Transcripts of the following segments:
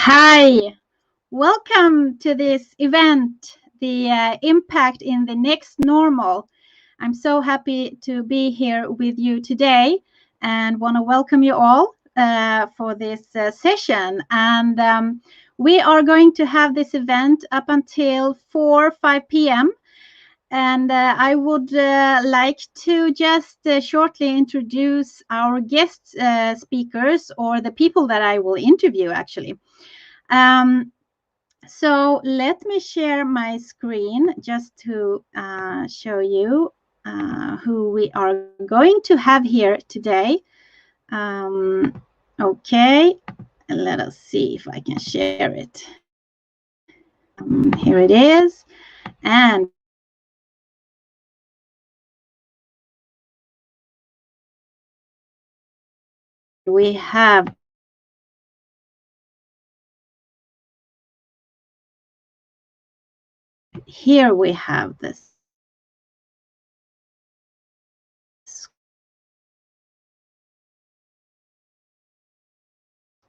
Hi, welcome to this event, the impact in the next normal. I'm so happy to be here with you today and want to welcome you all for this session. And we are going to have this event up until 5 p.m. And I would like to just shortly introduce our guest speakers, or the people that I will interview actually. So let me share my screen just to show you who we are going to have here today. Okay, let us see if I can share it. Here it is. And we have here we have this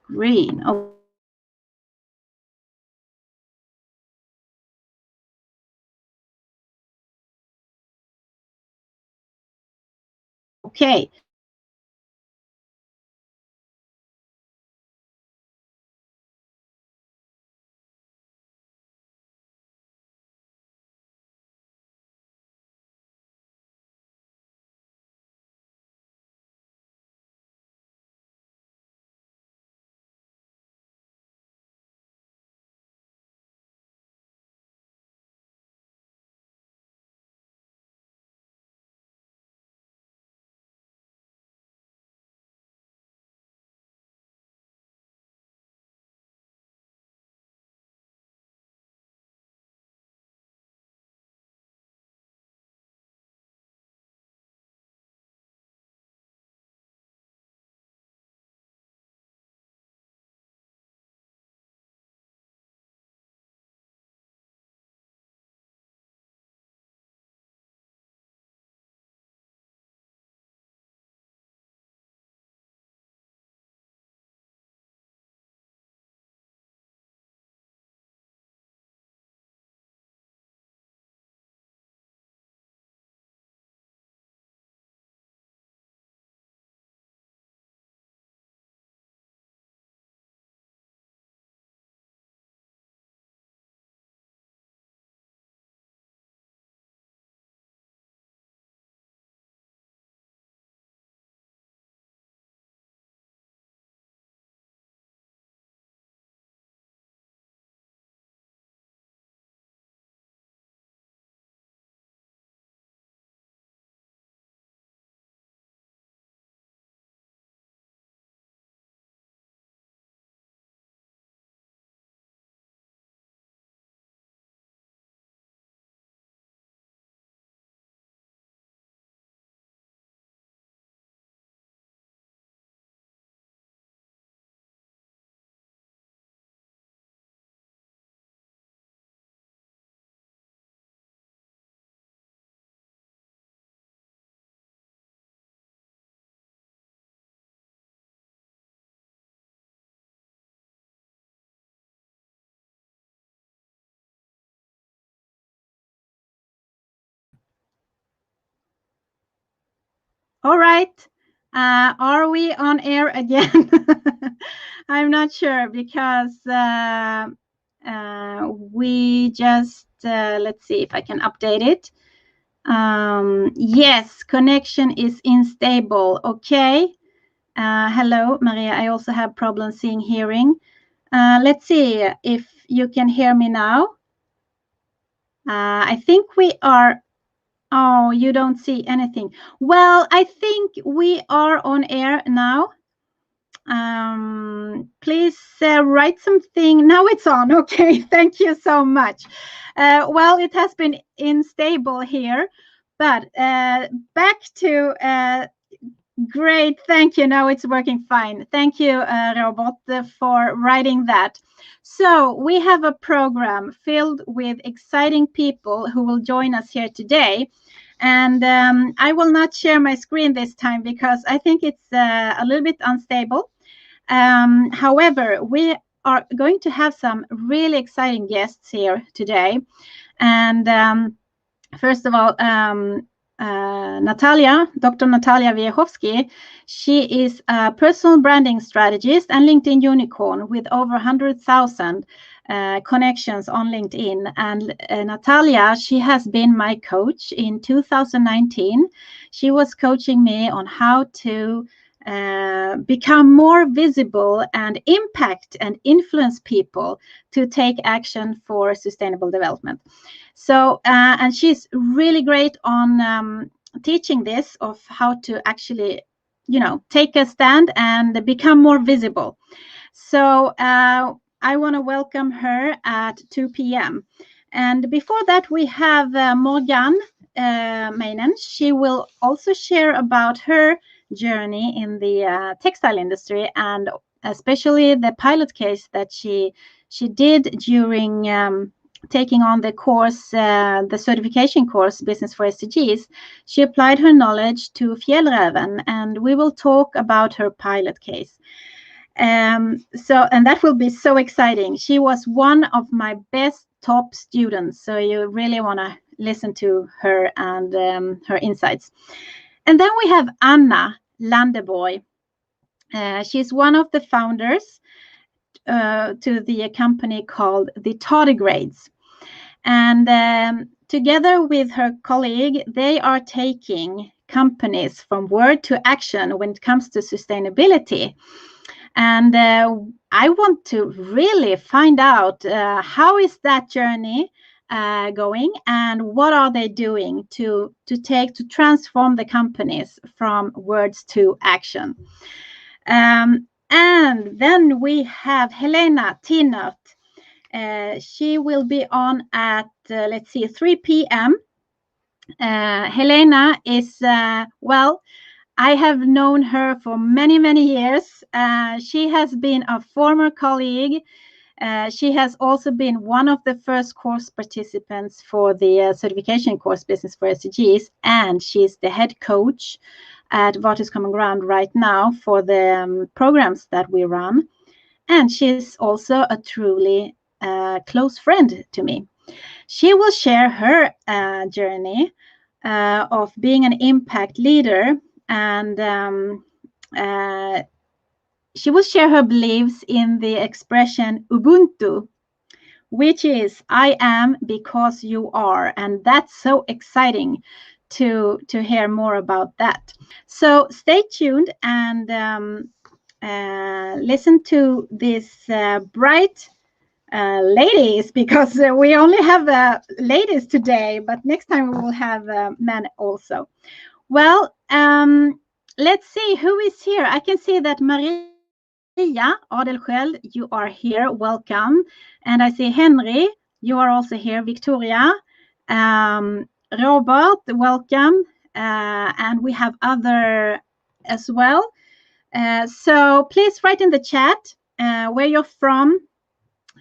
screen. Okay. All right. Are we on air again? I'm not sure because we just, let's see if I can update it. Yes, connection is unstable. Okay. Hello, Maria. I also have problems seeing hearing. Let's see if you can hear me now. I think we are. Oh, you don't see anything. Well, I think we are on air now. Please write something. Now it's on. Okay, thank you so much. Well, it has been unstable here, but back to great. Thank you. Now it's working fine. Thank you, Robot, for writing that. So we have a program filled with exciting people who will join us here today. And I will not share my screen this time because I think it's a little bit unstable. However, we are going to have some really exciting guests here today. And first of all, Dr. Natalia Wiechowski, she is a personal branding strategist and LinkedIn unicorn with over 100,000 connections on LinkedIn. And Natalia, she has been my coach in 2019. She was coaching me on how to become more visible and impact and influence people to take action for sustainable development. So, and she's really great on teaching this of how to actually, take a stand and become more visible. So I want to welcome her at 2 p.m. And before that, we have Morgan Meinen. She will also share about her journey in the textile industry, and especially the pilot case that she did during taking on the course, the certification course, Business for SDGs. She applied her knowledge to Fjällräven, and we will talk about her pilot case. And that will be so exciting. She was one of my best top students, so you really want to listen to her and her insights. And then we have Anna Landeboy. She's one of the founders to the company called the Tardigrades. And together with her colleague, they are taking companies from word to action when it comes to sustainability. And I want to really find out how is that journey going, and what are they doing to transform the companies from words to action. And then we have Helena Tinnert. She will be on at, 3 p.m. Helena is, I have known her for many, many years. She has been a former colleague. She has also been one of the first course participants for the certification course Business for SDGs, and she's the head coach at What is Common Ground right now for the programs that we run. And she's also a truly close friend to me. She will share her journey of being an impact leader, and she will share her beliefs in the expression Ubuntu, which is I am because you are. And that's so exciting to hear more about that. So stay tuned and listen to this bright ladies, because we only have ladies today, but next time we will have men also. Well, let's see who is here. I can see that Maria Adelsköld, you are here. Welcome. And I see Henry, you are also here. Victoria, Robert, welcome. And we have other as well. So please write in the chat where you're from,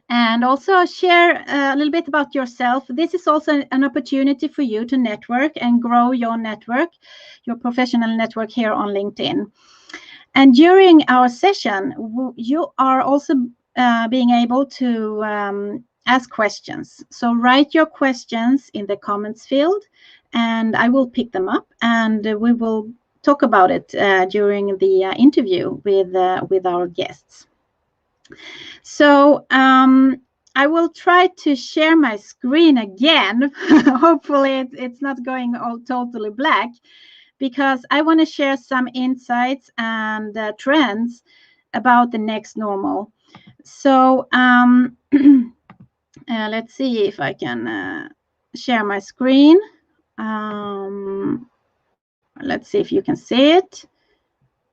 and also share a little bit about yourself. This is also an opportunity for you to network and grow your network, your professional network here on LinkedIn. And during our session, you are also being able to ask questions. So write your questions in the comments field, and I will pick them up, and we will talk about it during the interview with our guests. So I will try to share my screen again. Hopefully it's not going all totally black, because I want to share some insights and trends about the next normal. So let's see if I can share my screen. Let's see if you can see it.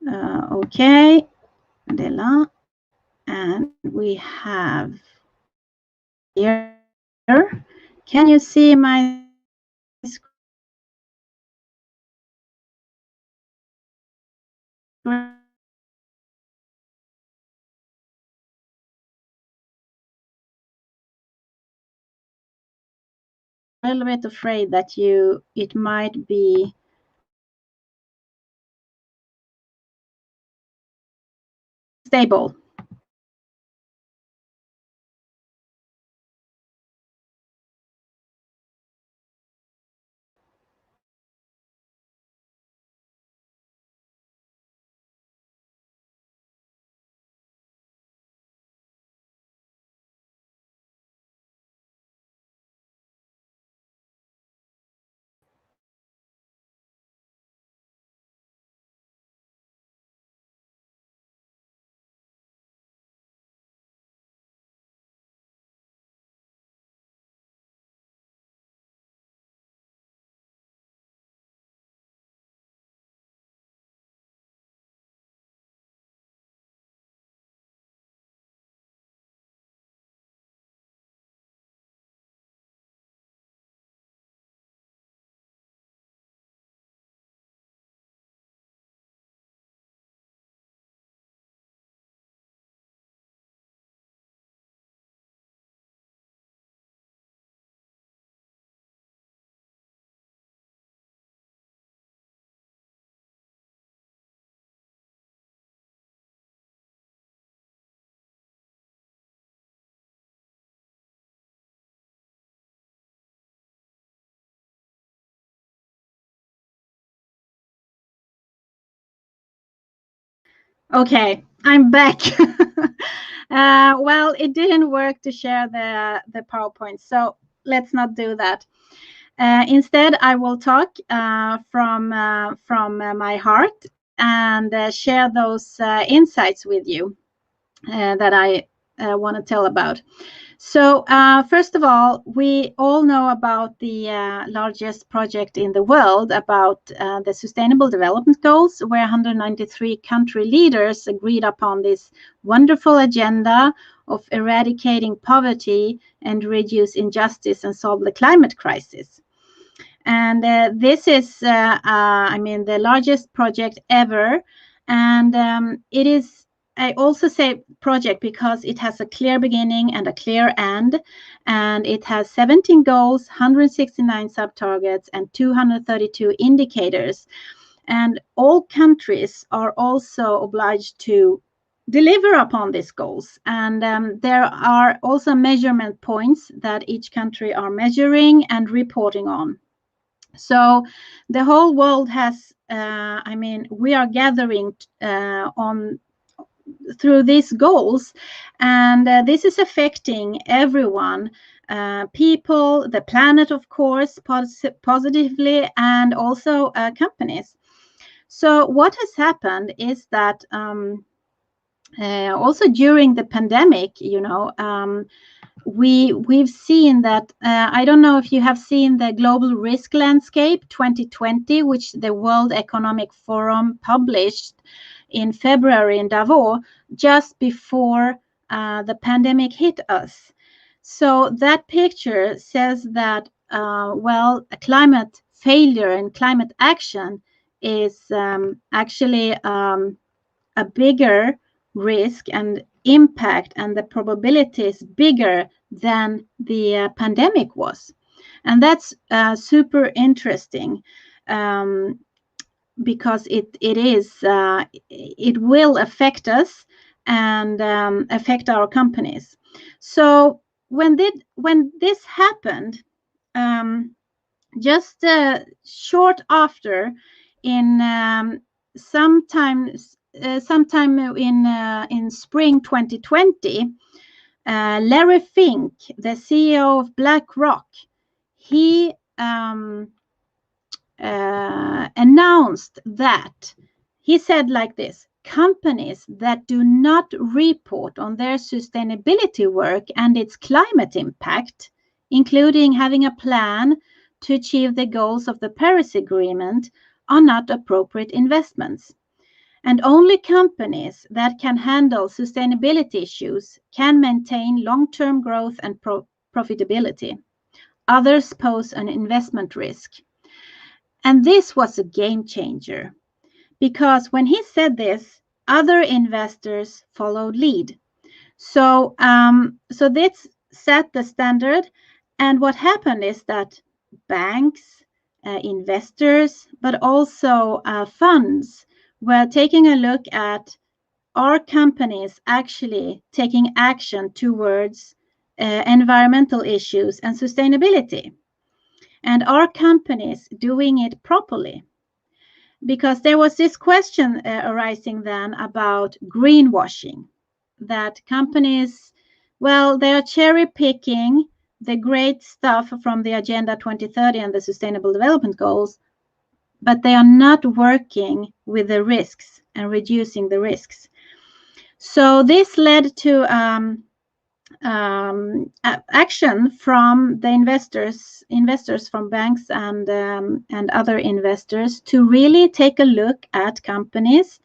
Okay, Dela. And we have here. Can you see my screen? A little bit afraid that it might be stable. Okay, I'm back. Well, it didn't work to share the PowerPoint, so let's not do that. Instead, I will talk from my heart and share those insights with you that I want to tell about. So first of all, we all know about the largest project in the world about the Sustainable Development Goals, where 193 country leaders agreed upon this wonderful agenda of eradicating poverty and reduce injustice and solve the climate crisis. And this is, I mean, the largest project ever. And it is, I also say project because it has a clear beginning and a clear end. And it has 17 goals, 169 sub-targets, and 232 indicators. And all countries are also obliged to deliver upon these goals. And there are also measurement points that each country are measuring and reporting on. So the whole world has, I mean, we are gathering on through these goals, and this is affecting everyone, people, the planet, of course, positively, and also companies. So what has happened is that also during the pandemic, you know, we've seen that I don't know if you have seen the Global Risk Landscape 2020, which the World Economic Forum published in February in Davos, just before the pandemic hit us. So that picture says that well, a climate failure and climate action is actually a bigger risk and impact, and the probability is bigger than the pandemic was. And that's super interesting, because it will affect us and affect our companies. So when this happened, just short after, in sometime in spring 2020, Larry Fink, the CEO of BlackRock, he announced that he said like this: companies that do not report on their sustainability work and its climate impact, including having a plan to achieve the goals of the Paris Agreement, are not appropriate investments. And only companies that can handle sustainability issues can maintain long-term growth and profitability. Others pose an investment risk. And this was a game changer, because when he said this, other investors followed lead. So, so this set the standard. And what happened is that banks, investors, but also funds were taking a look at, are companies actually taking action towards environmental issues and sustainability? And are companies doing it properly? Because there was this question arising then about greenwashing, that companies, well, they are cherry picking the great stuff from the Agenda 2030 and the Sustainable Development Goals, but they are not working with the risks and reducing the risks. So this led to action from the investors from banks and other investors, to really take a look at companies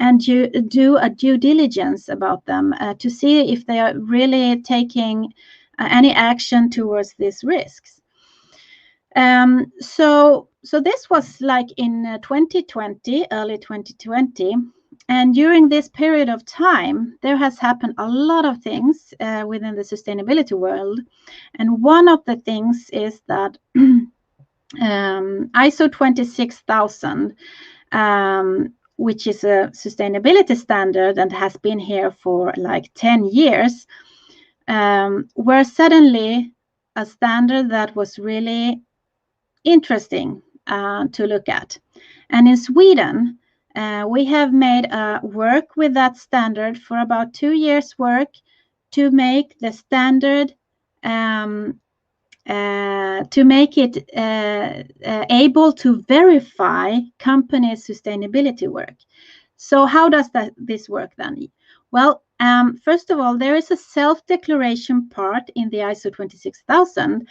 and do a due diligence about them, to see if they are really taking any action towards these risks. So this was like in 2020, early 2020. And during this period of time, there has happened a lot of things within the sustainability world. And one of the things is that ISO 26000, which is a sustainability standard and has been here for like 10 years, were suddenly a standard that was really interesting to look at. And in Sweden, We have made work with that standard for about 2 years work to make the standard to make it able to verify companies' sustainability work. So how does this work then? Well, first of all, there is a self-declaration part in the ISO 26000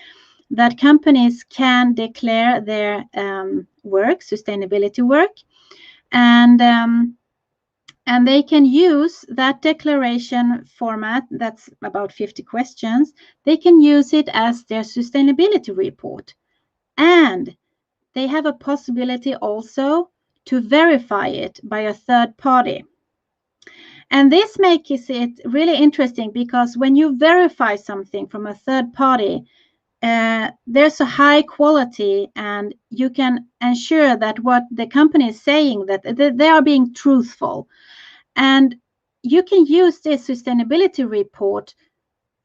that companies can declare their work, sustainability work, and they can use that declaration format, that's about 50 questions. They can use it as their sustainability report. And they have a possibility also to verify it by a third party. And this makes it really interesting because when you verify something from a third party, there's a high quality and you can ensure that what the company is saying, that they are being truthful. And you can use this sustainability report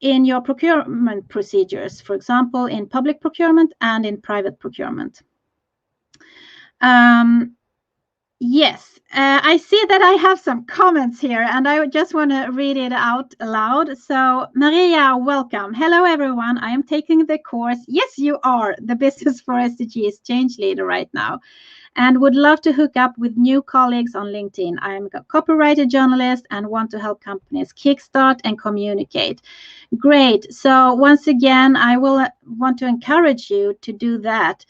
in your procurement procedures, for example, in public procurement and in private procurement. Yes, I see that I have some comments here and I just want to read it out loud. So Maria, welcome. Hello, everyone. I am taking the course. Yes, you are the Business for SDGs Change Leader right now and would love to hook up with new colleagues on LinkedIn. I'm a copywriter journalist and want to help companies kickstart and communicate. Great. So once again, I will want to encourage you to do that,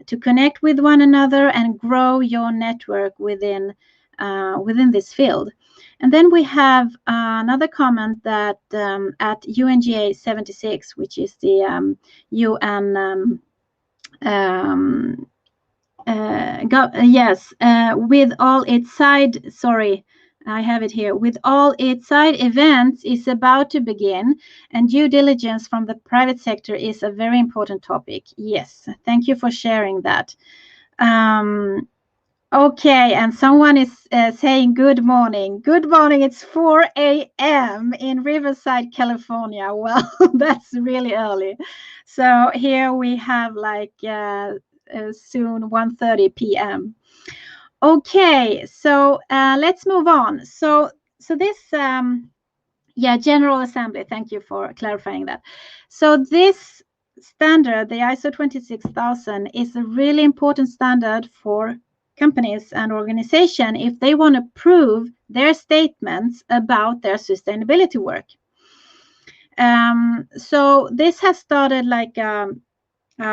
to connect with one another and grow your network within this field. And then we have another comment that at UNGA 76, which is the UN with all its side, sorry, I have it here, with all its side events is about to begin and due diligence from the private sector is a very important topic. Yes, thank you for sharing that. Okay, and someone is saying good morning. Good morning, it's 4 a.m. in Riverside, California. Well, that's really early. So here we have like soon 1:30 p.m. Okay, so let's move on. So this General Assembly, thank you for clarifying that. So this standard, the ISO 26000, is a really important standard for companies and organizations if they want to prove their statements about their sustainability work. So this has started like a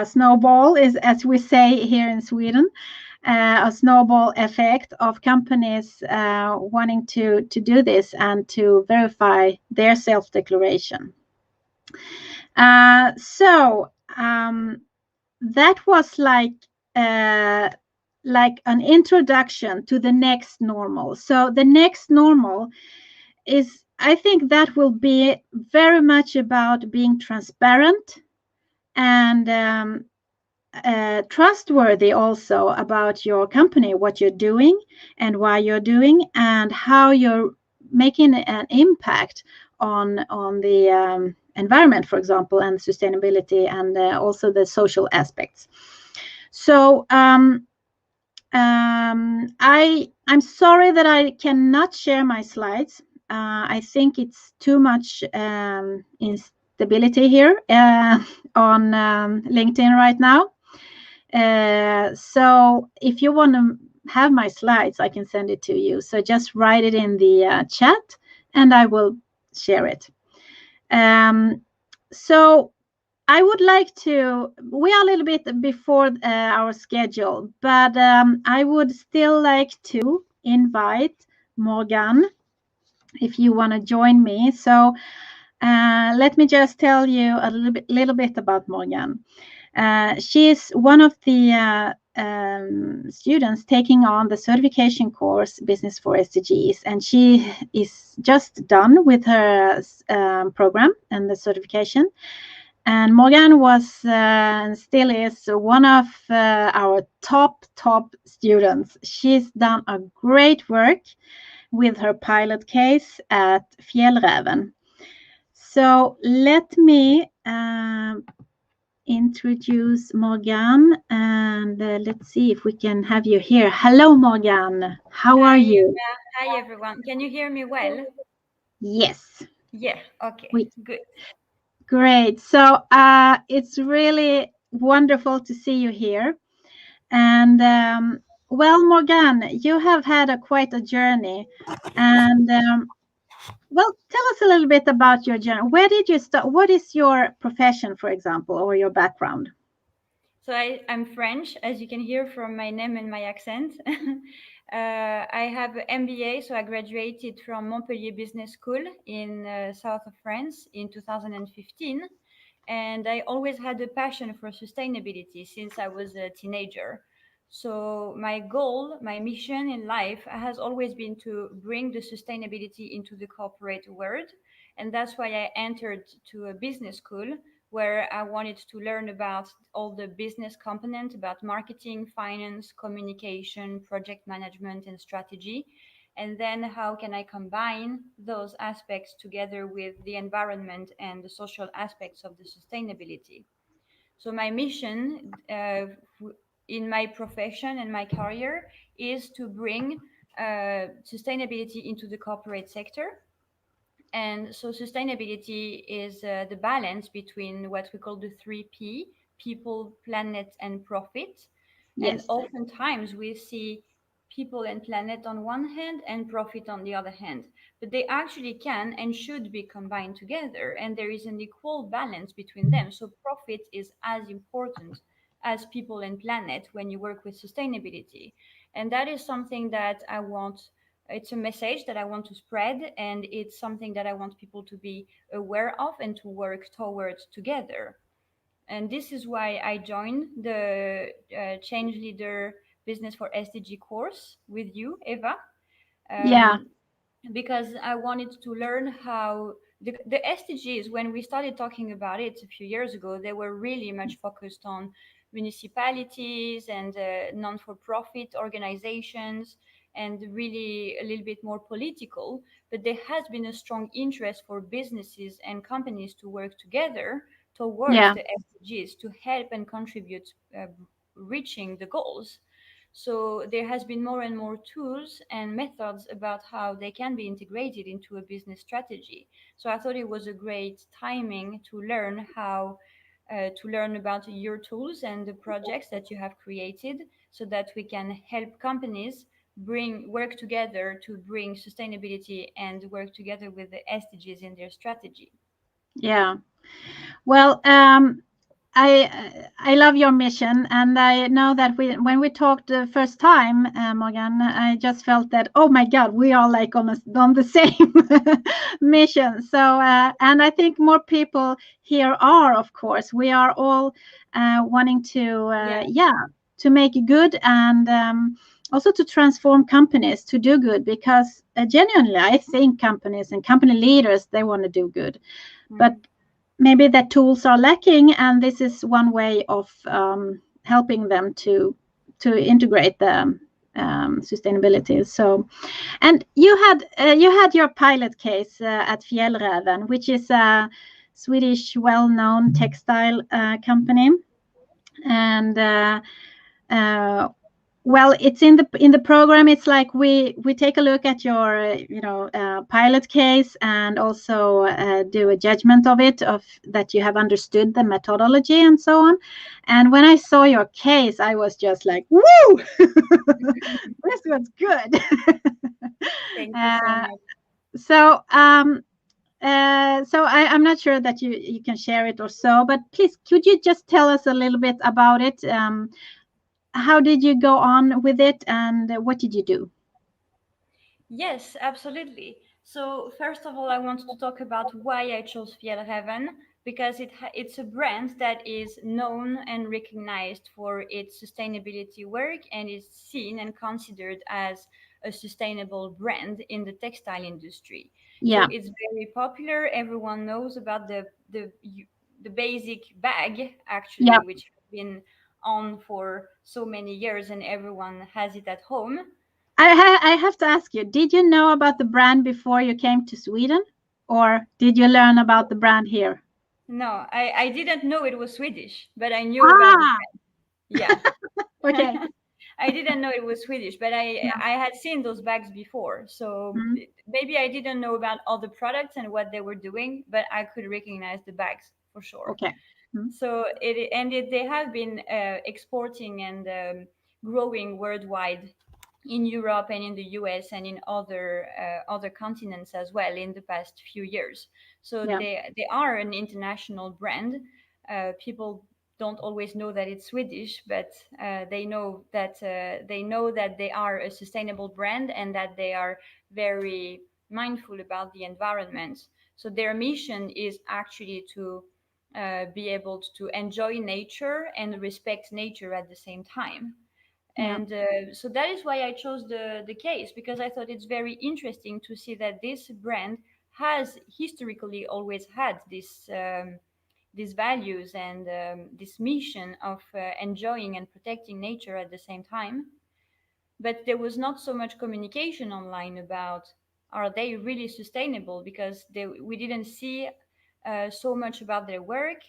snowball, is as we say here in Sweden, a snowball effect of companies wanting to do this and to verify their self-declaration. So that was like an introduction to the next normal. So the next normal is, I think that will be very much about being transparent and trustworthy also about your company, what you're doing and why you're doing and how you're making an impact on the environment, for example, and sustainability and also the social aspects. So I'm sorry that I cannot share my slides. I think it's too much instability here on LinkedIn right now. So if you want to have my slides, I can send it to you. So just write it in the chat and I will share it. So I would like to, we are a little bit before our schedule, but I would still like to invite Morgan if you want to join me. So let me just tell you a little bit about Morgan. She is one of the students taking on the certification course Business for SDGs, and she is just done with her program and the certification. And Morgan was and still is one of our top students. She's done a great work with her pilot case at Fjällräven. So let me introduce Morgan, and let's see if we can have you here. Hello, Morgan. How are Hi, you? Eva. Hi, everyone. Can you hear me well? Yes, Yeah, okay, we good. great. So it's really wonderful to see you here. And well, Morgan, you have had quite a journey, and well, tell us a little bit about your journey. Where did you start? What is your profession, for example, or your background? So I'm French, as you can hear from my name and my accent. I have an MBA, so I graduated from Montpellier Business School in south of France in 2015. And I always had a passion for sustainability since I was a teenager. So my goal, my mission in life has always been to bring the sustainability into the corporate world. And that's why I entered to a business school where I wanted to learn about all the business component about marketing, finance, communication, project management, and strategy. And then how can I combine those aspects together with the environment and the social aspects of the sustainability? So my mission in my profession and my career is to bring sustainability into the corporate sector. And so sustainability is the balance between what we call the 3P: people, planet, and profit. And Yes. oftentimes we see people and planet on one hand and profit on the other hand. But they actually can and should be combined together. And there is an equal balance between them. So profit is as important as people and planet when you work with sustainability. And that is something that I want, it's a message that I want to spread, and it's something that I want people to be aware of and to work towards together. And this is why I joined the Change Leader Business for SDG course with you, Eva. Yeah. Um, because I wanted to learn how the SDGs, when we started talking about it a few years ago, they were really much focused on municipalities and non for profit organizations, and really a little bit more political. But there has been a strong interest for businesses and companies to work together towards Yeah. the SDGs to help and contribute reaching the goals. So there has been more and more tools and methods about how they can be integrated into a business strategy. So I thought it was a great timing to learn about your tools and the projects that you have created, so that we can help companies bring work together to bring sustainability and work together with the SDGs in their strategy. Yeah. Well, I love your mission, and I know that when we talked the first time, Morgan, I just felt that, oh my God, we are like on the same mission. So and I think more people here are, of course, we are all wanting to Yeah. yeah, to make good, and also to transform companies to do good, because genuinely I think companies and company leaders, they want to do good, but Mhm. maybe the tools are lacking, and this is one way of helping them to integrate the sustainability. So, and you had your pilot case at Fjällräven, which is a Swedish well-known textile company, and uh, well, it's in the program. It's like we take a look at your pilot case, and also do a judgment of it, of that you have understood the methodology and so on. And when I saw your case, I was just like, woo, this was good. Thank you so uh, much. so I'm not sure that you can share it or so, but please, could you just tell us a little bit about it? How did you go on with it, and what did you do? Yes, absolutely. So first of all, I want to talk about why I chose Fjällräven, because it's a brand that is known and recognized for its sustainability work and is seen and considered as a sustainable brand in the textile industry. So Yeah, it's very popular. Everyone knows about the basic bag yeah. actually, which has been on for so many years and everyone has it at home. I have to ask you, did you know about the brand before you came to Sweden, or did you learn about the brand here? No, I didn't know it was Swedish, but I knew about the Ah, brand. Yeah. okay. I didn't know it was Swedish, but Yeah. I had seen those bags before. So Mm, maybe I didn't know about all the products and what they were doing, but I could recognize the bags for sure. okay. Mm, So they have been exporting and growing worldwide in Europe and in the US and in other continents as well in the past few years. So yeah. they are an international brand. People don't always know that it's Swedish, but they know that they are a sustainable brand and that they are very mindful about the environment. So their mission is actually to be able to enjoy nature and respect nature at the same time. Yeah. And so that is why I chose the case, because I thought it's very interesting to see that this brand has historically always had these values and this mission of enjoying and protecting nature at the same time. But there was not so much communication online about are they really sustainable, because we didn't see so much about their work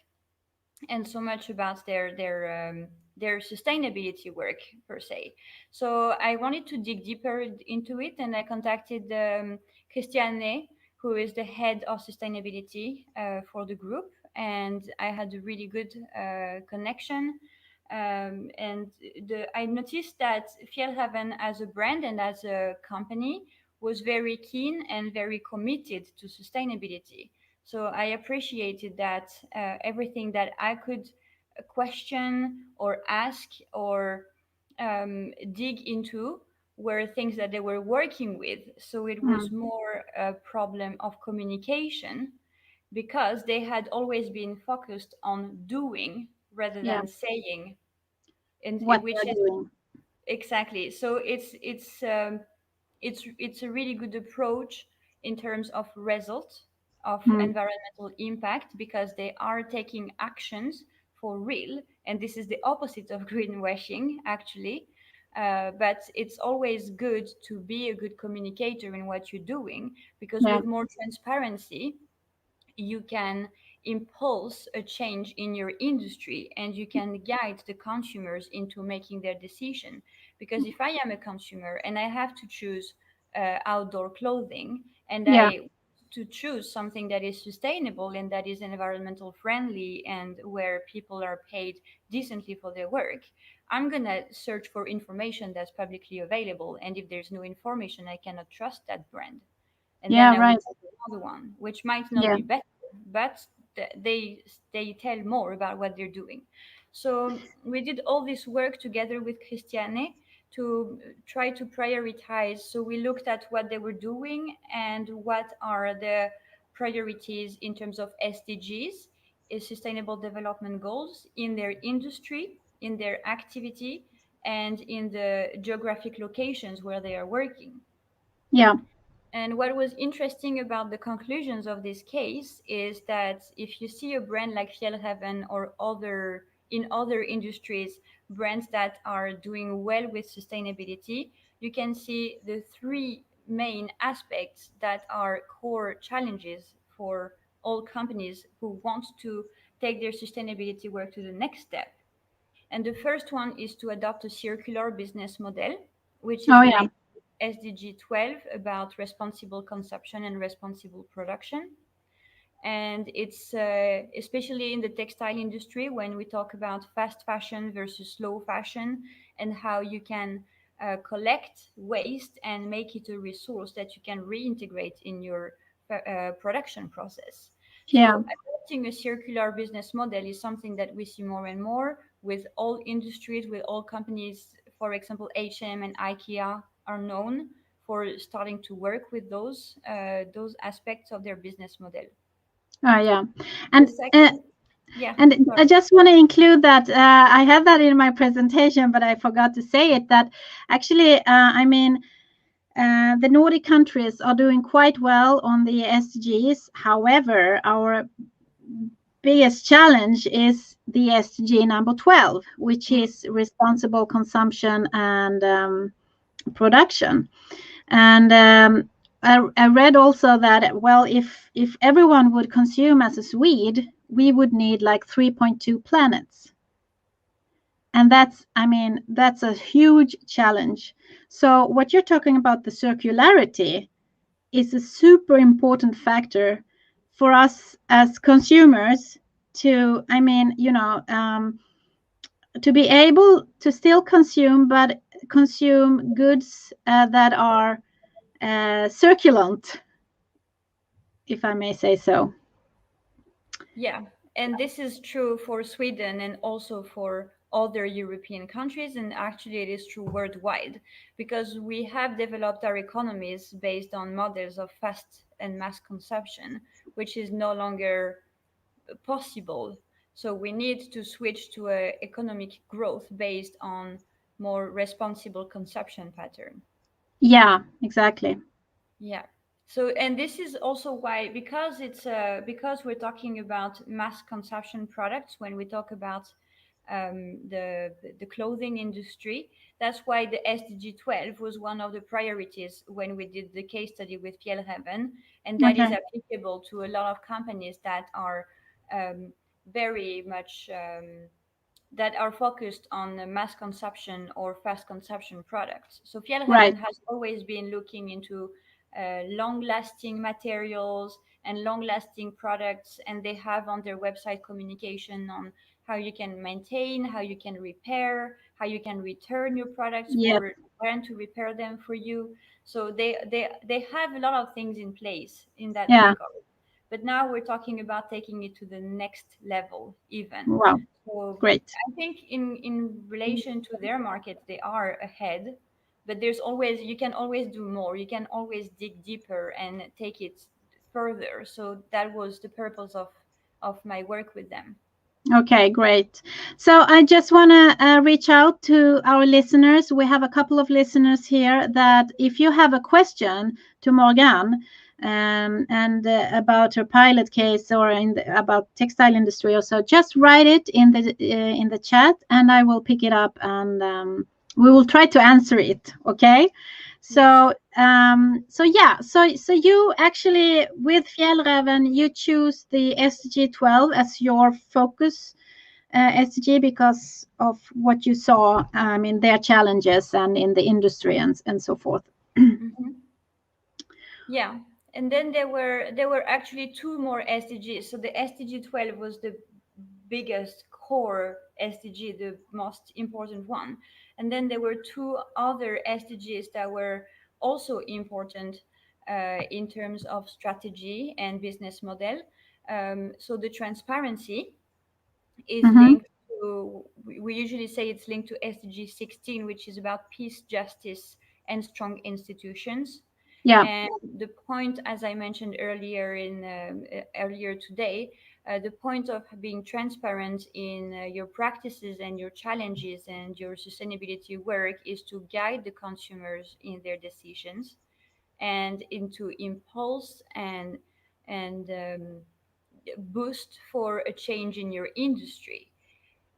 and so much about their sustainability work per se. So I wanted to dig deeper into it, and I contacted Christiane, who is the head of sustainability for the group, and I had a really good connection. And I noticed that Fjellhaven as a brand and as a company was very keen and very committed to sustainability. So I appreciated that everything that I could question or ask or dig into were things that they were working with. So it was Mm, more a problem of communication, because they had always been focused on doing rather yeah. than saying, and What which they're is doing. exactly. So it's a really good approach in terms of result of Mm, environmental impact, because they are taking actions for real, and this is the opposite of greenwashing actually. But it's always good to be a good communicator in what you're doing, because yeah. with more transparency you can impulse a change in your industry and you can guide the consumers into making their decision. Because if I am a consumer and I have to choose outdoor clothing, and Yeah. I to choose something that is sustainable and that is environmental friendly and where people are paid decently for their work, I'm going to search for information that's publicly available, and if there's no information, I cannot trust that brand, and then Yeah. I will Right. choose another one, which might not Yeah. be better, but they tell more about what they're doing. So we did all this work together with Christiane to try to prioritize. So we looked at what they were doing and what are the priorities in terms of SDGs, is Sustainable Development Goals, in their industry, in their activity, and in the geographic locations where they are working. Yeah. And what was interesting about the conclusions of this case is that if you see a brand like Fjellhaven or other in other industries, brands that are doing well with sustainability, you can see the three main aspects that are core challenges for all companies who want to take their sustainability work to the next step. And the first one is to adopt a circular business model, which Oh is yeah. related to SDG 12 about responsible consumption and responsible production. And it's especially in the textile industry, when we talk about fast fashion versus slow fashion, and how you can collect waste and make it a resource that you can reintegrate in your production process. Yeah. So adopting a circular business model is something that we see more and more with all industries, with all companies. For example, H&M and IKEA are known for starting to work with those aspects of their business model. Oh yeah. The And second, yeah, and I sorry. just want to include that I had that in my presentation, but I forgot to say it. That actually, I mean, the Nordic countries are doing quite well on the SDGs. However, our biggest challenge is the SDG number 12, which Mm, is responsible consumption and production. And I read also that, well, if everyone would consume as a Swede, we would need like 3.2 planets. And that's, I mean, that's a huge challenge. So what you're talking about, the circularity, is a super important factor for us as consumers to, I mean, to be able to still consume, but consume goods that are circulant, if I may say so. Yeah, and this is true for Sweden and also for other European countries, and actually it is true worldwide because we have developed our economies based on models of fast and mass consumption, which is no longer possible. So we need to switch to a economic growth based on more responsible consumption pattern. Yeah, exactly. Yeah. So, and this is also why, because we're talking about mass consumption products when we talk about the clothing industry. That's why the SDG 12 was one of the priorities when we did the case study with Fjellhaven, and that is Okay. applicable to a lot of companies that are um, very much that are focused on mass consumption or fast consumption products. So Right. Fjellhaven has always been looking into long-lasting materials and long-lasting products, and they have on their website communication on how you can maintain, how you can repair, how you can return your products Yep. for brand to repair them for you. So they have a lot of things in place in that Yeah. regard. But now we're talking about taking it to the next level, even. Wow. So Great. I think in relation to their market, they are ahead, but there's always you can always do more. You can always dig deeper and take it further. So that was the purpose of my work with them. Okay, great. So I just want to reach out to our listeners. We have a couple of listeners here that if you have a question to Morgan and about her pilot case or about textile industry or so, just write it in the chat and I will pick it up and we will try to answer it. Okay. Yes. So yeah, so you actually with Fjällräven you choose the SG12 as your focus SG because of what you saw in their challenges and in the industry and so forth. Hmm. Yeah. And then there were actually two more SDGs. So the SDG 12 was the biggest core SDG, the most important one. And then there were two other SDGs that were also important in terms of strategy and business model. So the transparency is Mm-hmm. linked to, we usually say it's linked to SDG 16, which is about peace, justice, and strong institutions. Yeah. And the point, as I mentioned earlier earlier today, the point of being transparent in your practices and your challenges and your sustainability work is to guide the consumers in their decisions and into impulse and boost for a change in your industry,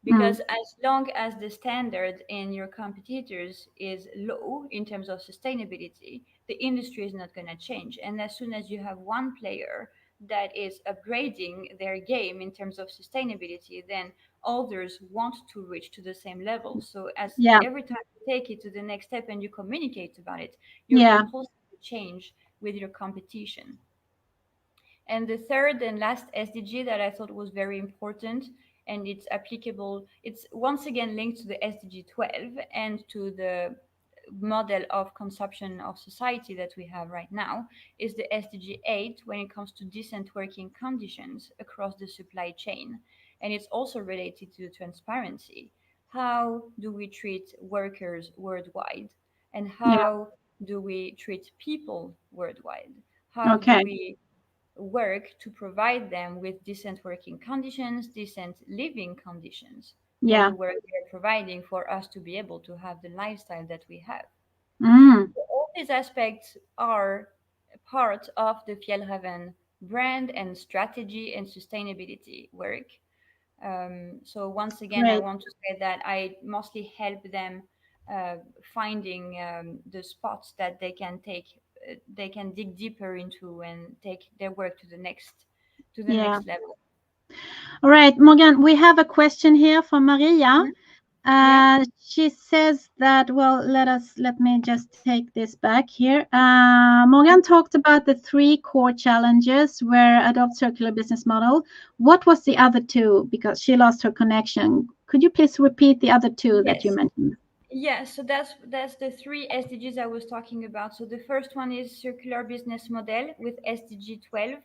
Mm. because as long as the standard in your competitors is low in terms of sustainability, the industry is not going to change. And as soon as you have one player that is upgrading their game in terms of sustainability, then others want to reach to the same level. So as Yeah. every time you take it to the next step and you communicate about it, you're Yeah. impulsing to change with your competition. And the third and last SDG that I thought was very important, and it's applicable, it's once again linked to the SDG 12 and to the model of consumption of society that we have right now, is the SDG 8 when it comes to decent working conditions across the supply chain. And it's also related to transparency. How do we treat workers worldwide? And Yeah. how do we treat people worldwide? How do Okay. we work to provide them with decent working conditions, decent living conditions for Yeah. the work they're providing for us to be able to have the lifestyle that we have. Mm. So all these aspects are part of the Fjellhaven brand and strategy and sustainability work. So once again, I Great. want to say that I mostly help them finding the spots that they can dig deeper into and take their work to the next Yeah. level. All right, Morgan, we have a question here from Maria. Mm. Yeah. She says that, well, let me just take this back here. Morgan talked about the three core challenges where adopt circular business model. What was the other two? Because she lost her connection. Could you please repeat the other two that you Yes. mentioned? Yeah, so that's the three SDGs I was talking about. So the first one is circular business model with SDG 12,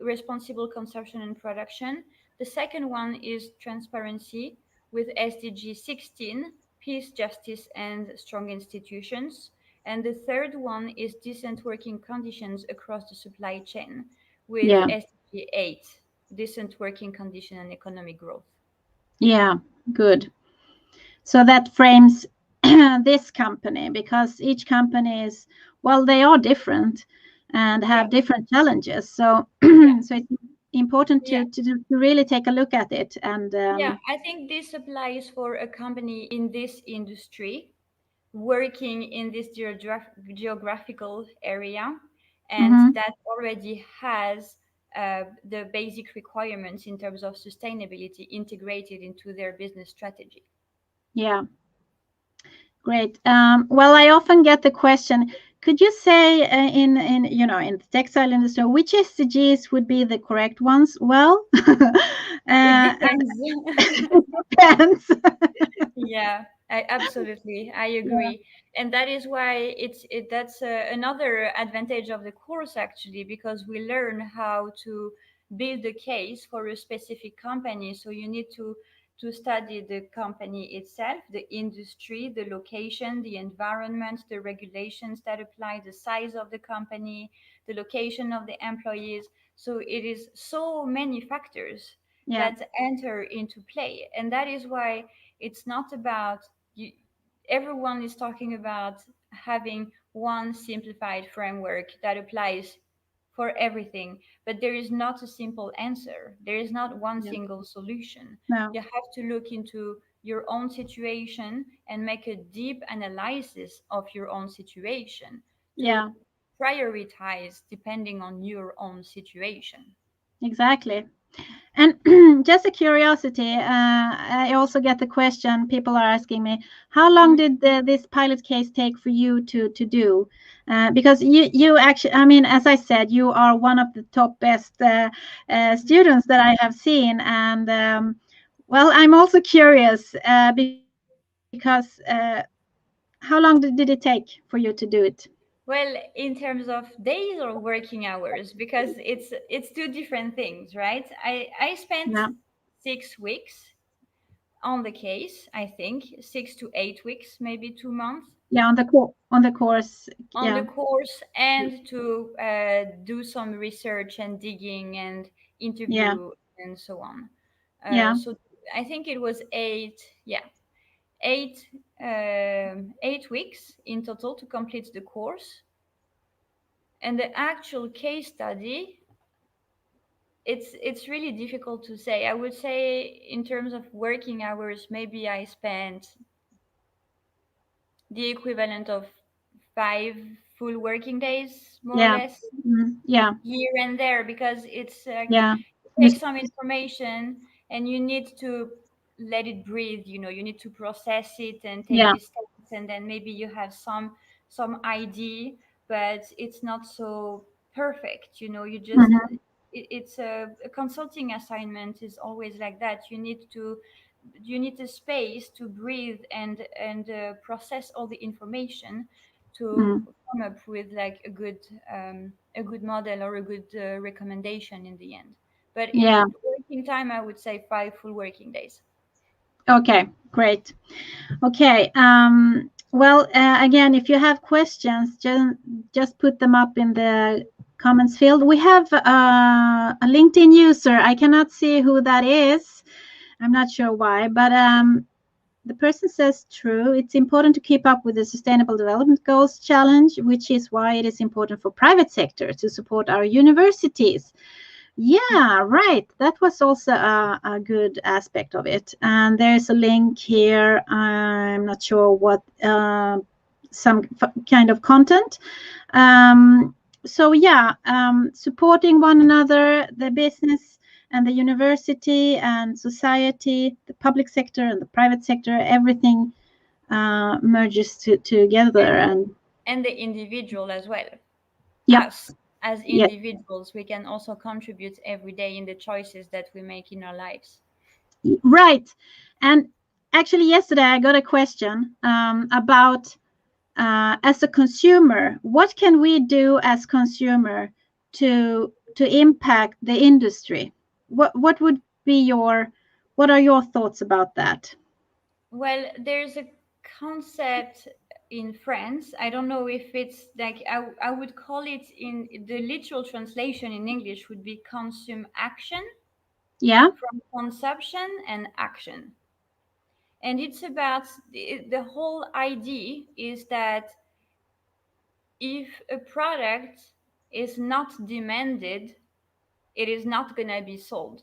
responsible consumption and production. The second one is transparency with SDG 16, peace, justice, and strong institutions. And the third one is decent working conditions across the supply chain with Yeah, SDG 8, decent working condition and economic growth. yeah, good. So that frames this company because each company is, well, they are different and Yeah, have different challenges. So yeah, so it's important yeah. to really take a look at it. And Yeah, I think this applies for a company in this industry working in this geographical area and mhm, that already has the basic requirements in terms of sustainability integrated into their business strategy. yeah, great. Well, I often get the question, could you say in in the textile industry, which SDGs would be the correct ones? Well, It and depends. it depends. Yeah, I absolutely I Yeah, agree, and that is why that's another advantage of the course actually, because we learn how to build a case for a specific company. So you need to study the company itself, the industry, the location, the environment, the regulations that apply, the size of the company, the location of the employees. So it is so many factors yeah, that enter into play, and that is why it's not about you. Everyone is talking about having one simplified framework that applies for everything, but there is not a simple answer. There is not one yeah. single solution. No, You have to look into your own situation and make a deep analysis of your own situation to yeah. prioritize depending on your own situation. Exactly. And just a curiosity, I also get the question, people are asking me, how long Mhm. did this pilot case take for you to do? Because you actually, I mean, as I said, you are one of the top best students that I have seen. And well, I'm also curious because how long did it take for you to do it? Well, in terms of days or working hours, because it's two different things, right? I spent Yeah, 6 weeks on the case, I think 6 to 8 weeks, maybe 2 months yeah, on the course. on the Yeah, course, and to do some research and digging and yeah, interview and so on. yeah, So I think it was eight 8 weeks in total to complete the course, and the actual case study, it's really difficult to say. I would say in terms of working hours, maybe I spent the equivalent of 5 full working days, more or yeah, less, yeah, here and there, because it's like yeah. take some information and you need to let it breathe, you need to process it and take Yeah. these steps, and then maybe you have some idea, but it's not so perfect, you just Mhm. it's a consulting assignment is always like that. You need a space to breathe and process all the information to Mm. come up with like a good model or a good recommendation in the end. But Yeah. in working time, I would say 5 full working days. Okay. Great. Okay. Well, again, if you have questions, just put them up in the comments field. We have a LinkedIn user. I cannot see who that is. I'm not sure why, but the person says true. It's important to keep up with the Sustainable Development Goals challenge, which is why it is important for private sector to support our universities. Yeah, right. That was also a good aspect of it. And there's a link here. I'm not sure what, some kind of content. So, yeah, supporting one another, the business and the university and society, the public sector and the private sector, everything merges together. and And and the individual as well. yep, Us as yes, individuals, we can also contribute every day in the choices that we make in our lives. right. And actually, yesterday I got a question about as a consumer, what can we do as consumer to impact the industry? What would be what are your thoughts about that? Well, there's a concept in France. I don't know if it's like I would call it in the literal translation in English would be consume action, Yeah. from consumption and action. And it's about the whole idea is that if a product is not demanded, it is not going to be sold.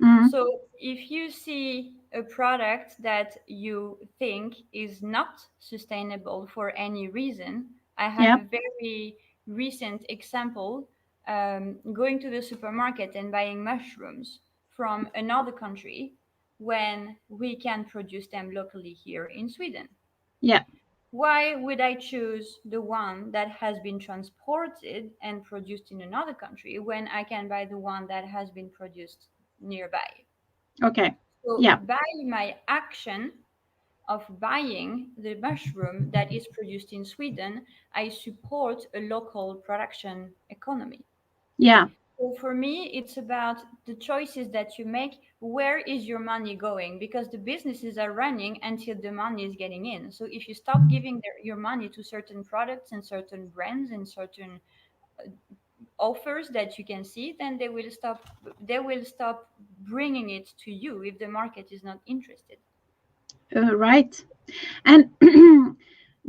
Mm, So if you see a product that you think is not sustainable for any reason, I have yeah. a very recent example, going to the supermarket and buying mushrooms from another country when we can produce them locally here in Sweden. Yeah. Why would I choose the one that has been transported and produced in another country when I can buy the one that has been produced nearby? Okay. So, Yeah. by my action of buying the mushroom that is produced in Sweden, I support a local production economy. Yeah. So for me, it's about the choices that you make. Where is your money going? Because the businesses are running until the money is getting in. So if you stop giving your money to certain products and certain brands and certain offers that you can see, then they will stop. They will stop bringing it to you if the market is not interested. Right. And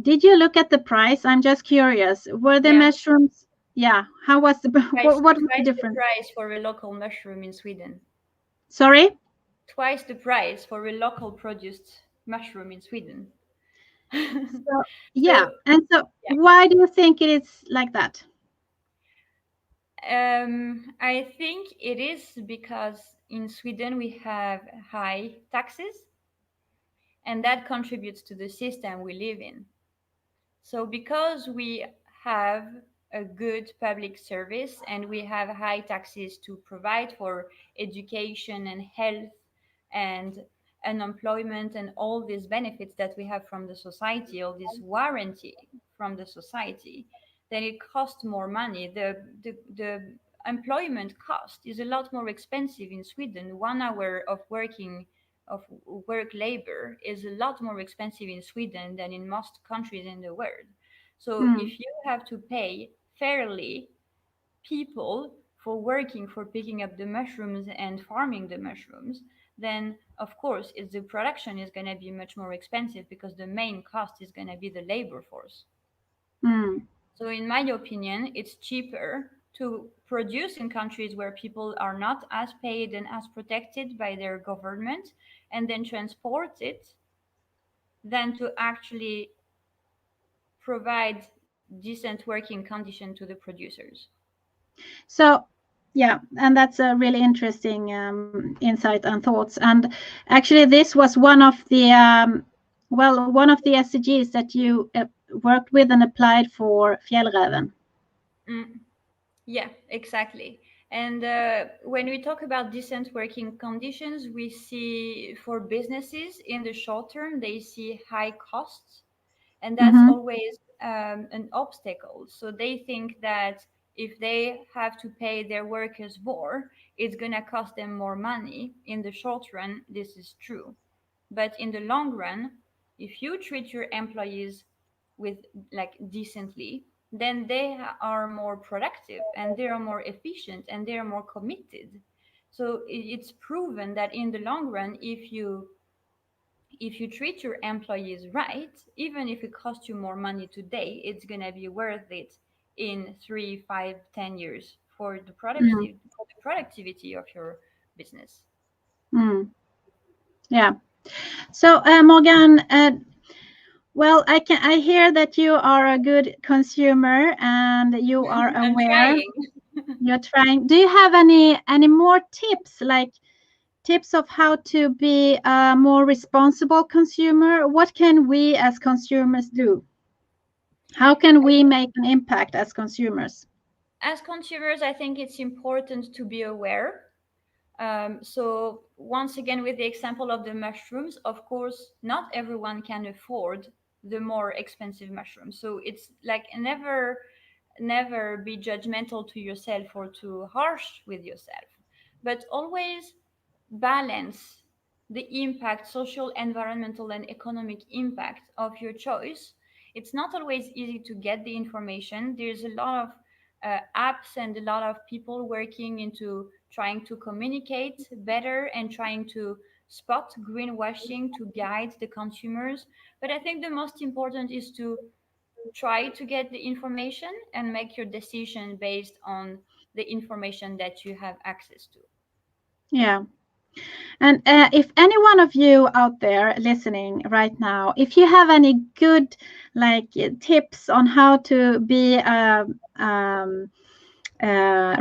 did you look at the price? I'm just curious. Were the Yeah, mushrooms? Yeah. How was the twice what was the twice the difference? price for a local mushroom in Sweden. Sorry. Twice the price for a local produced mushroom in Sweden. So yeah. So And so yeah, why do you think it is like that? I think it is because in Sweden we have high taxes, and that contributes to the system we live in. So, because we have a good public service and we have high taxes to provide for education and health and unemployment and all these benefits that we have from the society, all this warranty from the society, then it costs more money. The employment cost is a lot more expensive in Sweden. 1 hour of work labor is a lot more expensive in Sweden than in most countries in the world. So Mm, if you have to pay fairly people for working for picking up the mushrooms and farming the mushrooms, then of course it's the production is going to be much more expensive because the main cost is going to be the labor force. mm, So in my opinion, it's cheaper to produce in countries where people are not as paid and as protected by their government and then transport it than to actually provide decent working condition to the producers. so yeah, and that's a really interesting insight and thoughts. And actually, this was one of the one of the SDGs that you worked with and applied for Fjällräven. Mm, yeah, exactly. And when we talk about decent working conditions, we see for businesses in the short term, they see high costs, and that's Mm-hmm. always an obstacle. So they think that if they have to pay their workers more, it's going to cost them more money. In the short run, this is true. But in the long run, if you treat your employees with like decently, then they are more productive and they are more efficient and they are more committed. So it's proven that in the long run, if you treat your employees right, even if it costs you more money today, it's gonna be worth it in 3, 5, 10 years for the productivity of your business. Mm, yeah. So Morgan, well, I hear that you are a good consumer and you are I'm aware. trying. You're trying. Do you have any more tips, like tips of how to be a more responsible consumer? What can we as consumers do? How can we make an impact as consumers? As consumers, I think it's important to be aware. So once again, with the example of the mushrooms, of course, not everyone can afford the more expensive mushrooms. So it's like never be judgmental to yourself or too harsh with yourself, but always balance the impact, social, environmental, and economic impact of your choice. It's not always easy to get the information. There's a lot of apps and a lot of people working into trying to communicate better and trying to spot greenwashing to guide the consumers. But I think the most important is to try to get the information and make your decision based on the information that you have access to. Yeah. And if any one of you out there listening right now, if you have any good like tips on how to be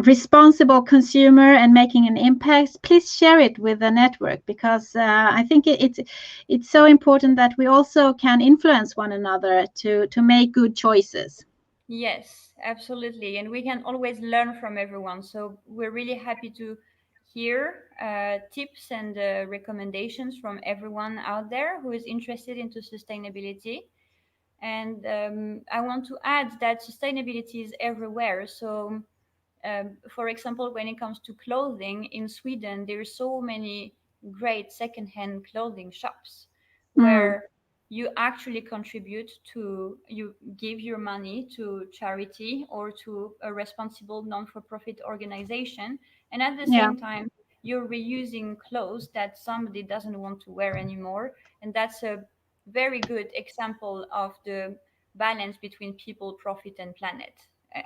responsible consumer and making an impact, please share it with the network, because I think it's so important that we also can influence one another to make good choices. Yes, absolutely. And we can always learn from everyone. So we're really happy to hear tips and recommendations from everyone out there who is interested into sustainability. And I want to add that sustainability is everywhere. So for example, when it comes to clothing in Sweden, there are so many great secondhand clothing shops Mm, where you actually contribute to, you give your money to charity or to a responsible non-for-profit organization, and at the yeah, same time you're reusing clothes that somebody doesn't want to wear anymore. And that's a very good example of the balance between people, profit, and planet.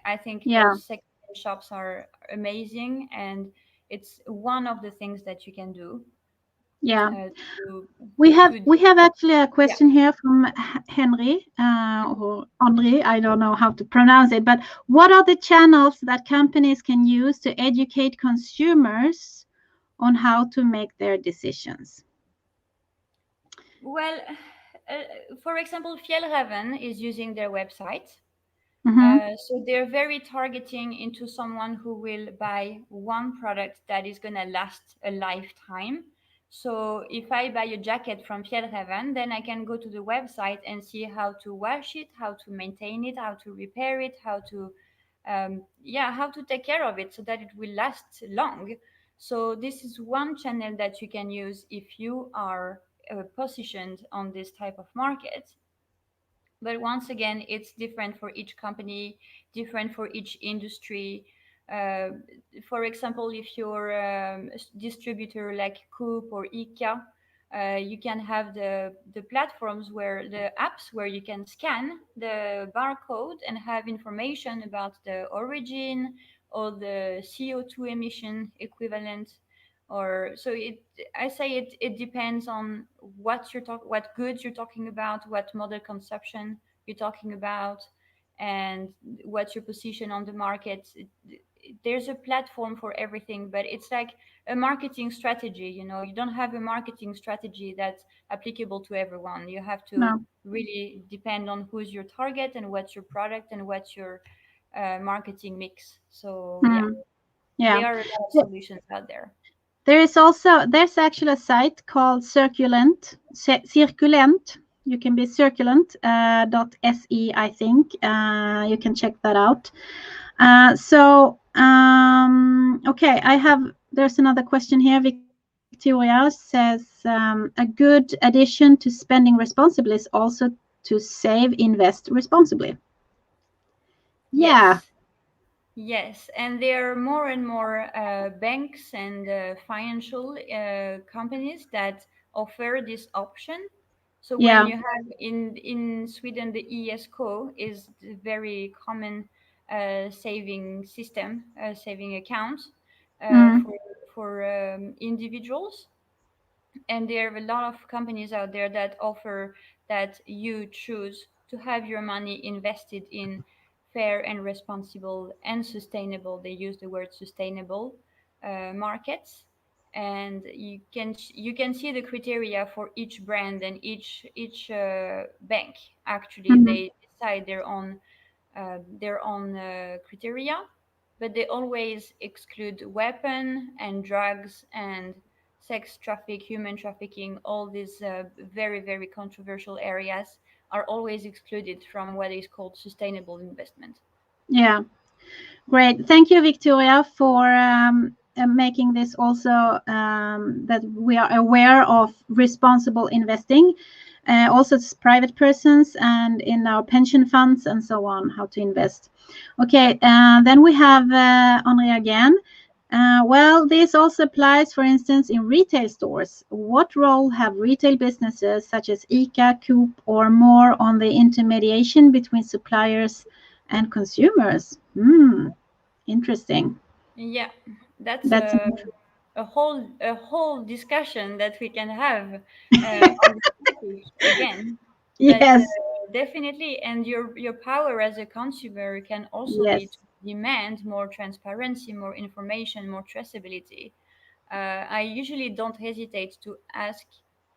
I think yeah, those shops are amazing, and it's one of the things that you can do yeah. uh, to We have to we have actually a yeah. question here from Henry or Henri. I don't know how to pronounce it, but what are the channels that companies can use to educate consumers on how to make their decisions? Well, for example, Fjellraven is using their website. Mm-hmm. So they're very targeting into someone who will buy one product that is going to last a lifetime. So if I buy a jacket from Fjellraven, then I can go to the website and see how to wash it, how to maintain it, how to repair it, how to yeah, how to take care of it so that it will last long. So this is one channel that you can use if you are positioned on this type of market. But once again, it's different for each company, different for each industry. uh, for example, if you're distributor like Coop or ICA, you can have the platforms where the apps where you can scan the barcode and have information about the origin or the CO2 emission equivalent. Or so it, I say it depends on what goods you're talking about, what model consumption you're talking about, and what's your position on the market. There's a platform for everything, but it's like a marketing strategy. You don't have a marketing strategy that's applicable to everyone. You have to No. really depend on who's your target and what's your product and what's your marketing mix. So yeah, Mm, yeah. there are a lot of solutions out there. There's actually a site called Circulent. You can be circulent .se, I think. You can check that out. Okay, there's another question here. Victoria says a good addition to spending responsibly is also to save, invest responsibly. Yeah, Yes. Yes, and there are more and more banks and financial companies that offer this option. So when yeah, you have in Sweden, the ESCO is the very common saving system, saving account mm, for individuals, and there are a lot of companies out there that offer that you choose to have your money invested in fair and responsible and sustainable. They use the word sustainable markets, and you can see the criteria for each brand and each bank. Actually, Mhm. they decide their own criteria, but they always exclude weapon and drugs and sex traffic, human trafficking. All these very very controversial areas are always excluded from what is called sustainable investment. Yeah. Great. Thank you, Victoria, for making this also that we are aware of responsible investing, also as private persons and in our pension funds and so on, how to invest. Okay, then we have Henri again. Well, this also applies, for instance, in retail stores. What role have retail businesses such as ICA, Coop, or more on the intermediation between suppliers and consumers? Interesting. Yeah, that's That's a whole discussion that we can have on this topic again. But yes, definitely, and your power as a consumer can also be yes. to demand more transparency, more information, more traceability. I usually don't hesitate to ask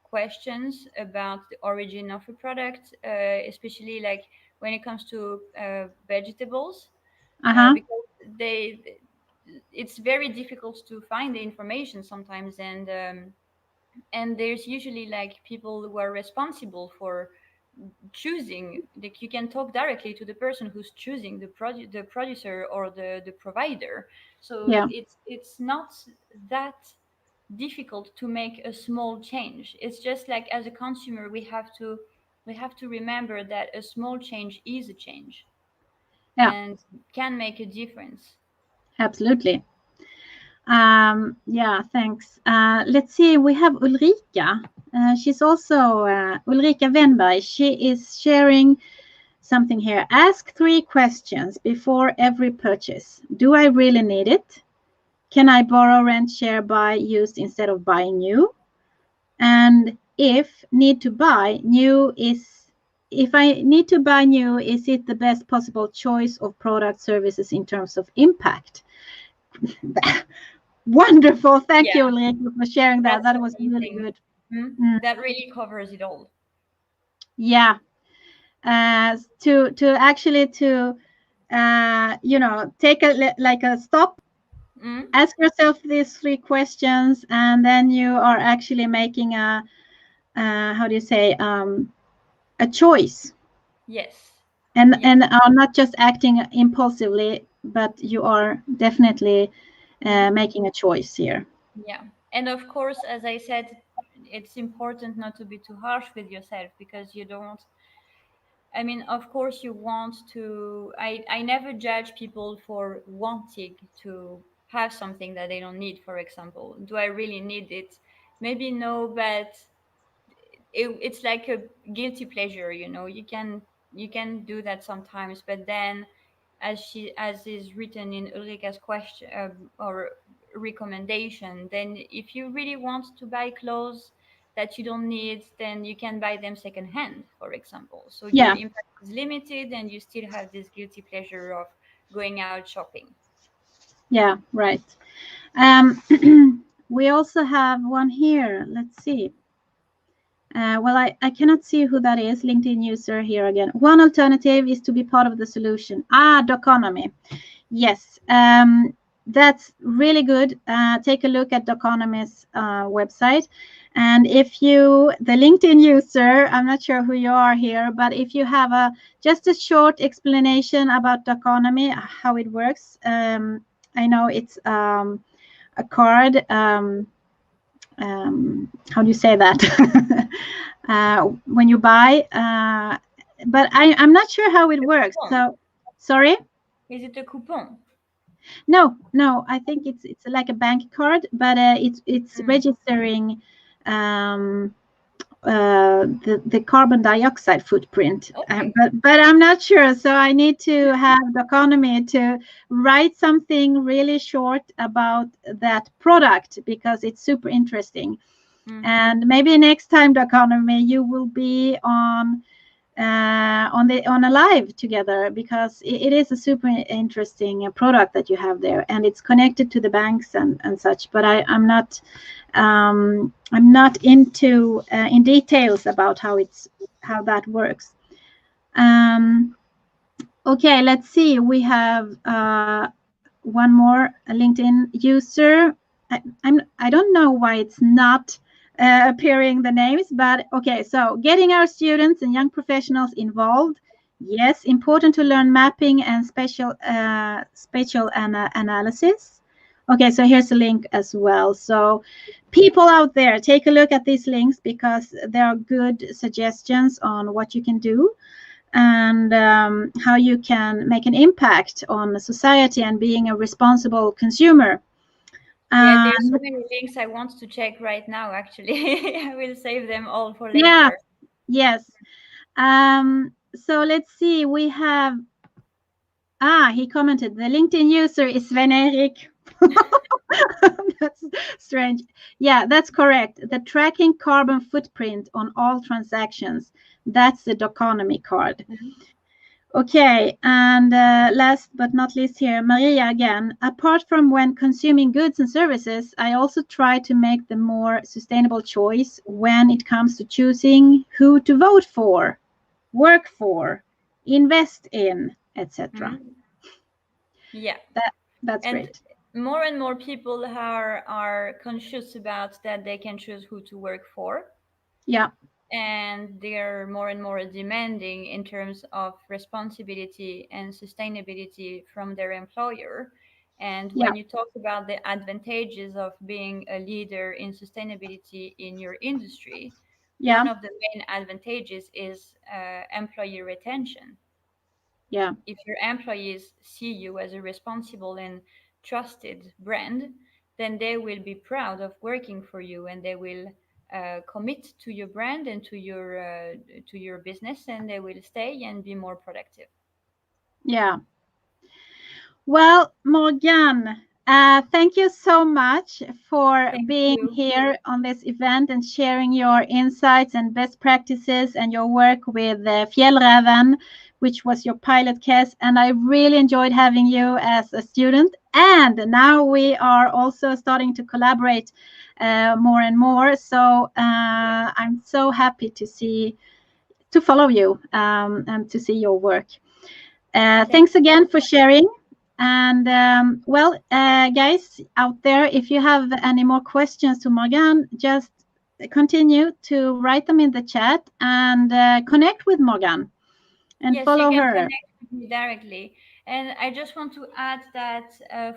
questions about the origin of a product, especially like when it comes to vegetables, Uh-huh. because they it's very difficult to find the information sometimes, and there's usually like people who are responsible for choosing. Like you can talk directly to the person who's choosing the producer or the provider. So Yeah, it's not that difficult to make a small change. It's just like as a consumer we have to remember that a small change is a change yeah, and can make a difference. absolutely. Yeah, thanks. Let's see, we have Ulrika. She's also Ulrika Wenberg. She is sharing something here. Ask 3 questions before every purchase. Do I really need it? Can I borrow, rent, share, buy used instead of buying new? And if I need to buy new, is it the best possible choice of product services in terms of impact? Wonderful. Thank you, Yeah, Ulrika, for sharing that. that's That was really amazing. good. Hmm? Mm, That really covers it all. yeah. To actually to take like a stop, Mm? ask yourself these 3 questions, and then you are actually making a how do you say a choice, Yes. and Yeah. are not just acting impulsively, but you are definitely Mm? making a choice here. Yeah. And of course, as I said, it's important not to be too harsh with yourself because you don't. I mean, of course, you want to. I never judge people for wanting to have something that they don't need, for example. Do I really need it? Maybe no, but it's like a guilty pleasure, you can do that sometimes, but then as is written in Ulrika's question or recommendation, then if you really want to buy clothes that you don't need, then you can buy them secondhand, for example, so your Yeah, impact is limited and you still have this guilty pleasure of going out shopping. yeah, right. We also have one here. Let's see. Well, I cannot see who that is. LinkedIn user here again. One alternative is to be part of the solution. Doconomy. Yes, that's really good. Take a look at Doconomy's website. And if the LinkedIn user, I'm not sure who you are here, but if you have just a short explanation about Doconomy, how it works. I know it's a card. How do you say that? When you buy, but I'm not sure how it works. Coupon. So, sorry. Is it a coupon? No. I think it's like a bank card, but it's Mm. registering um, the carbon dioxide footprint. Okay. But I'm not sure. So I need to have the economy to write something really short about that product because it's super interesting. Mm. And maybe next time, the economy, you will be on on a live together, because it is a super interesting product that you have there, and it's connected to the banks and such. But I'm not into in details about how that works. Okay, let's see. We have one more LinkedIn user. I don't know why it's not appearing the names, but okay. So getting our students and young professionals involved. Yes, important to learn mapping and spatial analysis. Okay, so here's a link as well. So people out there, take a look at these links, because there are good suggestions on what you can do, and how you can make an impact on society and being a responsible consumer. Yeah, there's so And many links I want to check right now, actually. I will save them all for yeah, later. yes. So let's see. We have he commented, the LinkedIn user is Sven Erik. That's strange. Yeah, that's correct. The tracking carbon footprint on all transactions. That's the Doconomy card. Mhm. Okay, and last but not least here, Maria again. Apart from when consuming goods and services, I also try to make the more sustainable choice when it comes to choosing who to vote for, work for, invest in, etc. Mhm. Yeah. That's And great. more and more people are conscious about that they can choose who to work for, Yeah, and they're more and more demanding in terms of responsibility and sustainability from their employer. And yeah, when you talk about the advantages of being a leader in sustainability in your industry, yeah, one of the main advantages is employee retention. yeah, If your employees see you as a responsible and trusted brand, then they will be proud of working for you, and they will commit to your brand and to your business, and they will stay and be more productive. yeah. Well, Morgan, thank you so much for Thank being you. here on this event and sharing your insights and best practices and your work with Fjällräven, which was your pilot case. And I really enjoyed having you as a student. And now we are also starting to collaborate more and more. So I'm so happy to follow you and to see your work. Thank Thanks again for sharing. And guys out there, if you have any more questions to Morgan, just continue to write them in the chat and connect with Morgan and Yes, you follow can her. connect with me directly. And I just want to add that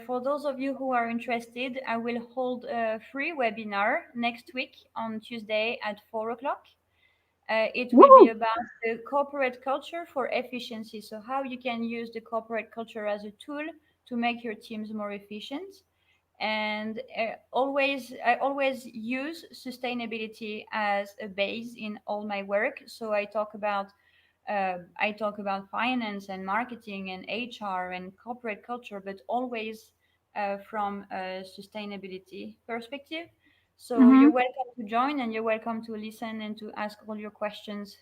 for those of you who are interested, I will hold a free webinar next week on Tuesday at 4 o'clock. It will be Woo! about the corporate culture for efficiency. So, how you can use the corporate culture as a tool to make your teams more efficient. And I always use sustainability as a base in all my work. So, I talk about finance and marketing and HR and corporate culture, but always from a sustainability perspective. So Hmm. you're welcome to join, and you're welcome to listen and to ask all your questions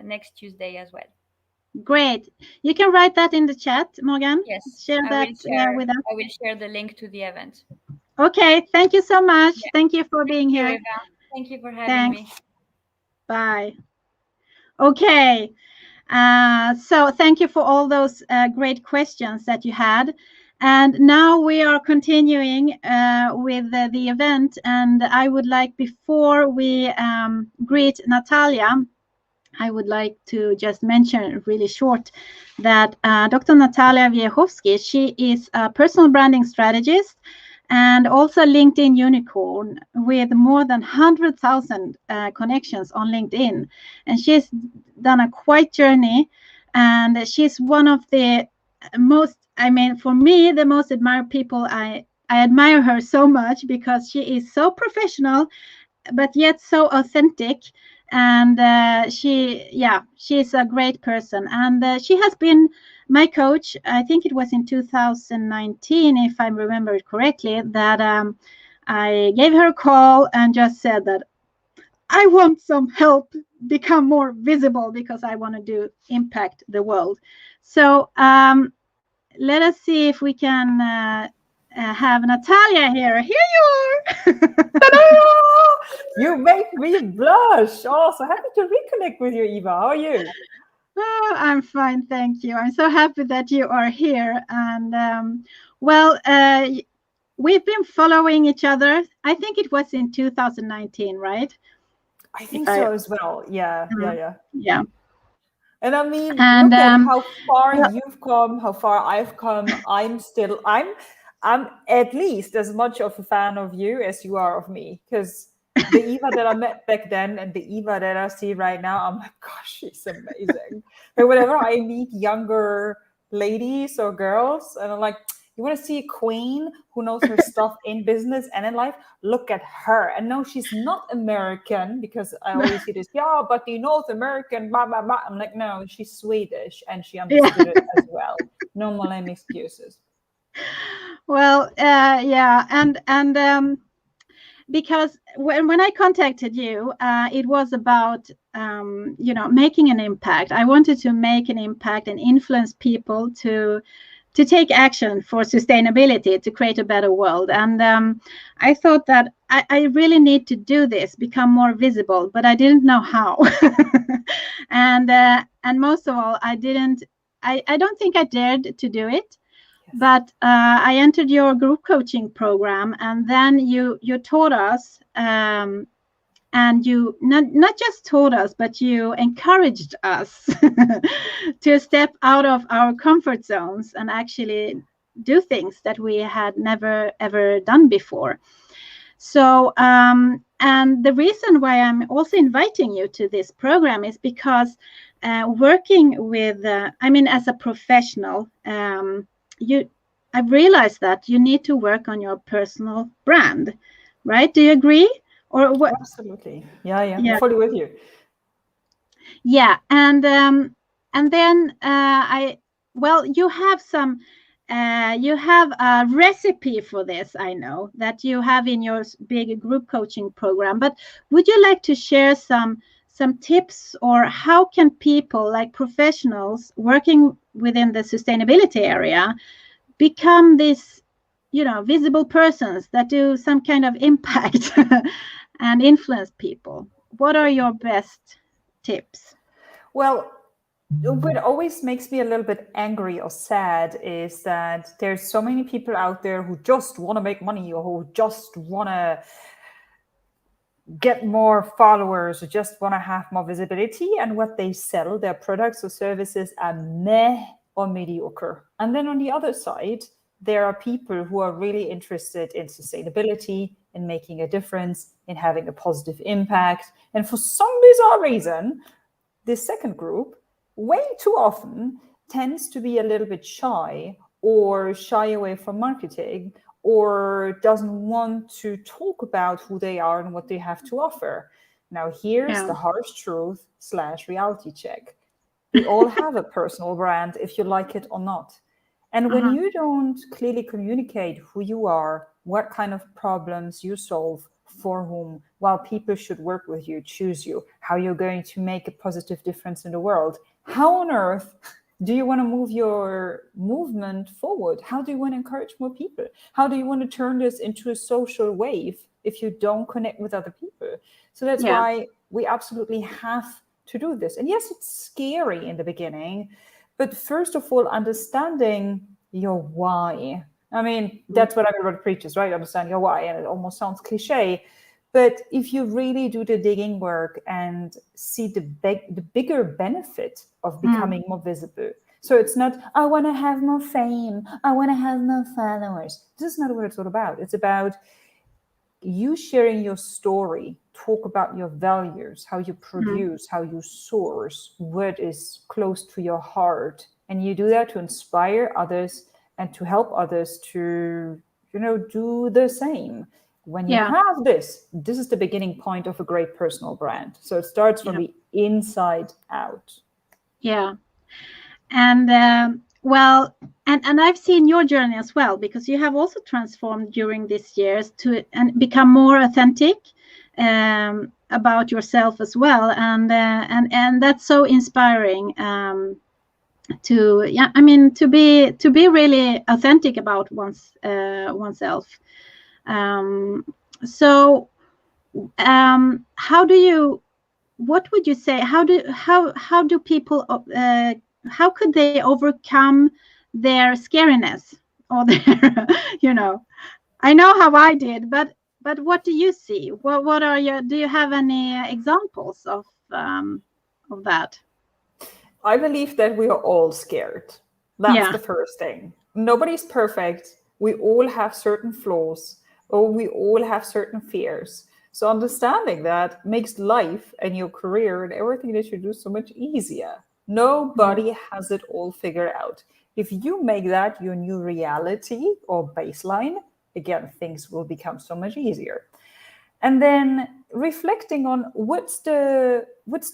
next Tuesday as well. Great. You can write that in the chat, Morgan. Yes, Share I that will share. with us. I will share the link to the event. Okay. Thank you so much. Yeah. Thank you for Thank being you, here. Eva. Thank you for having Thanks. me. Bye. Okay. So thank you for all those great questions that you had. And now we are continuing with the event. And I would like, before we greet Natalia, I would like to just mention really short that Dr. Natalia Wiechowski, she is a personal branding strategist and also LinkedIn unicorn with more than 100,000 connections on LinkedIn. And she's done a quite journey, and she's one of the most, I mean, for me, the most admired people. I admire her so much because she is so professional but yet so authentic. And she's a great person, and she has been my coach. I think it was in 2019, if I remember it correctly, that I gave her a call and just said that I want some help become more visible because I want to do impact the world. So let us see if we can have Natalia here. Here you are. You make me blush. Oh, so happy to reconnect with you, Eva. How are you? Oh, I'm fine, thank you. I'm so happy that you are here. And well, we've been following each other. I think it was in 2019, right? I If think I, so as well. Yeah. yeah. And I mean, And look at how far well, you've come, how far I've come. I'm at least as much of a fan of you as you are of me. Because the Eva that I met back then and the Eva that I see right now, I'm like, gosh, she's amazing. But whenever I meet younger ladies or girls, and I'm like, you want to see a queen who knows her stuff in business and in life? Look at her. And no, she's not American, because I always see this, yeah, but the North American, blah, blah, blah. I'm like, no, she's Swedish and she yeah. understood it as well. No more lame excuses. Well, yeah, and because when I contacted you, it was about making an impact. I wanted to make an impact and influence people to take action for sustainability, to create a better world. And I thought that I really need to do this, become more visible, but I didn't know how. And most of all, I don't think I dared to do it. Yes. But I entered your group coaching program, and then you taught us, and you not just taught us, but you encouraged us to step out of our comfort zones and actually do things that we had never ever done before. So and the reason why I'm also inviting you to this program is because working with as a professional, I've realized that you need to work on your personal brand, right? Do you agree? Or what? Absolutely. Yeah. I'm Yeah. fully with you. Yeah. And then you have you have a recipe for this, I know, that you have in your big group coaching program. But would you like to share some tips, or how can people, like professionals working within the sustainability area, become these visible persons that do some kind of impact and influence people? What are your best tips? Well, what always makes me a little bit angry or sad is that there's so many people out there who just want to make money, or who just want to get more followers, or just want to have more visibility, and what they sell, their products or services, are meh or mediocre. And then on the other side, there are people who are really interested in sustainability, in making a difference, in having a positive impact. And for some bizarre reason, this second group way too often tends to be a little bit shy, or shy away from marketing, or doesn't want to talk about who they are and what they have to offer. Now, here's the harsh truth / reality check. We all have a personal brand, if you like it or not. And when you don't clearly communicate who you are, what kind of problems you solve, for whom, while people should work with you, choose you, how you're going to make a positive difference in the world, how on earth do you want to move your movement forward? How do you want to encourage more people? How do you want to turn this into a social wave if you don't connect with other people? So that's why we absolutely have to do this. And yes, it's scary in the beginning, but first of all, understanding your why. I mean, that's what everybody preaches, right? Understand your why. And it almost sounds cliche. But if you really do the digging work and see the bigger benefit of becoming more visible. So it's not, I want to have more fame, I want to have more followers. This is not what it's all about. It's about you sharing your story, talk about your values, how you produce, how you source, what is close to your heart. And you do that to inspire others and to help others to, do the same. When you have this is the beginning point of a great personal brand. So it starts from the inside out. Yeah. And and I've seen your journey as well, because you have also transformed during these years to and become more authentic about yourself as well, and that's so inspiring. To to be really authentic about oneself. Um, so how do you? What would you say? How do people? How could they overcome their scariness or their I know how I did, but what do you see? What are your? Do you have any examples of that? I believe that we are all scared. That's Yeah. the first thing. Nobody's perfect. We all have certain flaws, or we all have certain fears. So understanding that makes life and your career and everything that you do so much easier. Mm. Nobody has it all figured out. If you make that your new reality or baseline, again, things will become so much easier. And then reflecting on what's the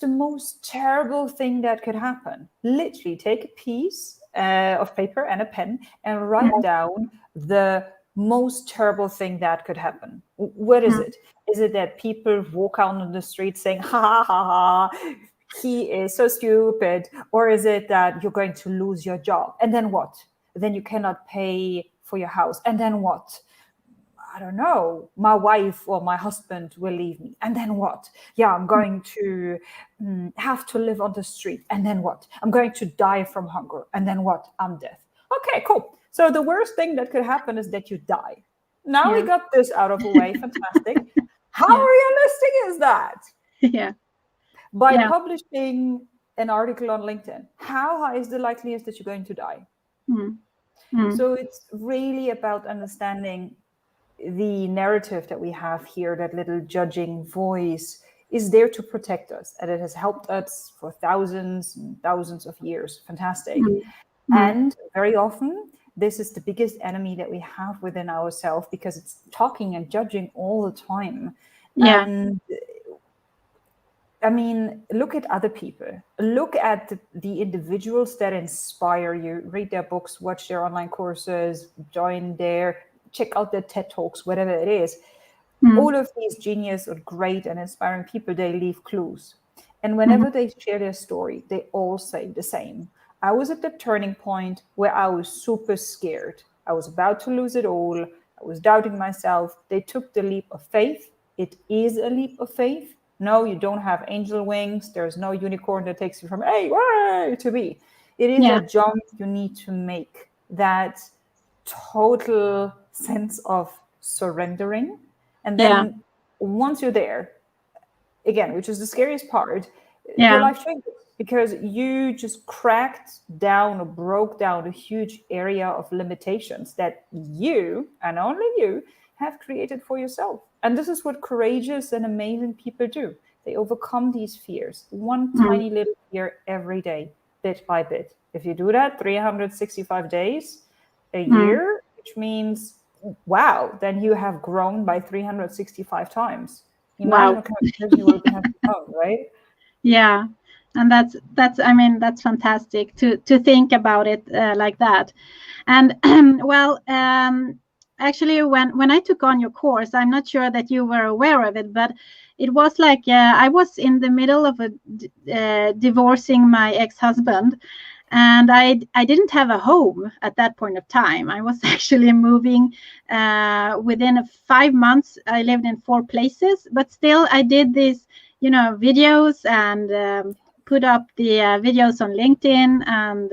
most terrible thing that could happen. Literally take a piece of paper and a pen and write down the most terrible thing that could happen. What is Mm. it? Is it that people walk out on the street saying ha ha ha ha, he is so stupid? Or is it that you're going to lose your job, and then what? Then you cannot pay for your house, and then what? I don't know, my wife or my husband will leave me. And then what? Yeah, I'm going to have to live on the street. And then what? I'm going to die from hunger. And then what? I'm dead. Okay, cool. So the worst thing that could happen is that you die. Now we Yeah. got this out of the way. Fantastic. How Yeah. realistic is that? Yeah. By Yeah. publishing an article on LinkedIn, how high is the likelihood that you're going to die? Mm. Mm. So it's really about understanding the narrative that we have here, that little judging voice, is there to protect us, and it has helped us for thousands and thousands of years. Fantastic. Mm. Mm. And very often, this is the biggest enemy that we have within ourselves, because it's talking and judging all the time. Yeah. And I mean, look at other people. Look at the individuals that inspire you. Read their books, watch their online courses, check out their TED Talks, whatever it is. Mm. All of these genius or great and inspiring people, they leave clues. And Mm. whenever they share their story, they all say the same. I was at the turning point where I was super scared. I was about to lose it all. I was doubting myself. They took the leap of faith. It is a leap of faith. No, you don't have angel wings. There's no unicorn that takes you from A to B. It is a Yeah. jump you need to make, that total sense of surrendering. And Yeah. then once you're there, again, which is the scariest part, your Yeah. life changes, because you just cracked down or broke down a huge area of limitations that you and only you have created for yourself. And this is what courageous and amazing people do. They overcome these fears, one Mm. tiny little fear every day, bit by bit. If you do that 365 days a Mm. year, which means, wow, then you have grown by 365 times. Imagine Wow. what kind of person you will have become, right? Yeah. And that's I mean that's fantastic to think about it like that. And well, actually, when I took on your course, I'm not sure that you were aware of it, but it was like I was in the middle of divorcing my ex-husband, and I didn't have a home at that point of time. I was actually moving within 5 months. I lived in 4 places, but still I did these, videos and put up the videos on LinkedIn and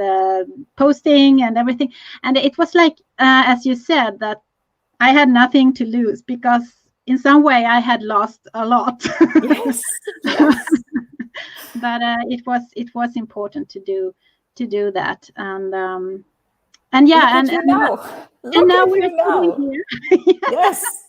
posting and everything. And it was like, as you said, that I had nothing to lose because in some way I had lost a lot. Yes, yes. But it was important to do that. And Look yeah, at you now. and Look now at we're you sitting now. here. Yes.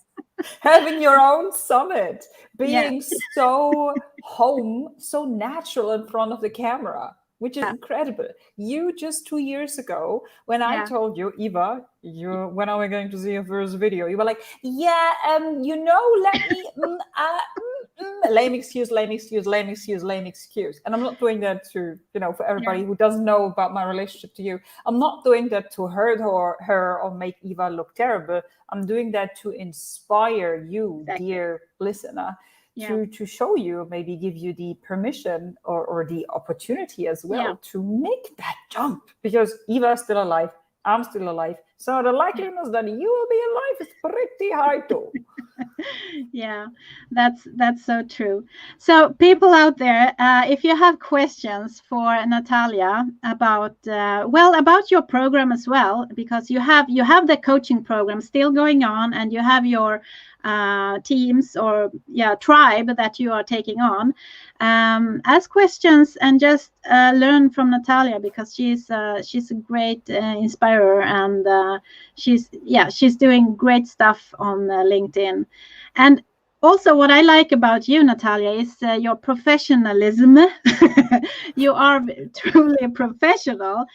Having your own summit, Yeah, being so home, so natural in front of the camera, which is yeah, incredible. You just 2 years ago, when I yeah, told you, Eva, when are we going to see your first video? You were like, yeah, let me, lame excuse, lame excuse, lame excuse, lame excuse. And I'm not doing that to, for yeah, everybody who doesn't know about my relationship to you. I'm not doing that to hurt her or make Eva look terrible. I'm doing that to inspire you, exactly. dear listener, to show you, maybe give you the permission or the opportunity as well to make that jump. Because Eva is still alive, I'm still alive, so the likeliness that you will be alive is pretty high too. Yeah, that's so true. So people out there, if you have questions for Natalia about about your program as well, because you have the coaching program still going on, and you have your teams or tribe that you are taking on, ask questions and just learn from Natalia, because she's a great inspirer, and she's doing great stuff on LinkedIn. And also, what I like about you, Natalia, is your professionalism. You are truly a professional,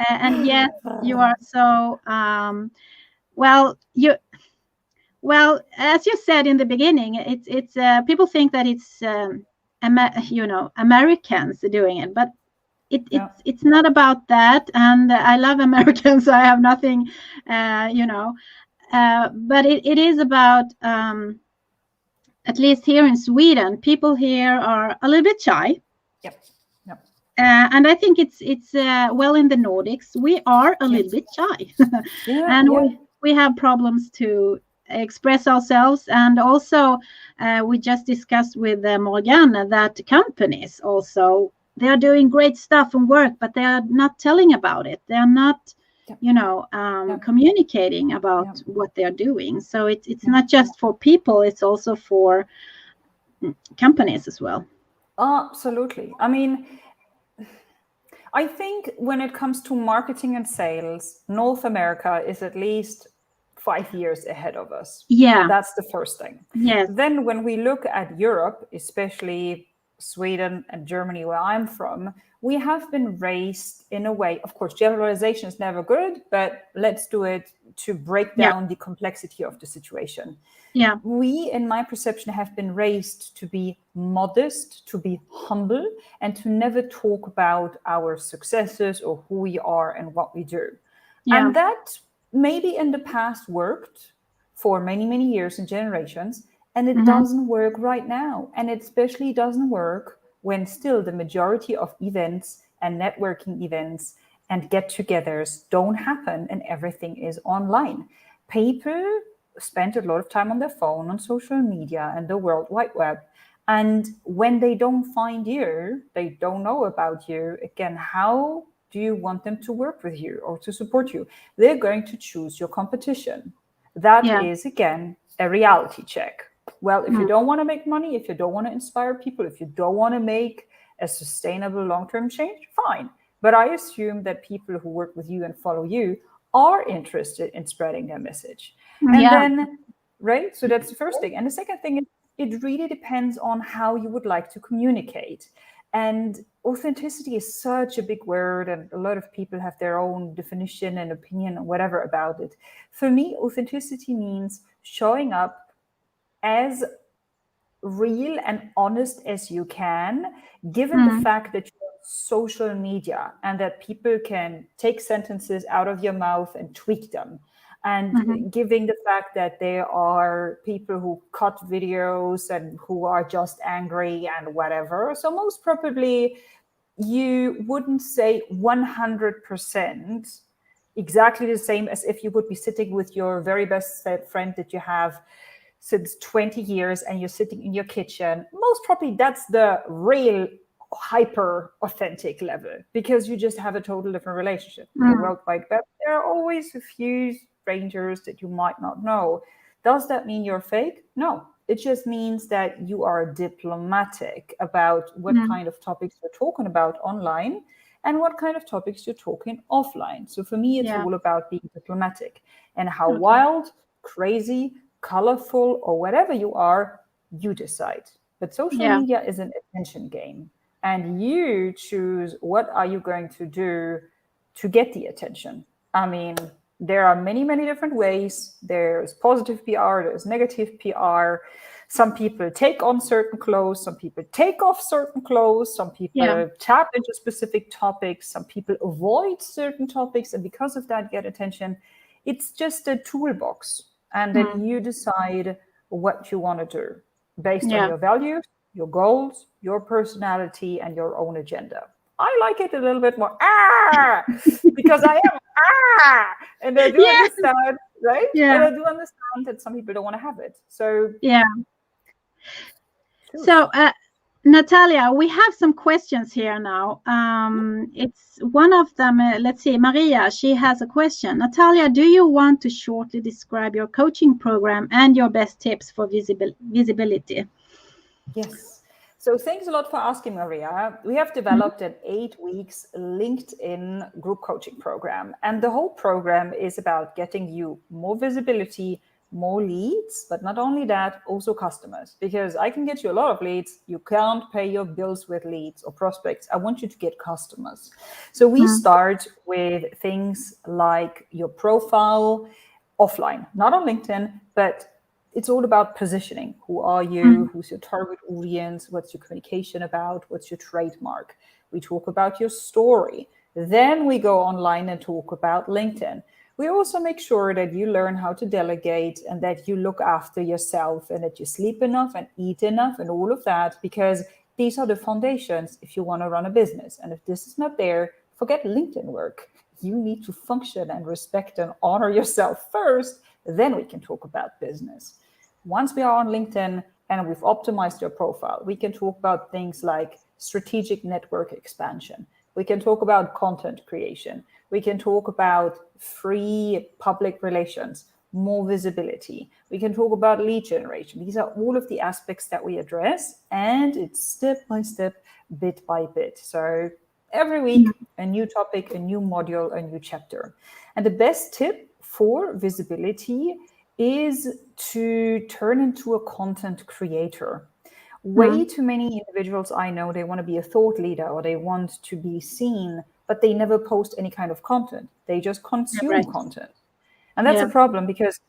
and yet you are so as you said in the beginning. It's people think that it's Americans doing it, but it's not about that. And I love Americans, so I have nothing, but it is about. At least here in Sweden, people here are a little bit shy. Yep. And I think it's in the Nordics, we are a little bit shy. And we have problems to express ourselves. And also, we just discussed with Morgan that companies also, they are doing great stuff and work, but they are not telling about it. They are not communicating about what they're doing. So it's not just for people, it's also for companies as well. Absolutely. I mean, I think when it comes to marketing and sales, North America is at least 5 years ahead of us. Yeah. That's the first thing. Yes. Then when we look at Europe, especially Sweden and Germany, where I'm from, we have been raised in a way, of course, generalization is never good, but let's do it to break down the complexity of the situation. Yeah. We, in my perception, have been raised to be modest, to be humble, and to never talk about our successes or who we are and what we do. Yeah. And that maybe in the past worked for many, many years and generations, and it doesn't work right now. And it especially doesn't work when still the majority of events and networking events and get-togethers don't happen and everything is online. People spend a lot of time on their phone, on social media and the World Wide Web. And when they don't find you, they don't know about you, again, how do you want them to work with you or to support you? They're going to choose your competition. That is, again, a reality check. Well, if you don't want to make money, if you don't want to inspire people, if you don't want to make a sustainable long-term change, fine. But I assume that people who work with you and follow you are interested in spreading their message. And then, right? So that's the first thing. And the second thing is, it really depends on how you would like to communicate. And authenticity is such a big word, and a lot of people have their own definition and opinion or whatever about it. For me, authenticity means showing up as real and honest as you can, given the fact that you're on social media and that people can take sentences out of your mouth and tweak them. And giving the fact that there are people who cut videos and who are just angry and whatever. So most probably you wouldn't say 100% exactly the same as if you would be sitting with your very best friend that you have since 20 years and you're sitting in your kitchen. Most probably that's the real hyper authentic level, because you just have a total different relationship. In the World Wide Web, there are always a few strangers that you might not know. Does that mean you're fake? No. It just means that you are diplomatic about what kind of topics you're talking about online and what kind of topics you're talking offline. So for me, it's all about being diplomatic, and how wild, crazy, colorful, or whatever you are, you decide. But social media is an attention game, and you choose what are you going to do to get the attention. I mean, there are many, many different ways. There's positive PR, there's negative PR. Some people take on certain clothes, some people take off certain clothes, some people tap into specific topics, some people avoid certain topics, and because of that get attention. It's just a toolbox. And then you decide what you want to do. based on Yeah. your values, your goals, your personality, and your own agenda. I like it a little bit more, because I am, and I do Yeah. understand, right? Yeah. And I do understand that some people don't want to have it. So Yeah. choose. So, Natalia, we have some questions here now. It's one of them. Let's see, Maria, she has a question. Natalia, do you want to shortly describe your coaching program and your best tips for visibility? Yes. So thanks a lot for asking, Maria. We have developed an 8 weeks LinkedIn group coaching program. And the whole program is about getting you more visibility, more leads, but not only that, also customers. Because I can get you a lot of leads. You can't pay your bills with leads or prospects. I want you to get customers. So we start with things like your profile offline, not on LinkedIn, but it's all about positioning. Who are you? Who's your target audience? What's your communication about? What's your trademark? We talk about your story. Then we go online and talk about LinkedIn. We also make sure that you learn how to delegate and that you look after yourself and that you sleep enough and eat enough and all of that, because these are the foundations if you want to run a business. And if this is not there, forget LinkedIn work. You need to function and respect and honor yourself first. Then we can talk about business. Once we are on LinkedIn and we've optimized your profile, we can talk about things like strategic network expansion. We can talk about content creation. We can talk about free public relations, more visibility. We can talk about lead generation. These are all of the aspects that we address, and it's step by step, bit by bit. So every week, a new topic, a new module, a new chapter. And the best tip for visibility is to turn into a content creator. Way too many individuals I know, they want to be a thought leader or they want to be seen, but they never post any kind of content. They just consume Right. content. And that's Yeah. a problem, because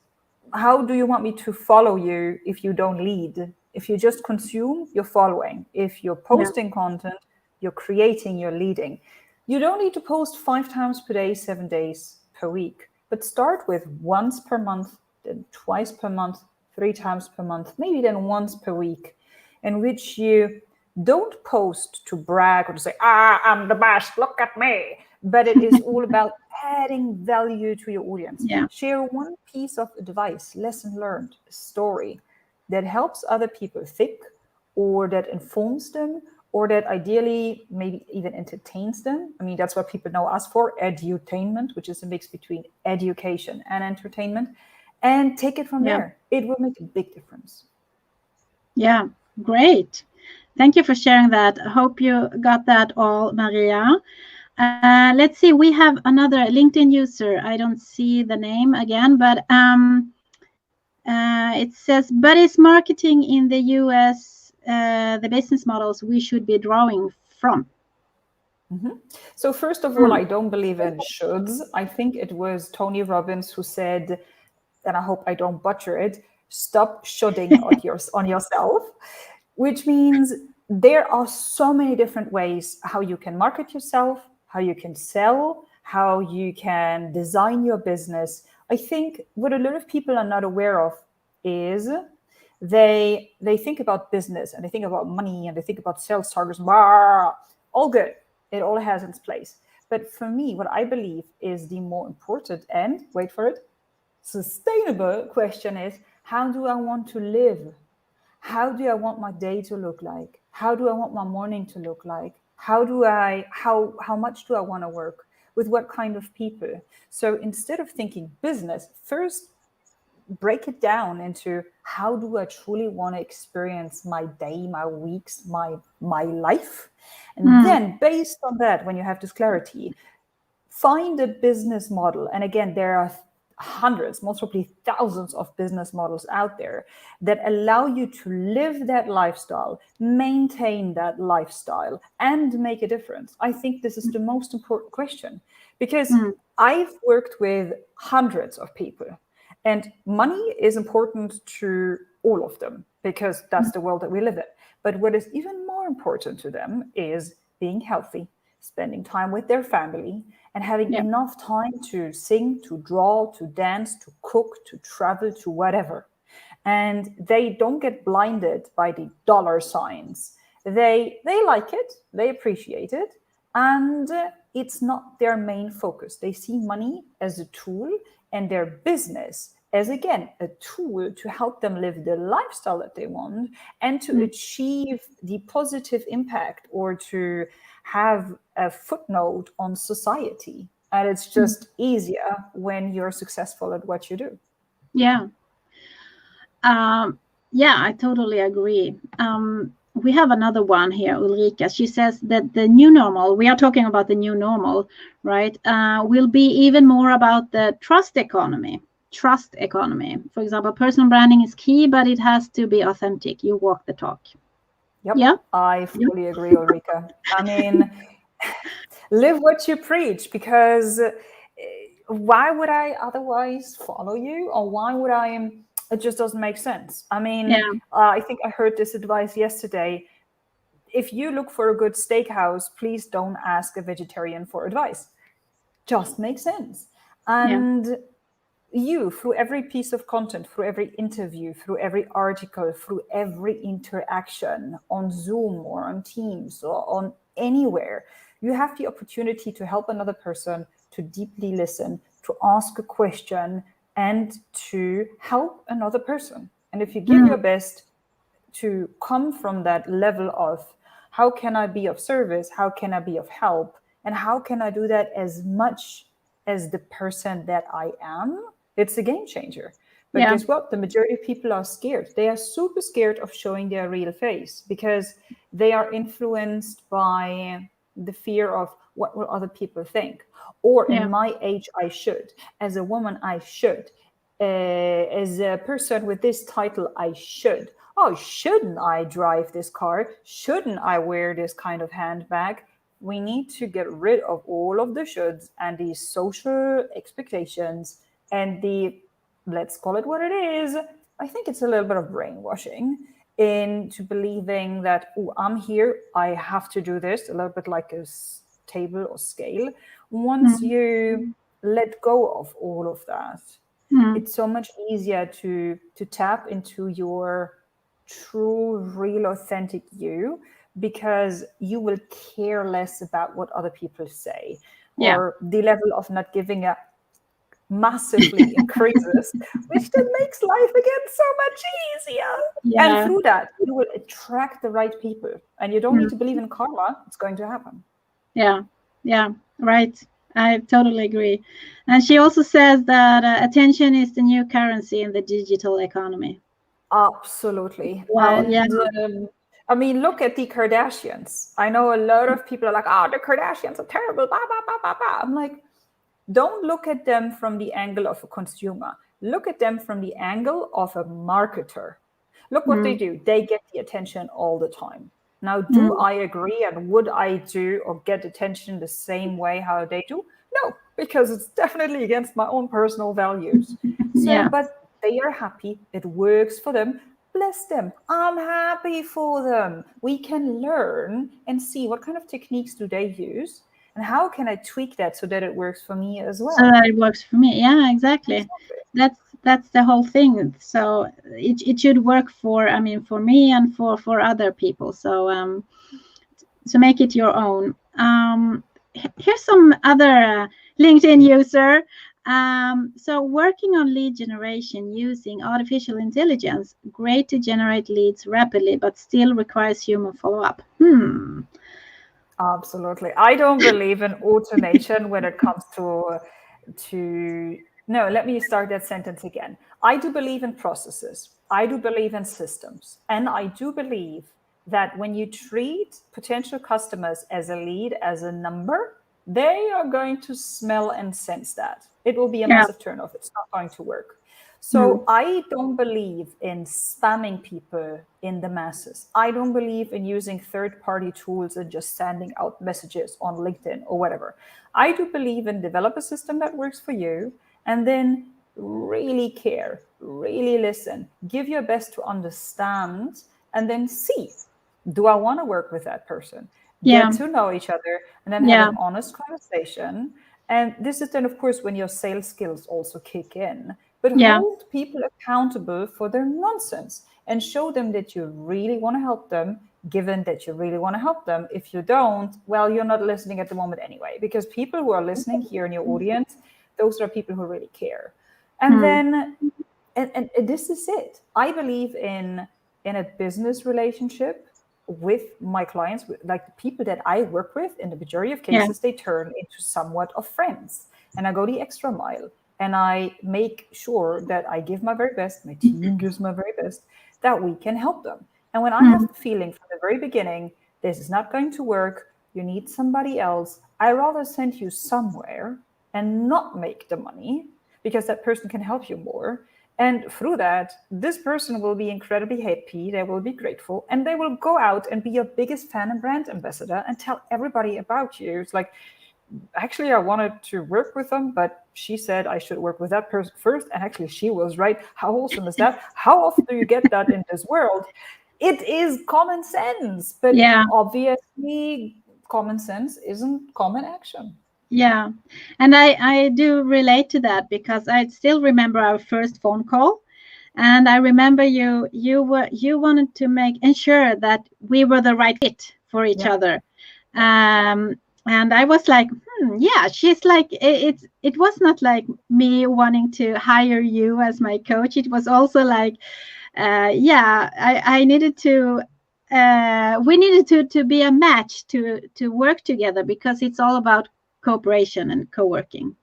how do you want me to follow you if you don't lead? If you just consume, you're following. If you're Yeah. posting content, you're creating, you're leading. You don't need to post 5 times per day, 7 days per week, but start with once per month, then twice per month, 3 times per month, maybe then once per week, in which you don't post to brag or to say, I'm the best, look at me. But it is all about adding value to your audience. Yeah. Share one piece of advice, lesson learned, a story that helps other people think, or that informs them, or that ideally maybe even entertains them. I mean, that's what people know us for, edutainment, which is a mix between education and entertainment. And take it from Yeah. there. It will make a big difference. Yeah. Great. Thank you for sharing that. I hope you got that all, Maria. Let's see. We have another LinkedIn user. I don't see the name again, but it says, but is marketing in the US the business models we should be drawing from? So first of all, I don't believe in shoulds. I think it was Tony Robbins who said, and I hope I don't butcher it, stop shoulding on yourself, which means there are so many different ways how you can market yourself, how you can sell, how you can design your business. I think what a lot of people are not aware of is they think about business and they think about money and they think about sales targets. All good. It all has its place. But for me, what I believe is the more important and, wait for it, sustainable question is, how do I want to live? How do I want my day to look like? How do I want my morning to look like? How much do I want to work? With what kind of people? So instead of thinking business, first break it down into, how do I truly want to experience my day, my weeks, my life? And then based on that, when you have this clarity, find a business model. And again, there are hundreds, most probably thousands of business models out there that allow you to live that lifestyle, maintain that lifestyle, and make a difference. I think this is the most important question, because I've worked with hundreds of people, and money is important to all of them because that's the world that we live in. But what is even more important to them is being healthy, spending time with their family, and having Yeah. enough time to sing, to draw, to dance, to cook, to travel, to whatever. and they don't get blinded by the dollar signs. They like it, they appreciate it, and it's not their main focus. They see money as a tool and their business as, again, a tool to help them live the lifestyle that they want and to achieve the positive impact or to have a footnote on society. And it's just easier when you're successful at what you do. Yeah. Yeah, I totally agree. We have another one here, Ulrika. She says that the new normal, we are talking about the new normal, right, will be even more about the trust economy. Trust economy. For example, personal branding is key, but it has to be authentic. You walk the talk. Yep, Yeah. I fully agree, Ulrika. I mean, live what you preach, because why would I otherwise follow you, or why would I? It just doesn't make sense. I mean, Yeah. I think I heard this advice yesterday. If you look for a good steakhouse, please don't ask a vegetarian for advice. Just makes sense. And you, through every piece of content, through every interview, through every article, through every interaction on Zoom or on Teams or on anywhere, you have the opportunity to help another person, to deeply listen, to ask a question, and to help another person. And if you give your best to come from that level of how can I be of service, how can I be of help, and how can I do that as much as the person that I am, it's a game changer. But guess what? The majority of people are scared. They are super scared of showing their real face because they are influenced by the fear of what will other people think. Or in my age, I should. As a woman, I should. As a person with this title, I should. Oh, shouldn't I drive this car? Shouldn't I wear this kind of handbag? We need to get rid of all of the shoulds and these social expectations and the, let's call it what it is. I think it's a little bit of brainwashing into believing that, oh, I'm here, I have to do this, a little bit like a table or scale. Once you let go of all of that, it's so much easier to tap into your true, real, authentic you, because you will care less about what other people say, or the level of not giving up massively increases, which then makes life again so much easier. And through that, you will attract the right people, and you don't need to believe in karma. It's going to happen. Yeah, right. I totally agree. And she also says that attention is the new currency in the digital economy. Absolutely. Wow. And I mean, look at the Kardashians. I know a lot of people are like, oh, the Kardashians are terrible, blah, blah, blah, blah, blah. I'm like, don't look at them from the angle of a consumer. Look at them from the angle of a marketer. Look what they do. They get the attention all the time. Now, do I agree, and would I do or get attention the same way how they do? No, because it's definitely against my own personal values. So, but they are happy. It works for them. Bless them. I'm happy for them. We can learn and see what kind of techniques do they use, and how can I tweak that so that it works for me as well. So that it works for me. Yeah, exactly. That's the whole thing. So it should work for, I mean, for me and for other people. So so make it your own. Here's some other LinkedIn user. So working on lead generation using artificial intelligence, great to generate leads rapidly, but still requires human follow-up. Absolutely. I don't believe in automation when it comes to no, let me start that sentence again. I do believe in processes. I do believe in systems. And I do believe that when you treat potential customers as a lead, as a number, they are going to smell and sense that. It will be a massive turnoff. It's not going to work. So I don't believe in spamming people in the masses. I don't believe in using third-party tools and just sending out messages on LinkedIn or whatever. I do believe in develop a system that works for you, and then really care, really listen, give your best to understand, and then see, do I want to work with that person? Get to know each other, and then have an honest conversation. And this is then, of course, when your sales skills also kick in, but Yeah. hold people accountable for their nonsense and show them that you really want to help them, given that you really want to help them. If you don't, well, you're not listening at the moment anyway, because people who are listening here in your audience, those are people who really care. And then, and this is it. I believe in a business relationship with my clients, like the people that I work with, in the majority of Yeah. cases, they turn into somewhat of friends. And I go the extra mile and I make sure that I give my very best, my team gives my very best, that we can help them. And when I have the feeling from the very beginning, this is not going to work, you need somebody else, I rather send you somewhere and not make the money, because that person can help you more. And through that, this person will be incredibly happy, they will be grateful, and they will go out and be your biggest fan and brand ambassador and tell everybody about you. It's like, actually, I wanted to work with them, but she said I should work with that person first. And actually, she was right. How awesome is that? How often do you get that in this world? It is common sense, but Yeah. obviously, common sense isn't common action. Yeah. And I do relate to that, because I still remember our first phone call. And I remember you wanted to ensure that we were the right fit for each Yeah. other. And I was like, yeah, she's like, it was not like me wanting to hire you as my coach. It was also like, yeah, I needed to, we needed to be a match to work together, because it's all about cooperation and co-working.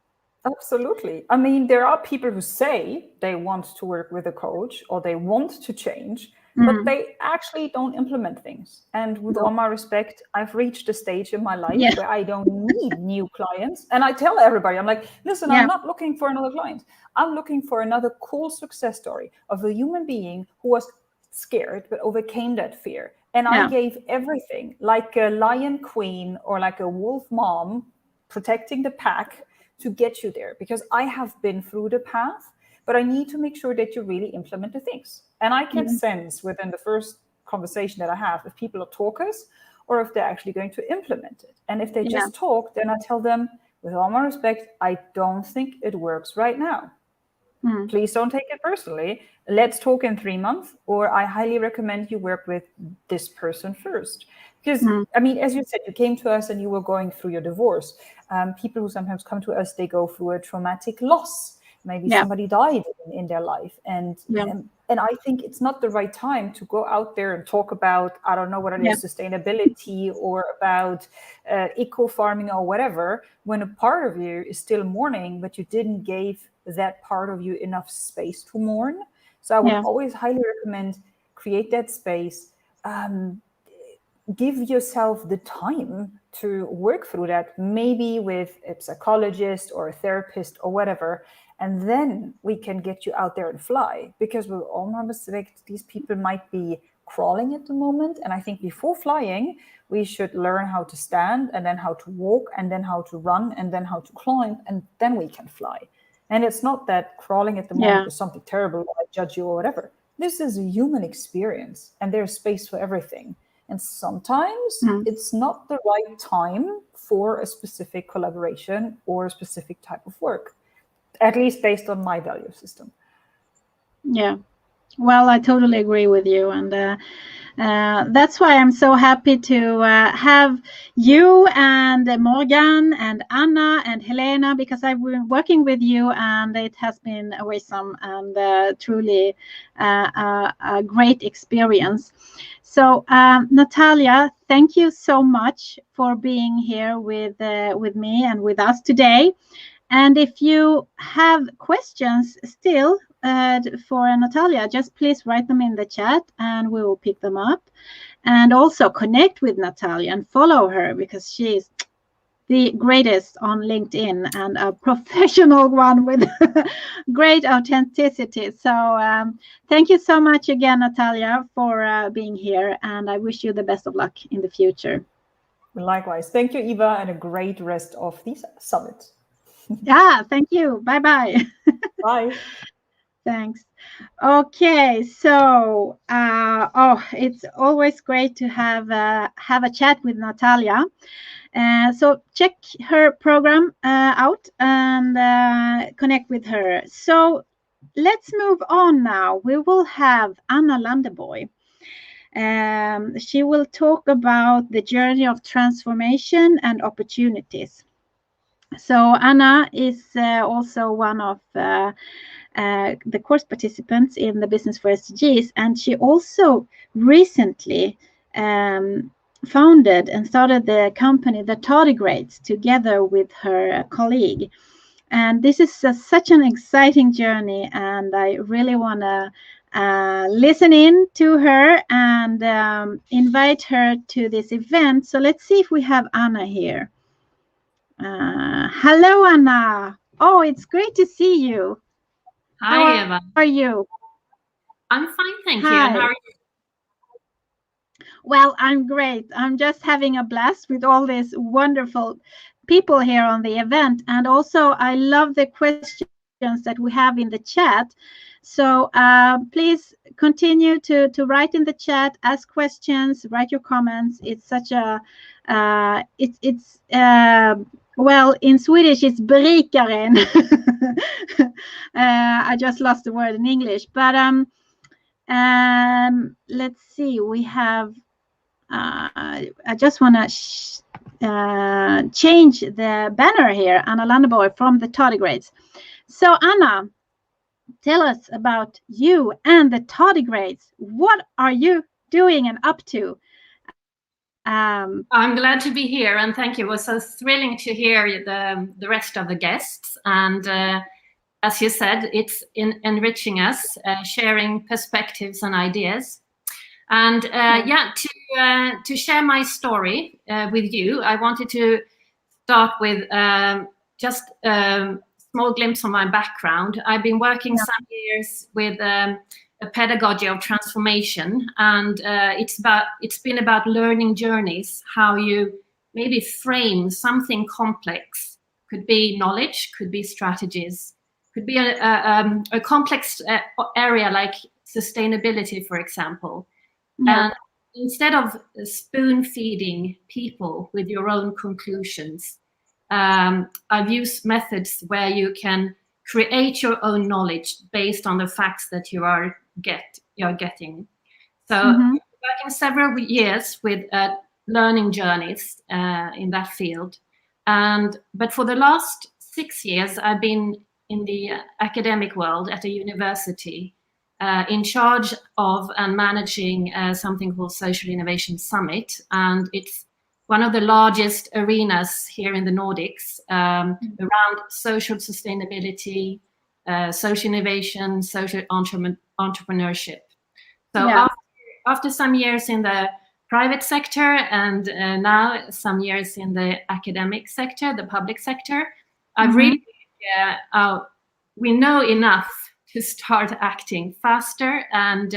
Absolutely. I mean, there are people who say they want to work with a coach or they want to change, but they actually don't implement things. And with all my respect, I've reached a stage in my life Yeah. where I don't need new clients. And I tell everybody, I'm like, listen, I'm Yeah. not looking for another client. I'm looking for another cool success story of a human being who was scared but overcame that fear. And I Yeah. gave everything, like a lion queen or like a wolf mom protecting the pack, to get you there, because I have been through the path, but I need to make sure that you really implement the things. And I can Yeah. sense within the first conversation that I have if people are talkers or if they're actually going to implement it. And if they Yeah. just talk, then I tell them, with all my respect, I don't think it works right now. Please don't take it personally. Let's talk in 3 months, or I highly recommend you work with this person first. Because, I mean, as you said, you came to us and you were going through your divorce. People who sometimes come to us, they go through a traumatic loss. Maybe Yeah. somebody died in their life. Yeah. And I think it's not the right time to go out there and talk about, I don't know what it Yeah. is, sustainability or about eco farming or whatever, when a part of you is still mourning, but you didn't give that part of you enough space to mourn. So I would Yeah. always highly recommend create that space. Give yourself the time to work through that, maybe with a psychologist or a therapist or whatever, and then we can get you out there and fly. Because with all my respect, these people might be crawling at the moment, and I think before flying, we should learn how to stand, and then how to walk, and then how to run, and then how to climb, and then we can fly. And it's not that crawling at the Yeah. moment is something terrible, I judge you or whatever. This is a human experience, and there's space for everything. And sometimes it's not the right time for a specific collaboration or a specific type of work, at least based on my value system. Yeah. Well, I totally agree with you. And that's why I'm so happy to have you and Morgan and Anna and Helena, because I've been working with you and it has been awesome and truly a great experience. So, Natalia, thank you so much for being here with me and with us today. And if you have questions still for Natalia, just please write them in the chat and we will pick them up. And also connect with Natalia and follow her, because she is the greatest on LinkedIn and a professional one with great authenticity. So thank you so much again, Natalia, for being here. And I wish you the best of luck in the future. Likewise. Thank you, Eva, and a great rest of the summit. Yeah, thank you. Bye-bye. Bye. Thanks. Okay, so it's always great to have a chat with Natalia. So check her program out and connect with her. So let's move on now. We will have Anna Landeboy. She will talk about the journey of transformation and opportunities. So Anna is also one of the course participants in the Business for SDGs, and she also recently founded and started the company The Tardigrades together with her colleague. And this is such an exciting journey, and I really want to listen in to her and invite her to this event. So let's see if we have Anna here. Hello, Anna. Oh, it's great to see you. Hi, Eva. How are you? I'm fine, thank you. Hi. And how are you? Well, I'm great. I'm just having a blast with all these wonderful people here on the event. And also, I love the questions that we have in the chat. So please continue to write in the chat, ask questions, write your comments. It's such a, well, in Swedish, it's berikaren. I just lost the word in English. But let's see, we have, I just want to change the banner here, Anna Landeboy from the Tardigrades. So Anna, tell us about you and the Tardigrades. What are you doing and up to? I'm glad to be here, and thank you. It was so thrilling to hear the rest of the guests. And as you said, it's enriching us, sharing perspectives and ideas. And to share my story with you, I wanted to start with just a small glimpse of my background. I've been working some years with a pedagogy of transformation, and it's been about learning journeys, how you maybe frame something complex. Could be knowledge, could be strategies, could be a complex area like sustainability, for example. Yeah. And instead of spoon feeding people with your own conclusions, I've used methods where you can create your own knowledge based on the facts that you're getting. So working several years with learning journeys in that field. But for the last 6 years, I've been in the academic world at a university, in charge of and managing something called Social Innovation Summit. And it's one of the largest arenas here in the Nordics around social sustainability, social innovation, social entrepreneurship. So after some years in the private sector and now some years in the academic sector, the public sector, I've really, we know enough to start acting faster and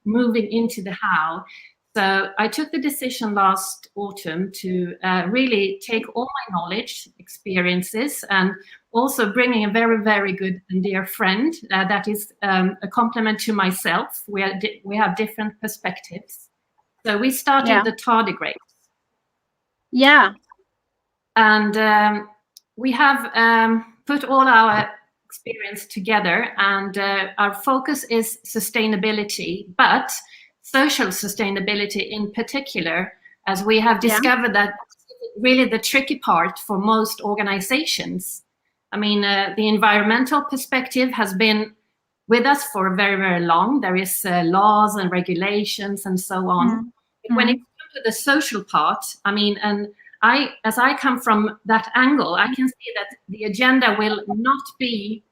moving into the how. So I took the decision last autumn to really take all my knowledge, experiences, and also bringing a very, very good and dear friend that is a complement to myself. We have different perspectives. So we started the Tardigrades. Yeah. And we have put all our experience together, and our focus is sustainability, but social sustainability in particular, as we have discovered that really the tricky part for most organizations. I mean, the environmental perspective has been with us for very, very long. There is laws and regulations and so on. But when it comes to the social part, I mean, and as I come from that angle, I can see that the agenda will not be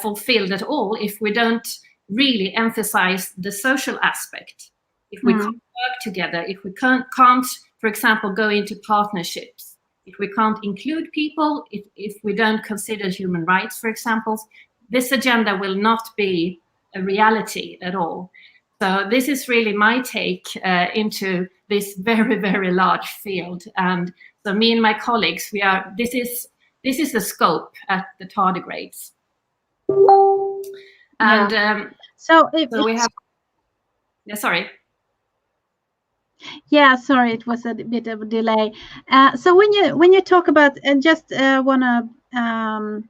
fulfilled at all if we don't really emphasize the social aspect. If we can't work together, if we can't, for example, go into partnerships, if we can't include people, if we don't consider human rights, for example, this agenda will not be a reality at all. So this is really my take into this very, very large field. And so me and my colleagues, this is the scope at the Tardigrades. And so we have, sorry. Yeah, sorry, it was a bit of a delay. So when you talk about, and just want to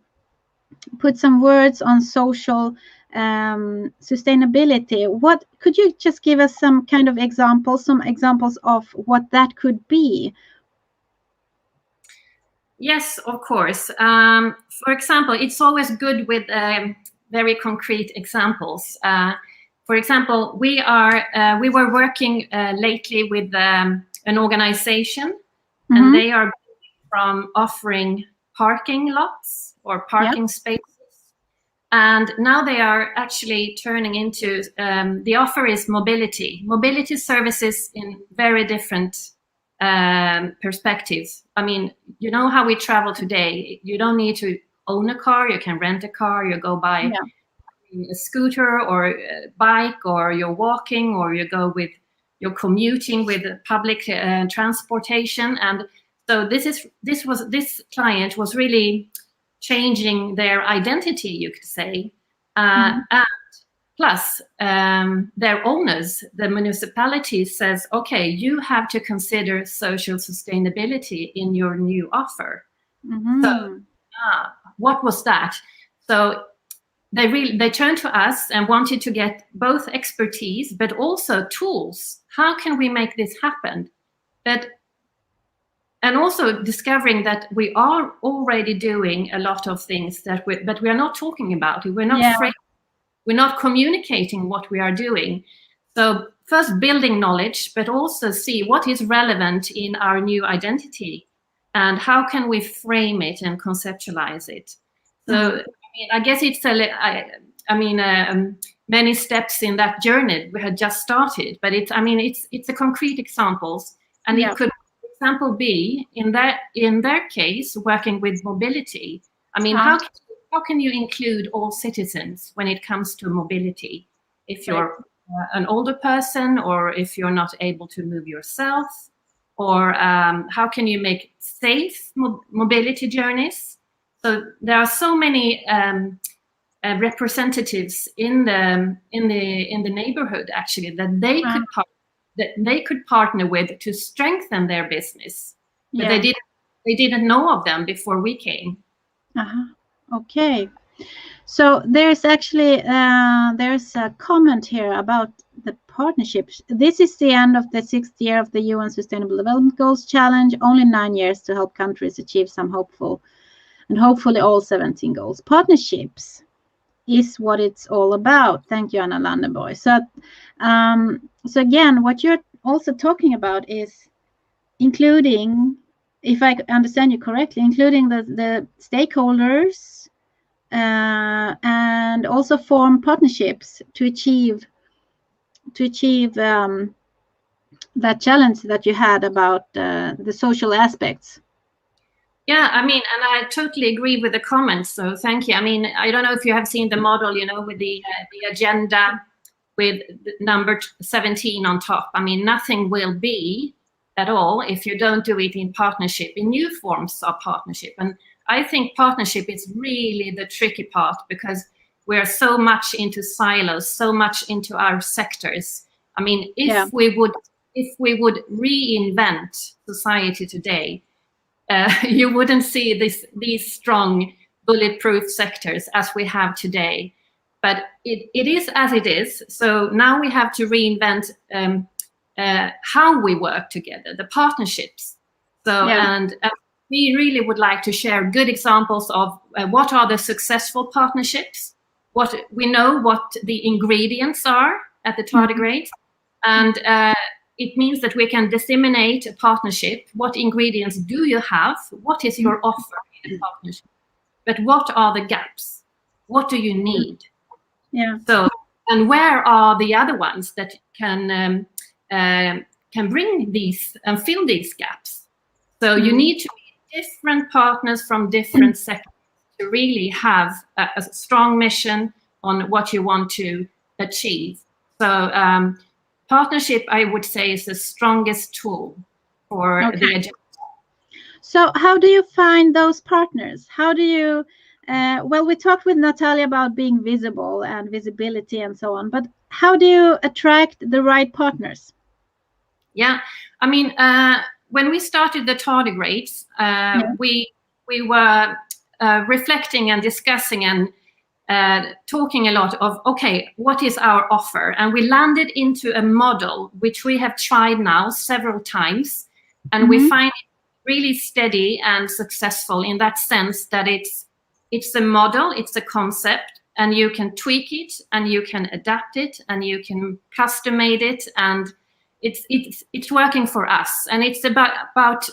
put some words on social sustainability. What could you just give us some kind of examples, some examples of what that could be? Yes, of course. For example, it's always good with very concrete examples. For example, we were working lately with an organization, and they are from offering parking lots or parking spaces. And now they are actually turning into, the offer is mobility services in very different perspectives. I mean, you know how we travel today. You don't need to own a car. You can rent a car. You go by a scooter or a bike, or you're walking, or you're commuting with public transportation. And so this client was really changing their identity, you could say. And plus, their owners, the municipality, says, okay, you have to consider social sustainability in your new offer. So what was that? So they turned to us and wanted to get both expertise, but also tools. How can we make this happen? And also discovering that we are already doing a lot of things but we are not talking about it. We're not communicating what we are doing. So first building knowledge, but also see what is relevant in our new identity and how can we frame it and conceptualize it. So I guess it's many steps in that journey. We had just started, but it's a concrete examples, and it could, for example, be in their case working with mobility. I mean, how can you include all citizens when it comes to mobility? If you're an older person, or if you're not able to move yourself, or how can you make safe mobility journeys? So there are so many representatives in the neighborhood actually that they could partner with to strengthen their business, but they didn't know of them before we came. Okay, so there's actually there's a comment here about the partnerships. This is the end of the 6th year of the UN Sustainable Development Goals Challenge. Only 9 years to help countries achieve some hopeful, and hopefully all 17 goals. Partnerships is what it's all about. Thank you, Anna Landenborg. So again, what you're also talking about is including, if I understand you correctly, including the stakeholders and also form partnerships to achieve that challenge that you had about the social aspects. Yeah, I mean, and I totally agree with the comments. So thank you. I mean, I don't know if you have seen the model, with the agenda with the number 17 on top. I mean, nothing will be at all if you don't do it in partnership, in new forms of partnership. And I think partnership is really the tricky part, because we're so much into silos, so much into our sectors. I mean, if we would reinvent society today, you wouldn't see these strong bulletproof sectors as we have today. But it is as it is. So now we have to reinvent how we work together, the partnerships. So and we really would like to share good examples of what are the successful partnerships. We know what the ingredients are at the tardigrade, and it means that we can disseminate a partnership. What ingredients do you have? What is your offer in a partnership? But what are the gaps? What do you need? So, and where are the other ones that can bring these and fill these gaps? So you need to be different partners from different sectors to really have a strong mission on what you want to achieve. So partnership, I would say, is the strongest tool for the agenda. So how do you find those partners? How do you, well, we talked with Natalia about being visible and visibility and so on, but how do you attract the right partners? Yeah, I mean, when we started the tardigrades, we were reflecting and discussing and talking a lot of, okay, what is our offer? And we landed into a model which we have tried now several times, and we find it really steady and successful in that sense that it's a model, it's a concept, and you can tweak it and you can adapt it and you can customize it, and it's working for us. And it's about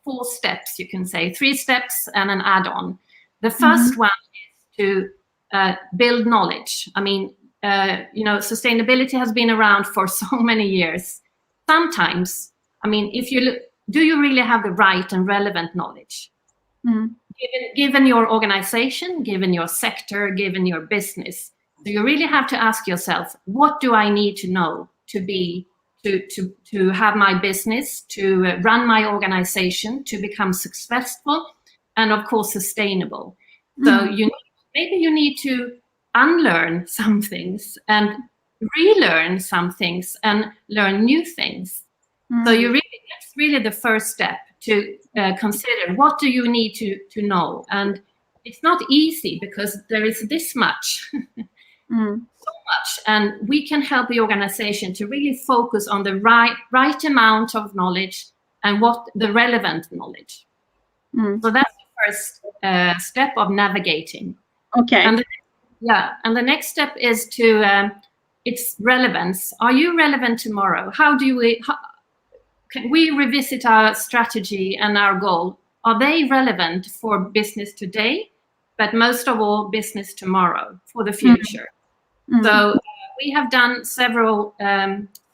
4 steps, you can say, 3 steps and an add-on. The first one is to build knowledge. I mean, sustainability has been around for so many years. Sometimes, I mean, if you look, do you really have the right and relevant knowledge? Given your organization, given your sector, given your business, so you really have to ask yourself, what do I need to know to have my business, to run my organization, to become successful, and of course sustainable? So maybe you need to unlearn some things and relearn some things and learn new things. So that's really the first step, to consider what do you need to know. And it's not easy because there is this much, so much, and we can help the organization to really focus on the right amount of knowledge and what the relevant knowledge. So that's the first step of navigating. Okay. And the next step is to its relevance. Are you relevant tomorrow? Can we revisit our strategy and our goal? Are they relevant for business today, but most of all business tomorrow, for the future? So we have done several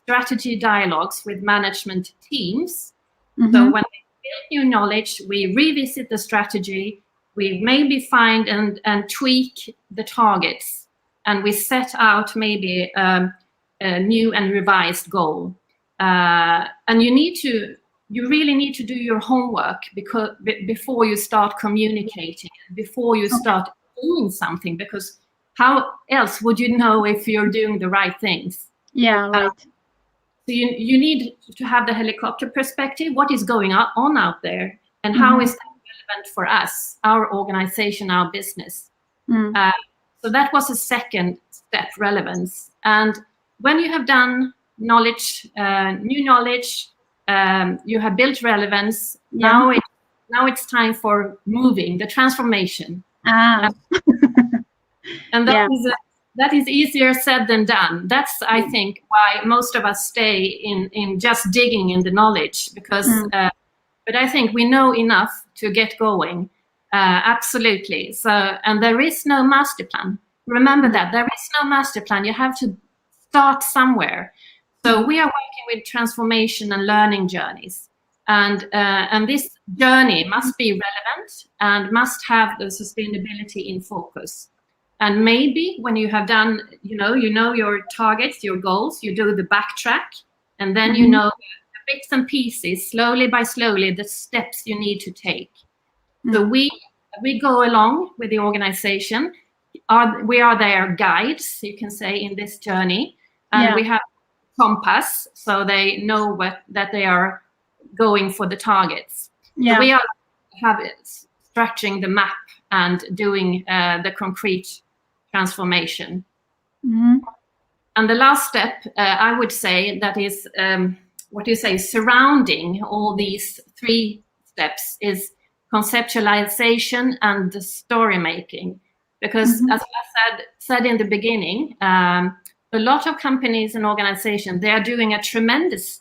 strategy dialogues with management teams. So when they build new knowledge, we revisit the strategy, we maybe find and tweak the targets, and we set out maybe a new and revised goal. And you really need to do your homework before you start communicating, before you start doing something, because how else would you know if you're doing the right things? Yeah, right. So you need to have the helicopter perspective. What is going on out there, and how is that relevant for us, our organization, our business? So that was a second step, relevance. And when you have done knowledge, new knowledge, you have built relevance. Now it's time for moving, the transformation. And that is easier said than done. That's, I think, why most of us stay in just digging in the knowledge, because but I think we know enough to get going. Absolutely. So, and there is no master plan. Remember that there is no master plan. You have to start somewhere. So we are working with transformation and learning journeys, and this journey must be relevant and must have the sustainability in focus. And maybe when you have done, you know your targets, your goals, you do the backtrack, and then you know the bits and pieces, slowly by slowly, the steps you need to take. So we go along with the organization. We are their guides, you can say, in this journey, and we have compass, so they know that they are going for the targets. So we are structuring the map and doing the concrete transformation. And the last step, I would say, that is surrounding all these 3 steps is conceptualization and the story making. Because as I said in the beginning, a lot of companies and organizations, they are doing a tremendous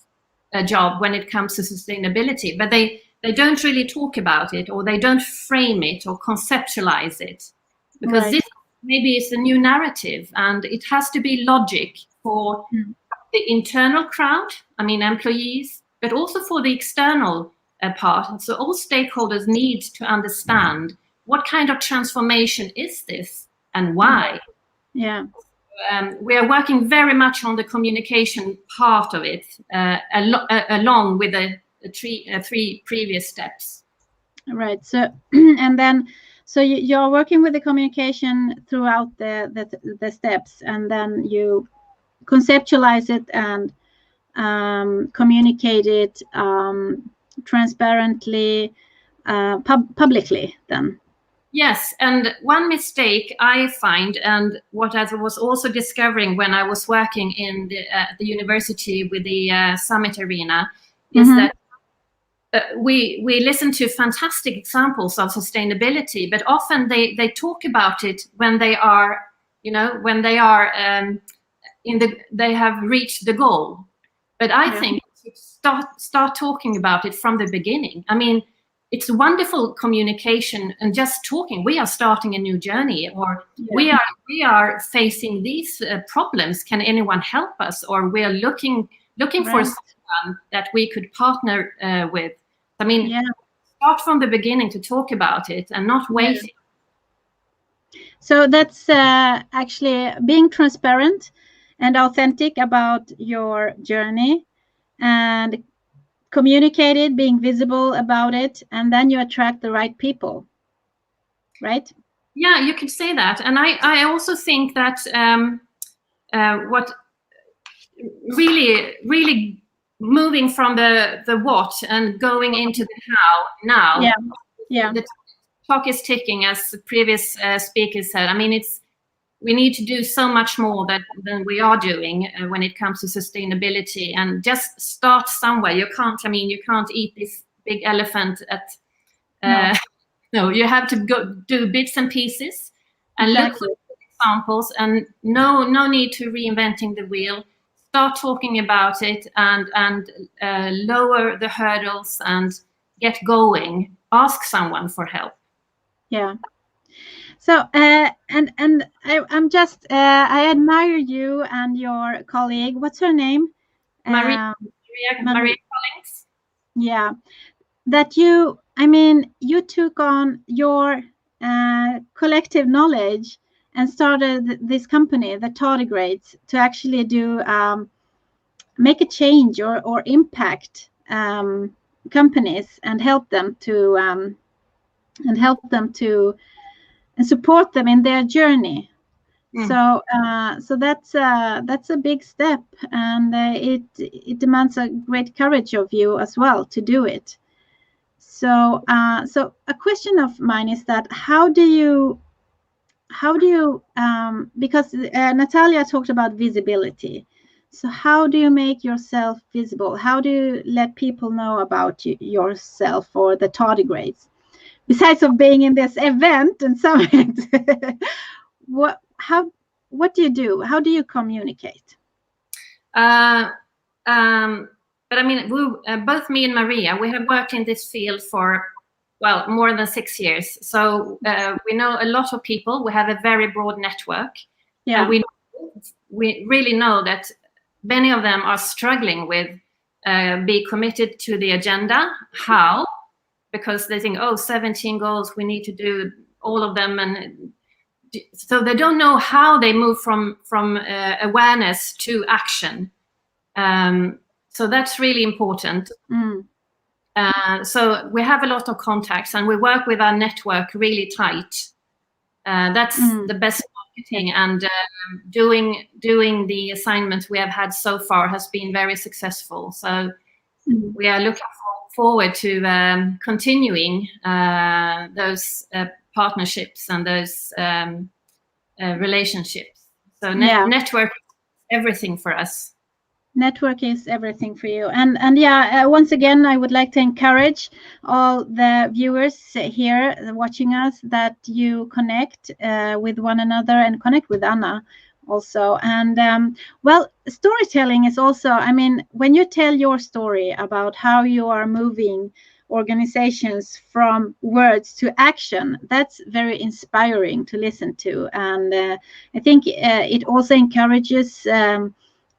job when it comes to sustainability, but they don't really talk about it, or they don't frame it or conceptualize it, because this maybe is a new narrative, and it has to be logic for the internal crowd, I mean employees, but also for the external part. So all stakeholders need to understand what kind of transformation is this and why. We are working very much on the communication part of it, along with the 3 previous steps. Right. So, and then, so you're working with the communication throughout the steps, and then you conceptualize it and communicate it transparently, publicly then. Yes, and one mistake I find, and what I was also discovering when I was working in the university with the Summit Arena, is that we listen to fantastic examples of sustainability, but often they talk about it when they are, when they are they have reached the goal. But I think you start talking about it from the beginning. I mean, it's wonderful communication and just talking. We are starting a new journey, or we are facing these problems. Can anyone help us? Or we are looking for someone that we could partner with. I mean, start from the beginning to talk about it and not wait. So that's actually being transparent and authentic about your journey, and communicate it, being visible about it, and then you attract the right people, right? Yeah, you could say that. And I also think that what really moving from the what and going into the how now. The clock is ticking, as the previous speakers said. I mean, we need to do so much more than we are doing when it comes to sustainability, and just start somewhere. You can't eat this big elephant at no, you have to go do bits and pieces and look for examples, and no need to reinventing the wheel. Start talking about it and lower the hurdles and get going. Ask someone for help. Yeah. So and I'm just I admire you and your colleague. What's her name? Maria Collins. Yeah, that you took on your collective knowledge and started this company, the Tardigrades, to actually do make a change or impact companies and help them to and support them in their journey. So that's a big step, and it demands a great courage of you as well to do it. So a question of mine is that how do you because Natalia talked about visibility. So how do you make yourself visible? How do you let people know about yourself or the Tardigrades? Besides of being in this event and summit, what do you do? How do you communicate? But I mean, both me and Maria, we have worked in this field for, well, more than 6 years. So we know a lot of people. We have a very broad network. Yeah. We really know that many of them are struggling with be committed to the agenda. How? Because they think, 17 goals, we need to do all of them. And so they don't know how they move from awareness to action. So that's really important. So we have a lot of contacts, and we work with our network really tight. That's the best marketing, and doing the assignments we have had so far has been very successful. So we are looking forward to continuing those partnerships and those relationships. So network is everything for us. Network is everything for you. And once again, I would like to encourage all the viewers here watching us that you connect with one another and connect with Anna also. And well, storytelling is also, I mean, when you tell your story about how you are moving organizations from words to action, that's very inspiring to listen to. And I think it also encourages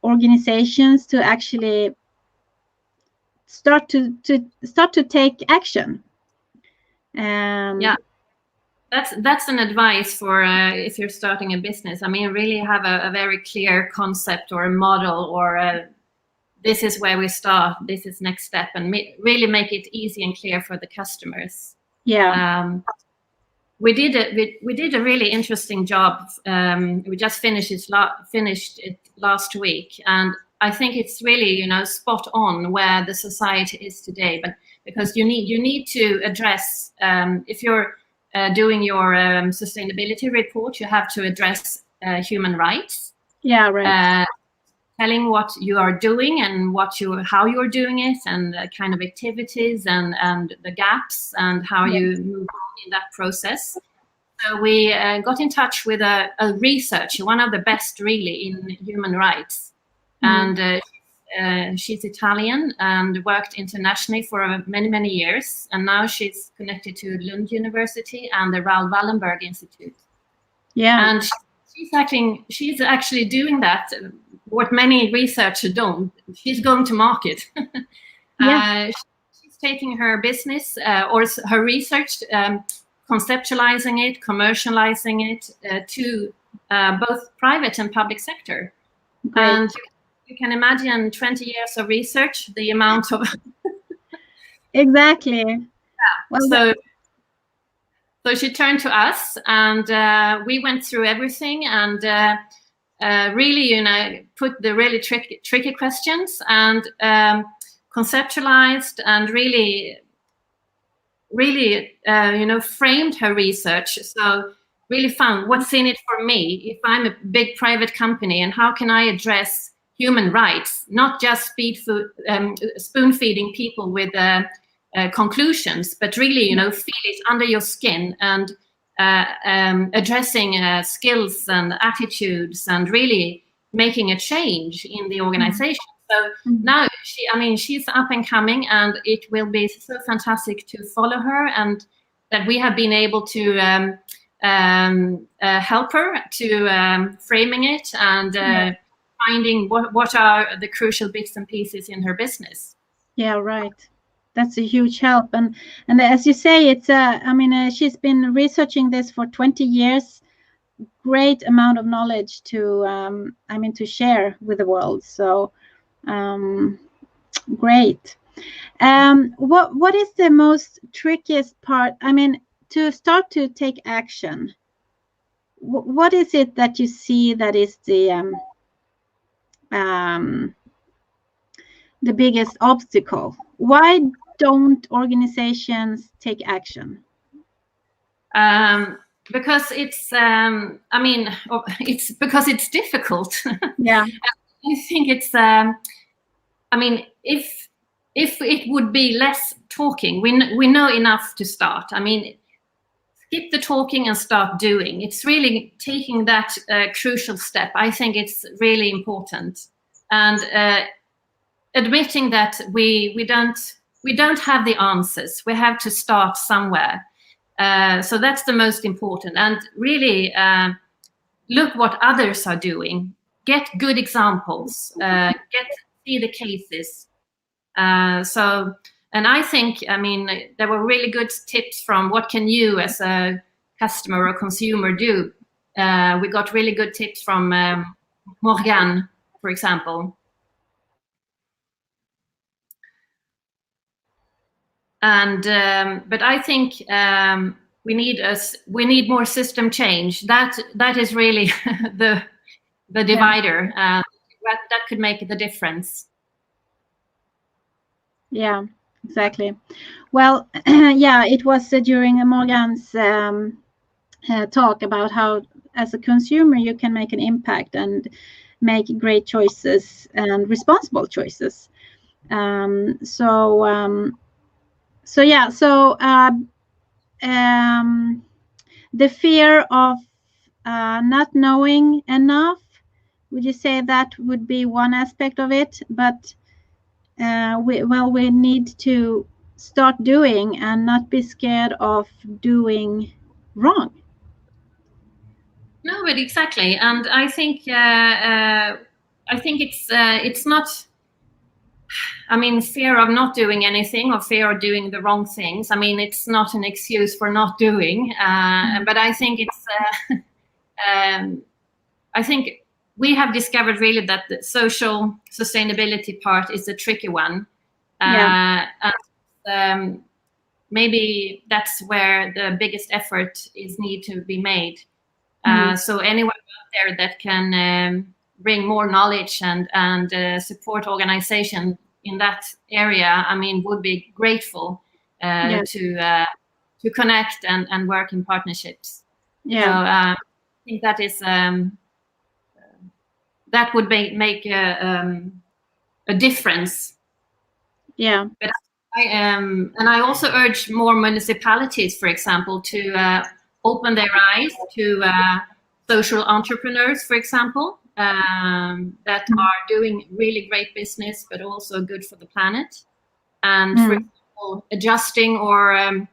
organizations to actually start to take action. Yeah, that's an advice for if you're starting a business. I mean, really have a very clear concept or a model, or this is where we start, this is next step, and really make it easy and clear for the customers. We did a really interesting job. We just finished it last week, and I think it's really spot on where the society is today. But because you need to address if you're doing your sustainability report, you have to address human rights. Yeah, right. Telling what you are doing and how you're doing it, and kind of activities and the gaps and how you move on in that process. So we got in touch with a researcher, one of the best really in human rights. And she's Italian and worked internationally for many, many years. And now she's connected to Lund University and the Raoul Wallenberg Institute. Yeah. And she's actually doing that, what many researchers don't. She's going to market. She's taking her business or her research, conceptualizing it, commercializing it to both private and public sector. Great. And you can imagine 20 years of research, the amount of... Exactly. Yeah. Well, So she turned to us, and we went through everything, and really, put the really tricky questions, and conceptualized, and really, framed her research. So really found what's in it for me if I'm a big private company, and how can I address human rights, not just spoon feeding people with conclusions, but really, feel it under your skin, and addressing skills and attitudes, and really making a change in the organization. So now she's up and coming, and it will be so fantastic to follow her, and that we have been able to help her to framing it, and finding what are the crucial bits and pieces in her business. Yeah, right. That's a huge help, and as you say, it's she's been researching this for 20 years. Great amount of knowledge to to share with the world. So great. What is the most trickiest part? To start to take action. What is it that you see that is the biggest obstacle? Why don't organizations take action? Because it's because it's difficult. Yeah. I think it's if it would be less talking, we know enough to start. Skip the talking and start doing. It's really taking that crucial step. I think it's really important, and admitting that we don't have the answers. We have to start somewhere. So that's the most important. And really look what others are doing. Get good examples. See the cases. And I think, there were really good tips from what can you as a customer or consumer do. We got really good tips from Morgan, for example. And but I think we need more system change. That is really the divider. That could make the difference. Yeah, exactly. Well, yeah, it was during Morgan's talk about how, as a consumer, you can make an impact and make great choices and responsible choices. The fear of not knowing enough, would you say that would be one aspect of it? But we need to start doing and not be scared of doing wrong. No, but exactly, and I think it's not. Fear of not doing anything or fear of doing the wrong things. It's not an excuse for not doing. But I think it's. I think we have discovered really that the social sustainability part is a tricky one. And maybe that's where the biggest effort is need to be made. So anyone out there that can bring more knowledge and support organization in that area, would be grateful to to connect and work in partnerships. Yeah. So I think that is that would make a difference. Yeah. But and I also urge more municipalities, for example, to open their eyes to social entrepreneurs, for example, that are doing really great business, but also good for the planet. And for example, adjusting or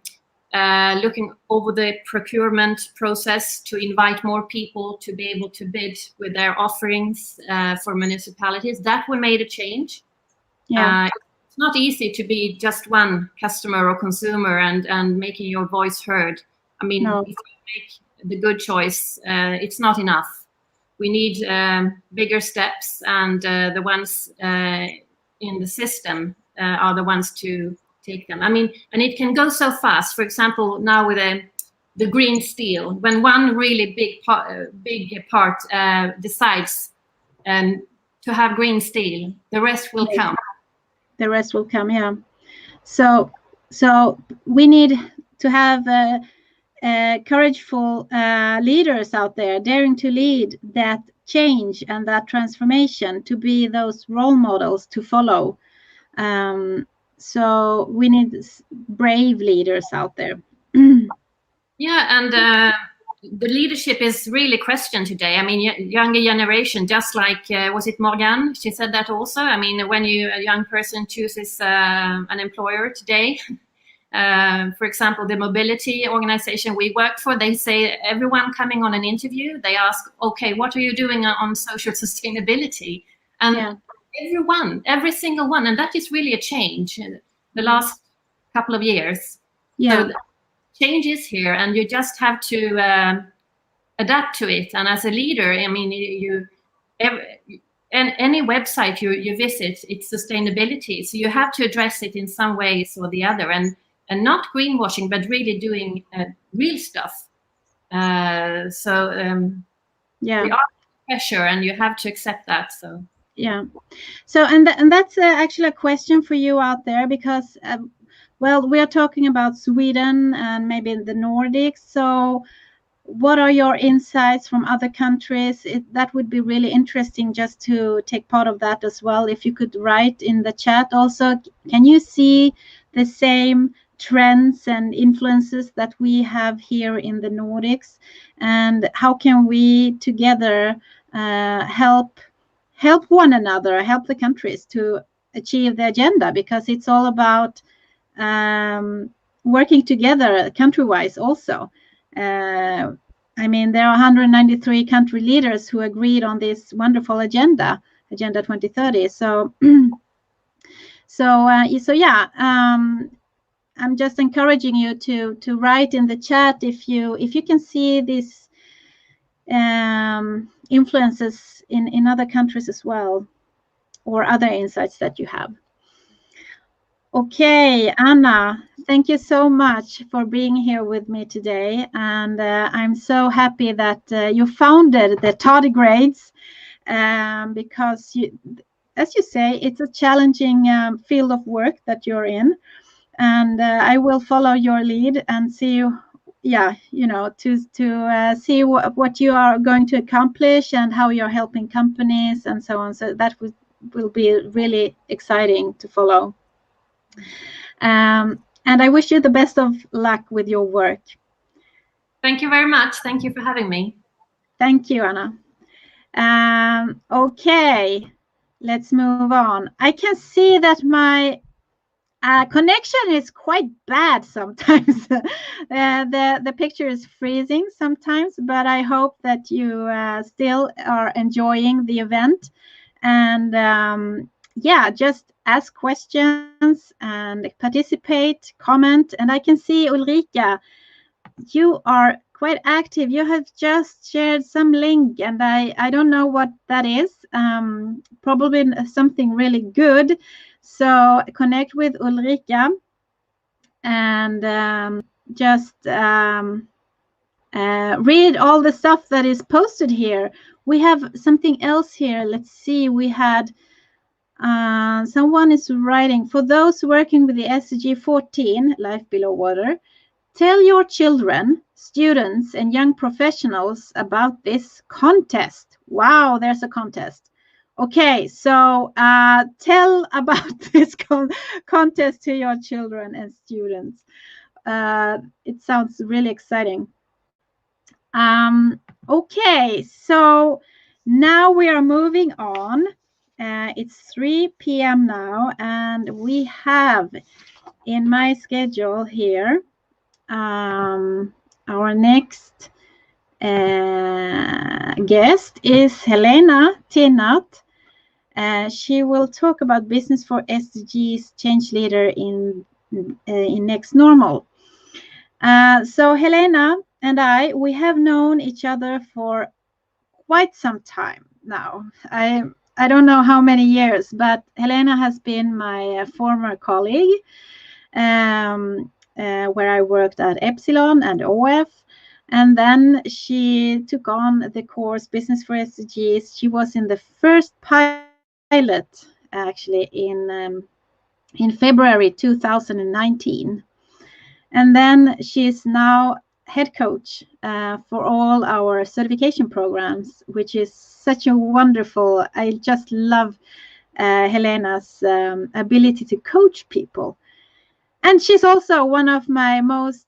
looking over the procurement process to invite more people to be able to bid with their offerings for municipalities. That will make a change. Yeah. It's not easy to be just one customer or consumer and making your voice heard. I mean, No. if you make the good choice, it's not enough. We need bigger steps, and the ones in the system are the ones to take them. I mean, and it can go so fast. For example, now with the green steel, when one really big part decides to have green steel, the rest will come. The rest will come. Yeah. So we need to have courageful leaders out there daring to lead that change and that transformation, to be those role models to follow. So we need brave leaders out there. Yeah, and the leadership is really questioned today. I mean, younger generation, just like, was it Morgan? She said that also. I mean, when a young person chooses an employer today, for example, the mobility organization we work for, they say everyone coming on an interview, they ask, okay, what are you doing on social sustainability? And every single one, and that is really a change in the last couple of years. Yeah. So change is here, and you just have to adapt to it. And as a leader, I mean, any website you visit, it's sustainability. So you have to address it in some ways or the other, and not greenwashing, but really doing real stuff. We are under pressure, and you have to accept that. So yeah. So and that's actually a question for you out there, because well, we are talking about Sweden and maybe the Nordics. So what are your insights from other countries? That would be really interesting just to take part of that as well. If you could write in the chat also, can you see the same trends and influences that we have here in the Nordics? And how can we together help one another, help the countries to achieve the agenda? Because it's all about working together country-wise also. I mean, there are 193 country leaders who agreed on this wonderful agenda 2030. So yeah, I'm just encouraging you to write in the chat if you can see these influences in other countries as well, or other insights that you have. Okay, Anna, thank you so much for being here with me today. And I'm so happy that you founded the tardigrades, because, as you say, it's a challenging field of work that you're in. And I will follow your lead and see, to see what you are going to accomplish and how you're helping companies and so on. So that will be really exciting to follow. And I wish you the best of luck with your work. Thank you very much. Thank you for having me. Thank you, Anna. Okay, let's move on. I can see that my connection is quite bad sometimes. The picture is freezing sometimes, but I hope that you still are enjoying the event. And just ask questions and participate, comment. And I can see, Ulrika, you are quite active. You have just shared some link, and I don't know what that is. Probably something really good. So connect with Ulrika and just read all the stuff that is posted here. We have something else here. Let's see. We had someone is writing, for those working with the SDG 14, life below water, tell your children, students, and young professionals about this contest. Wow, there's a contest. Okay, so tell about this contest to your children and students. It sounds really exciting. Okay, so now we are moving on. It's 3 p.m. now, and we have in my schedule here our next guest is Helena Tinnat. She will talk about business for SDGs change leader in Next Normal. So Helena and we have known each other for quite some time now. I don't know how many years, but Helena has been my former colleague where I worked at Epsilon and OF. And then she took on the course Business for SDGs. She was in the first pilot actually in February 2019. And then she is now head coach for all our certification programs, which is such a wonderful, I just love Helena's ability to coach people. And she's also one of my most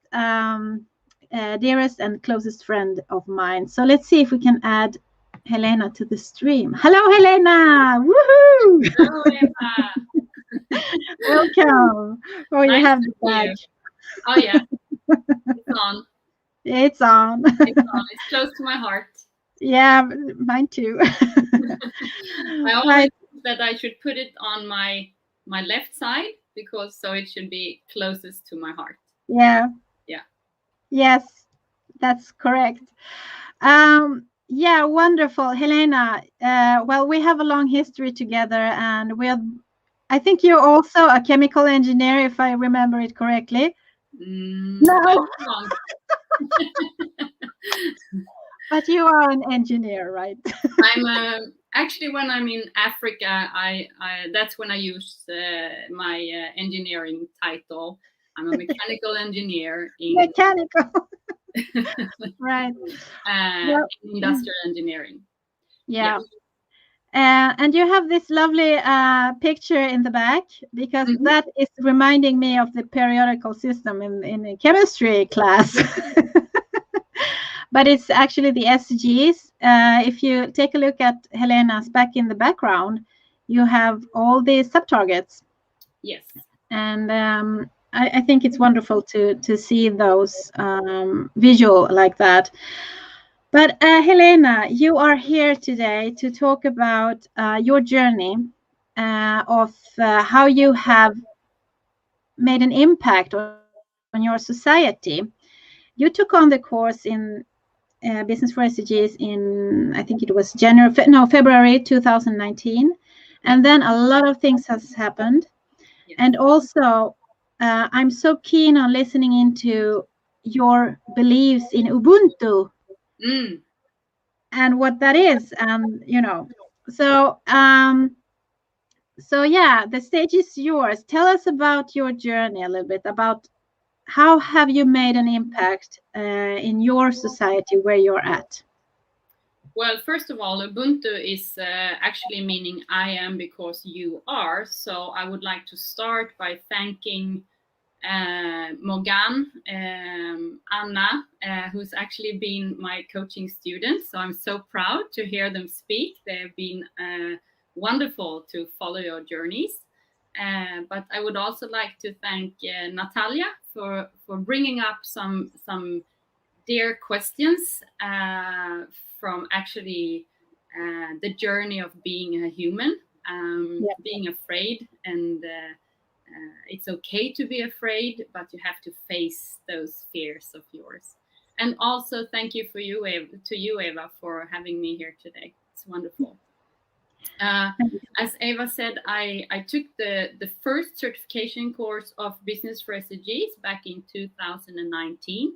dearest and closest friend of mine. So let's see if we can add Helena to the stream. Hello, Helena! Woohoo! Hello, Eva. Welcome. Oh, you Nice have to the see you. badge. Oh yeah, it's on. It's on. It's on. It's close to my heart. Yeah, mine too. I always Right. think that I should put it on my left side because so it should be closest to my heart. Yeah. Yeah. Yes, that's correct. Yeah, wonderful, Helena. Well, we have a long history together, and I think you're also a chemical engineer, if I remember it correctly. No. That's wrong. But you are an engineer, right? I'm actually when I'm in Africa, I that's when I use my engineering title. I'm a mechanical engineer in Mechanical. Right. Well, industrial engineering. yeah. And you have this lovely picture in the back because that is reminding me of the periodical system in a chemistry class. But it's actually the SDGs. If you take a look at Helena's back in the background, you have all the sub-targets. Yes. And I think it's wonderful to see those visual like that. But Helena, you are here today to talk about your journey of how you have made an impact on your society. You took on the course in Business for SDGs in, I think it was February 2019. And then a lot of things has happened. Yes. And also, I'm so keen on listening into your beliefs in Ubuntu. And what that is, and so yeah, the stage is yours. Tell us about your journey a little bit, about how have you made an impact in your society where you're at. Well, first of all, Ubuntu is actually meaning I am because you are. So I would like to start by thanking Morgan, Anna, who's actually been my coaching student. So I'm so proud to hear them speak. They've been wonderful to follow your journeys. But I would also like to thank Natalia for bringing up some dear questions from actually the journey of being a human, being afraid, and it's okay to be afraid, but you have to face those fears of yours. And also thank you to you, Eva, for having me here today. It's wonderful. As Eva said, I took the first certification course of Business for SDGs back in 2019.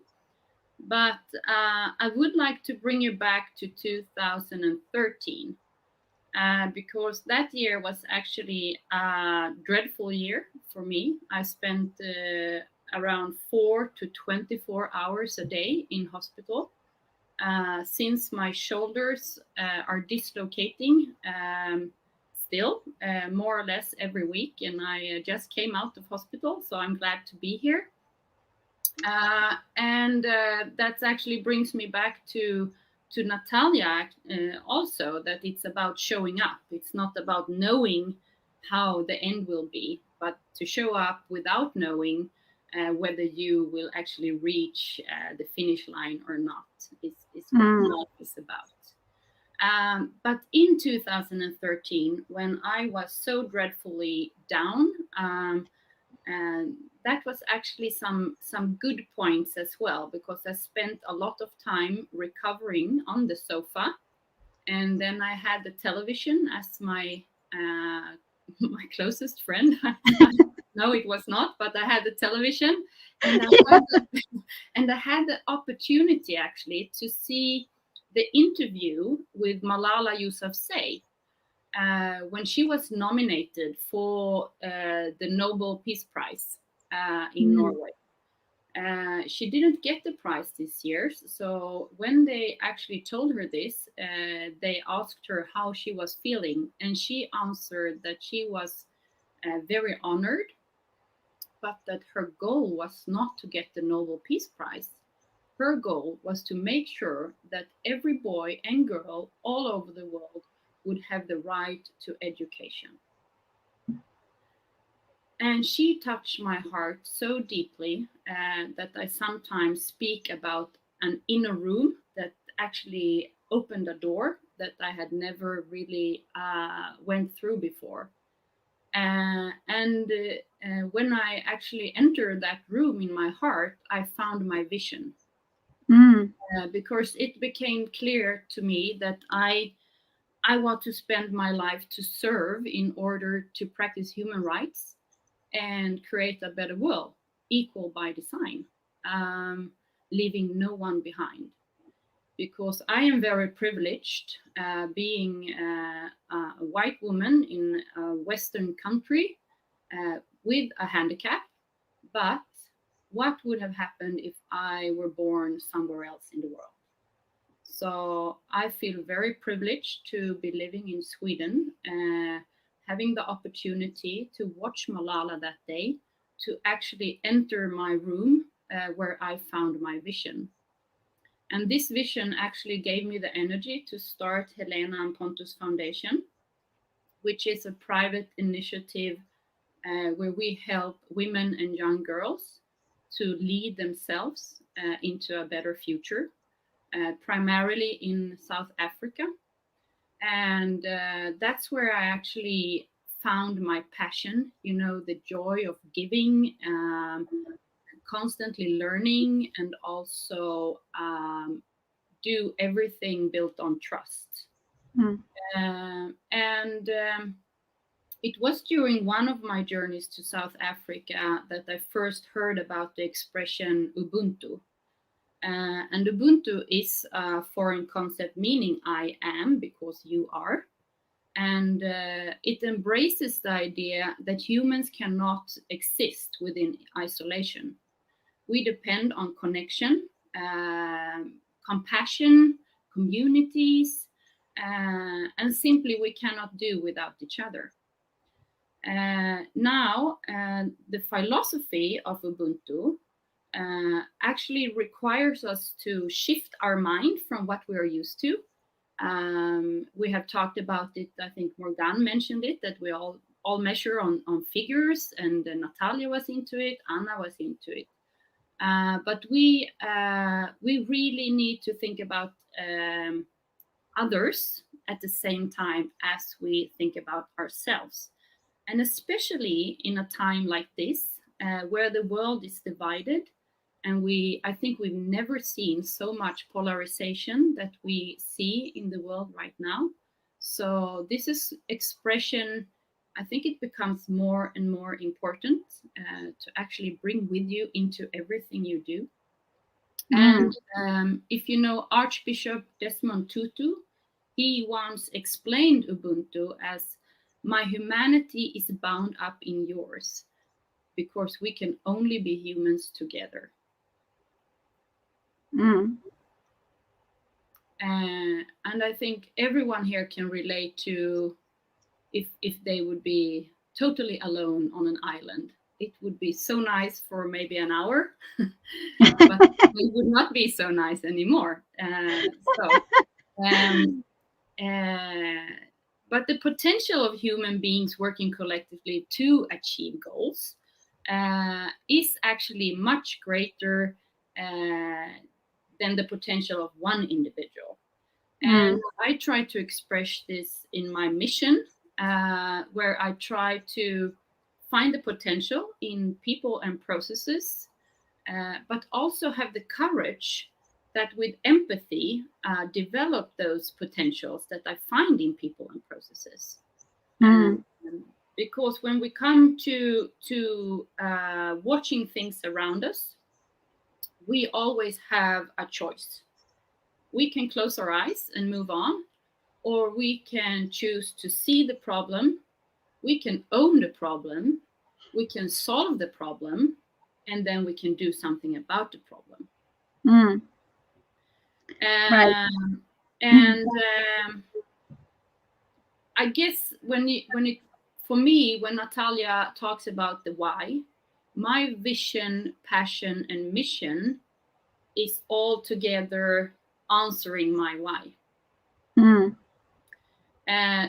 But I would like to bring you back to 2013 because that year was actually a dreadful year for me. I spent around 4 to 24 hours a day in hospital. Since my shoulders are dislocating still more or less every week, and I just came out of hospital, so I'm glad to be here. And that actually brings me back to Natalia also, that it's about showing up. It's not about knowing how the end will be, but to show up without knowing whether you will actually reach the finish line or not is what life is about. But in 2013, when I was so dreadfully down, and that was actually some good points as well, because I spent a lot of time recovering on the sofa, and then I had the television as my my closest friend. No, it was not, but I had the television, and I had the opportunity actually to see the interview with Malala Yousafzai when she was nominated for the Nobel Peace Prize in Norway. She didn't get the prize this year, so when they actually told her this, they asked her how she was feeling, and she answered that she was very honored, but that her goal was not to get the Nobel Peace Prize. Her goal was to make sure that every boy and girl all over the world would have the right to education. And she touched my heart so deeply that I sometimes speak about an inner room that actually opened a door that I had never really went through before. And when I actually entered that room in my heart, I found my vision. Because it became clear to me that I want to spend my life to serve in order to practice human rights and create a better world, equal by design, leaving no one behind. Because I am very privileged being a white woman in a Western country with a handicap, but what would have happened if I were born somewhere else in the world? So I feel very privileged to be living in Sweden, having the opportunity to watch Malala that day, to actually enter my room where I found my vision. And this vision actually gave me the energy to start Helena and Pontus Foundation, which is a private initiative where we help women and young girls to lead themselves into a better future. Primarily in South Africa. And that's where I actually found my passion, the joy of giving, constantly learning, and also do everything built on trust. It was during one of my journeys to South Africa that I first heard about the expression Ubuntu. And Ubuntu is a foreign concept meaning I am because you are. And it embraces the idea that humans cannot exist within isolation. We depend on connection, compassion, communities, and simply we cannot do without each other. Now, the philosophy of Ubuntu actually requires us to shift our mind from what we are used to. We have talked about it, I think Morgan mentioned it, that we all measure on figures, and Natalia was into it, Anna was into it. But we really need to think about others at the same time as we think about ourselves. And especially in a time like this, where the world is divided, and I think we've never seen so much polarization that we see in the world right now. So this is expression, I think it becomes more and more important to actually bring with you into everything you do. And if you know Archbishop Desmond Tutu, he once explained Ubuntu as, my humanity is bound up in yours, because we can only be humans together. And I think everyone here can relate to if they would be totally alone on an island. It would be so nice for maybe an hour, but it would not be so nice anymore. But the potential of human beings working collectively to achieve goals is actually much greater than the potential of one individual. And I try to express this in my mission, where I try to find the potential in people and processes, but also have the courage that with empathy develop those potentials that I find in people and processes. Because when we come to watching things around us, we always have a choice. We can close our eyes and move on, or we can choose to see the problem. We can own the problem. We can solve the problem, and then we can do something about the problem. Right. And I guess for me, when Natalia talks about the why, my vision, passion, and mission is all together answering my why.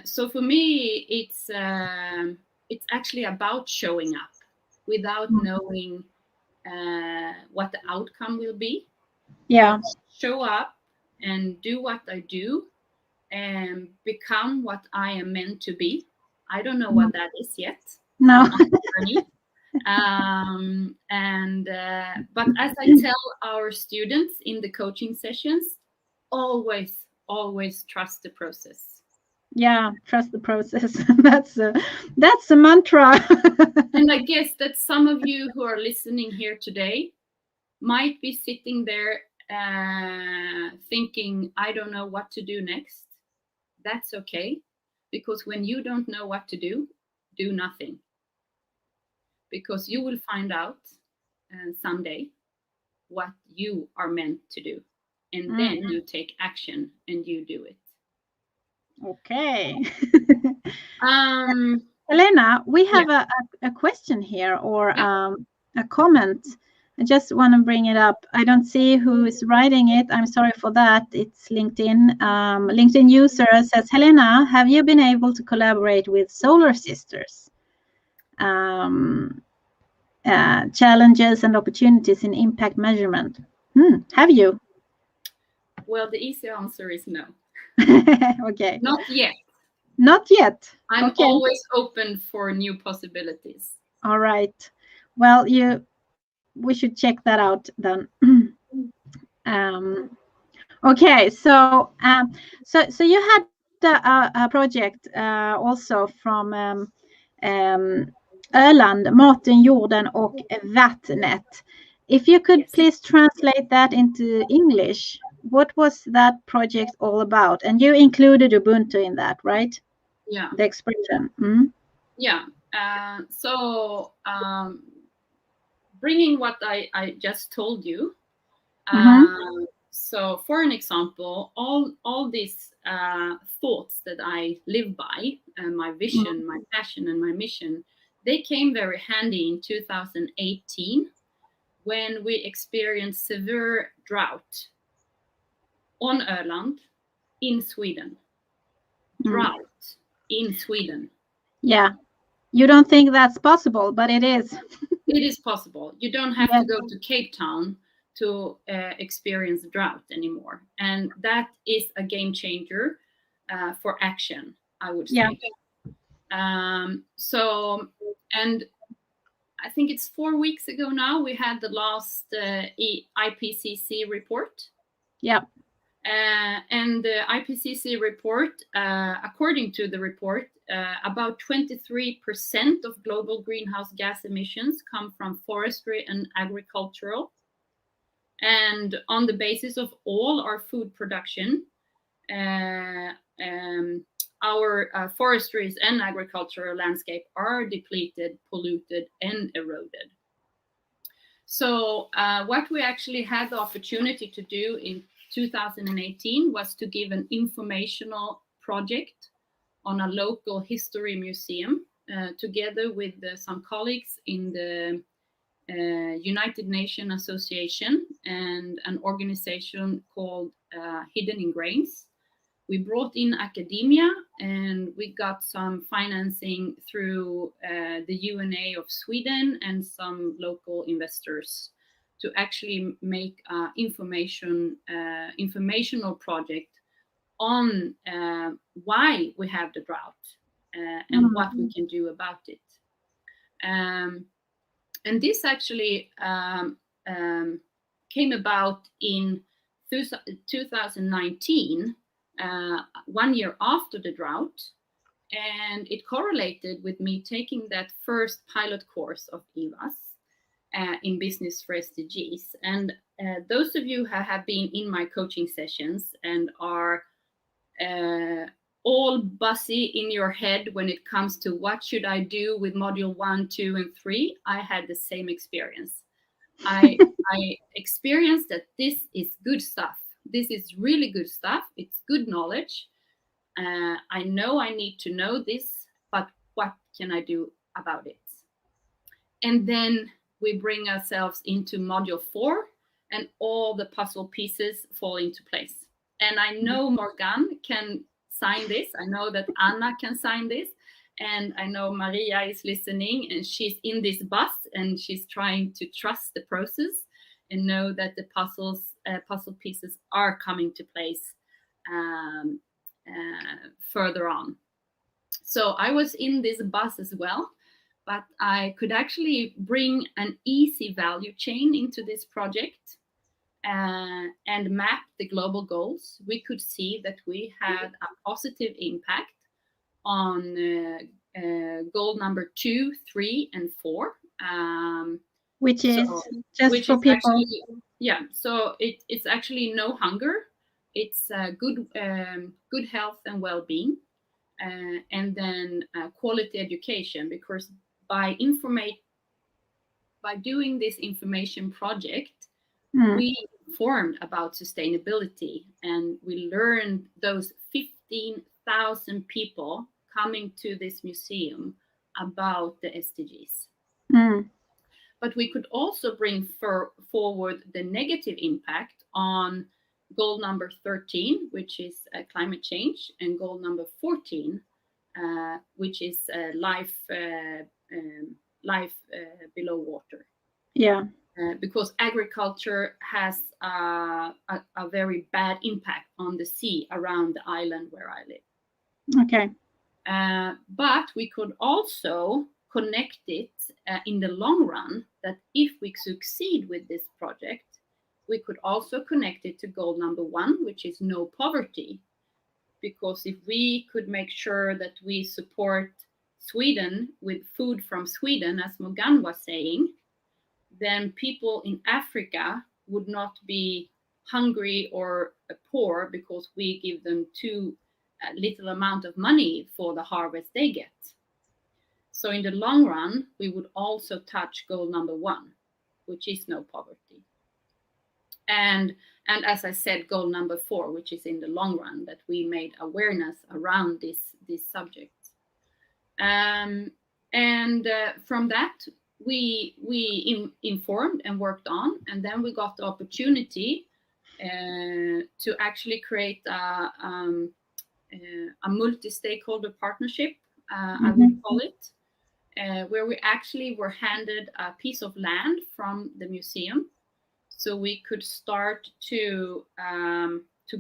So for me, it's actually about showing up without knowing what the outcome will be. Yeah. Show up and do what I do and become what I am meant to be. I don't know what that is yet. No. But as I tell our students in the coaching sessions, always trust the process. Yeah, trust the process. That's a mantra. And I guess that some of you who are listening here today might be sitting there thinking, I don't know what to do next. That's okay, because when you don't know what to do nothing. Because you will find out someday what you are meant to do. And then you take action and you do it. Okay. Helena, we have a question here, or a comment. I just want to bring it up. I don't see who is writing it. I'm sorry for that. It's LinkedIn. LinkedIn user says, Helena, have you been able to collaborate with Solar Sisters? Challenges and opportunities in impact measurement. Have you? Well, the easy answer is no. Okay. Not yet. Not yet. I'm always open for new possibilities. All right. Well, we should check that out then. Okay. So you had a project also from Öland, Maten, Jorden och Vattnet. If you could please translate that into English, what was that project all about? And you included Ubuntu in that, right? Yeah. The expression. Yeah. Bringing what I just told you. So for an example, all these thoughts that I live by, my vision, my passion, and my mission, they came very handy in 2018 when we experienced severe drought on Öland in Sweden. Drought in Sweden. Yeah. You don't think that's possible, but it is. It is possible. You don't have to go to Cape Town to experience drought anymore. And that is a game changer for action, I would say. Yeah. And I think it's 4 weeks ago now, we had the last IPCC report. Yeah. And the IPCC report, according to the report, about 23% of global greenhouse gas emissions come from forestry and agricultural. And on the basis of all our food production, our forestries and agricultural landscape are depleted, polluted, and eroded. So what we actually had the opportunity to do in 2018 was to give an informational project on a local history museum together with some colleagues in the United Nations Association and an organization called Hidden in Grains. We brought in academia and we got some financing through the UNA of Sweden and some local investors to actually make an informational project on why we have the drought and what we can do about it. And this actually came about in 2019, 1 year after the drought, and it correlated with me taking that first pilot course of EVAS in Business for SDGs. And those of you who have been in my coaching sessions and are all buzzy in your head when it comes to what should I do with module 1, 2, and 3, I had the same experience. I experienced that this is good stuff. This is really good stuff. It's good knowledge. I know I need to know this, but what can I do about it? And then we bring ourselves into module 4 and all the puzzle pieces fall into place. And I know Morgan can sign this. I know that Anna can sign this. And I know Maria is listening and she's in this bus and she's trying to trust the process and know that the puzzle pieces are coming to place further on. So I was in this bus as well, but I could actually bring an easy value chain into this project and map the global goals. We could see that we had a positive impact on goal number 2, 3, and 4. Which is just for people. Actually, yeah, so it's actually no hunger. It's good health and well-being, and then quality education. Because by doing this information project, we informed about sustainability, and we learned those 15,000 people coming to this museum about the SDGs. But we could also bring forward the negative impact on goal number 13, which is climate change, and goal number 14, which is life below water. Yeah. Because agriculture has a very bad impact on the sea around the island where I live. Okay. But we could also connect it in the long run, that if we succeed with this project, we could also connect it to goal number 1, which is no poverty. Because if we could make sure that we support Sweden with food from Sweden, as Morgan was saying, then people in Africa would not be hungry or poor because we give them too little amount of money for the harvest they get. So in the long run, we would also touch goal number 1, which is no poverty. And as I said, goal number 4, which is in the long run, that we made awareness around this subject. And from that, we informed and worked on, and then we got the opportunity to actually create a multi-stakeholder partnership, I would call it, where we actually were handed a piece of land from the museum, so we could start to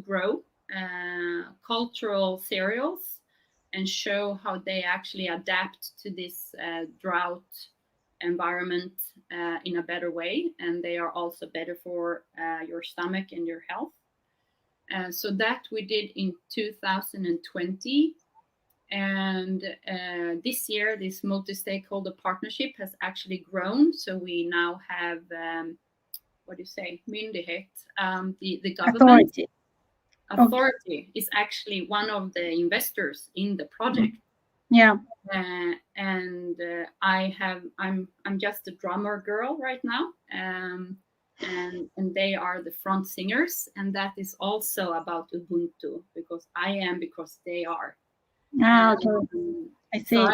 grow cultural cereals and show how they actually adapt to this drought environment in a better way, and they are also better for your stomach and your health. So that we did in 2020, and this year this multi-stakeholder partnership has actually grown. So we now have myndighet, the government Authority is actually one of the investors in the project. Yeah. I'm just a drummer girl right now, and they are the front singers, and that is also about Ubuntu, because I am, because they are. Okay. I see. So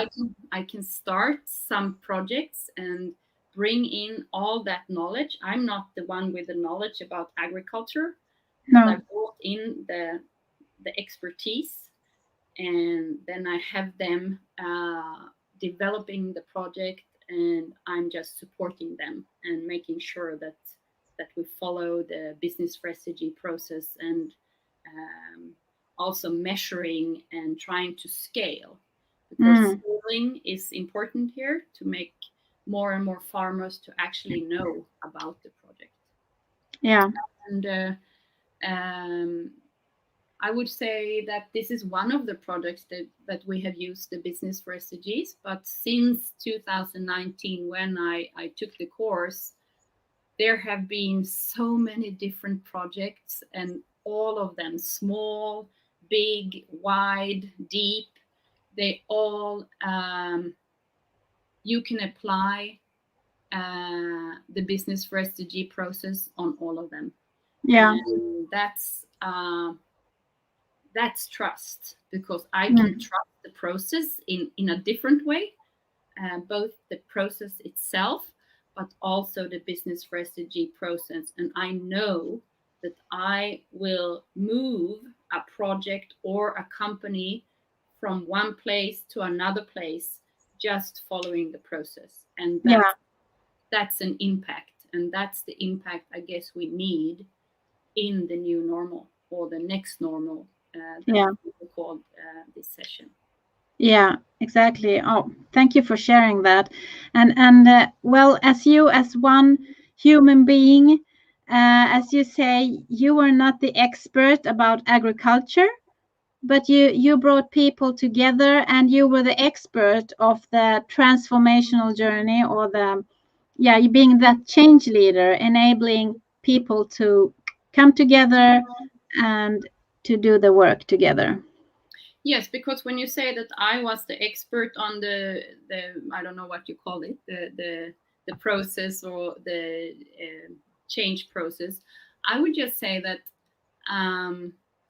I can start some projects and bring in all that knowledge. I'm not the one with the knowledge about agriculture, but I brought in the expertise, and then I have them developing the project, and I'm just supporting them and making sure that we follow the business strategy process, and also measuring and trying to scale, because scaling is important here to make more and more farmers to actually know about the project. Yeah. And I would say that this is one of the projects that we have used the business for SDGs. But since 2019, when I took the course, there have been so many different projects, and all of them small, big, wide, deep. They all, you can apply the business for SDG process on all of them. Yeah. And that's trust, because I can trust the process in a different way, both the process itself, but also the business for SDG process. And I know that I will move a project or a company from one place to another place just following the process. And that's an impact. And that's the impact I guess we need in the new normal, or the next normal, that we called this session. Yeah, exactly. Oh, thank you for sharing that. And well, as one human being, as you say, you are not the expert about agriculture, but you brought people together, and you were the expert of the transformational journey, or you being that change leader, enabling people to come together and to do the work together. Yes, because when you say that I was the expert on the I don't know what you call it, the process, or the change process, I would just say that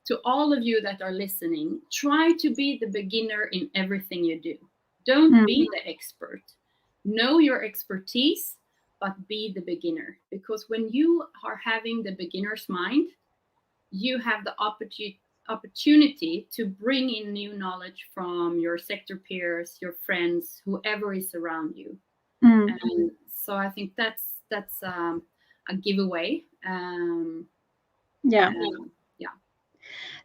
to all of you that are listening, try to be the beginner in everything you do. Don't be the expert. Know your expertise, but be the beginner. Because when you are having the beginner's mind, you have the opportunity to bring in new knowledge from your sector peers, your friends, whoever is around you. And so I think that's a giveaway. Yeah.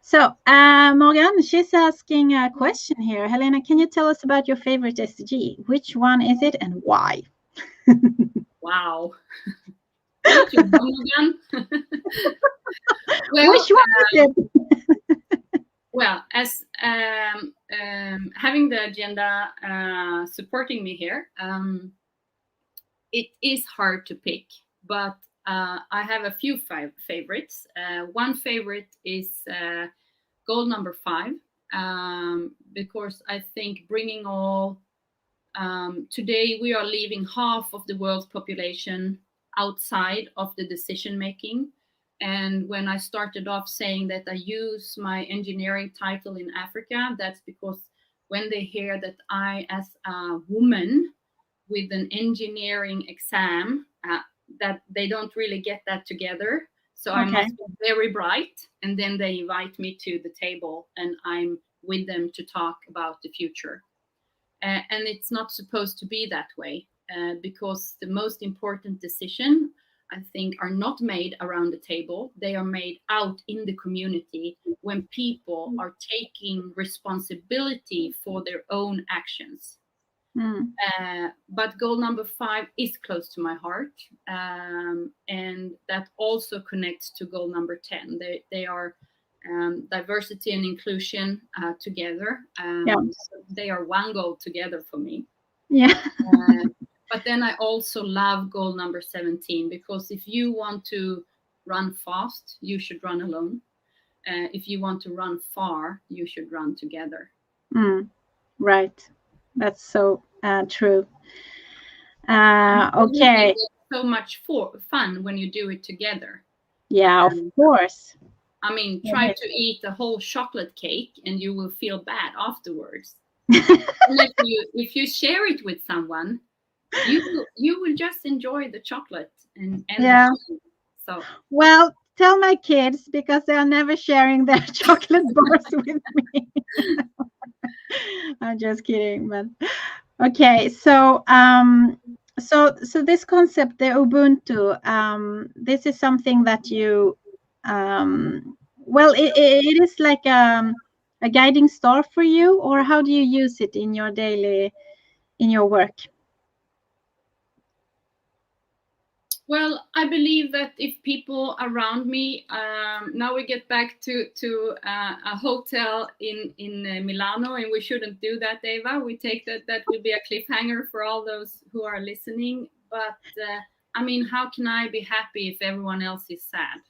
So Morgan, she's asking a question here. Helena, can you tell us about your favorite SDG? Which one is it and why? Wow. Thank you, Morgan. Well, which one is it? Well, as having the agenda supporting me here, it is hard to pick, but I have a few favorites. One favorite is goal number 5, because I think bringing all, today we are leaving half of the world's population outside of the decision making. And when I started off saying that I use my engineering title in Africa, that's because when they hear that I, as a woman with an engineering exam, that they don't really get that together. So I must be very bright. And then they invite me to the table, and I'm with them to talk about the future. And it's not supposed to be that way, because the most important decision, I think, are not made around the table. They are made out in the community, when people are taking responsibility for their own actions. But goal number 5 is close to my heart, and that also connects to goal number 10. They are diversity and inclusion together. So they are one goal together for me. But then I also love goal number 17, because if you want to run fast, you should run alone. if you want to run far, you should run together. Right. That's so true. Everything Okay. is so much fun when you do it together. Yeah, of course. I mean, try to eat a whole chocolate cake and you will feel bad afterwards. And if you share it with someone, you will just enjoy the chocolate and Yeah. So well, tell my kids, because they are never sharing their chocolate bars with me. I'm just kidding, but okay. So so this concept, the Ubuntu, this is something that you well, it is like a guiding star for you, or how do you use it in your work? Well, I believe that if people around me, now we get back to a hotel in Milano, and we shouldn't do that, Eva. We take that will be a cliffhanger for all those who are listening. But I mean, how can I be happy if everyone else is sad?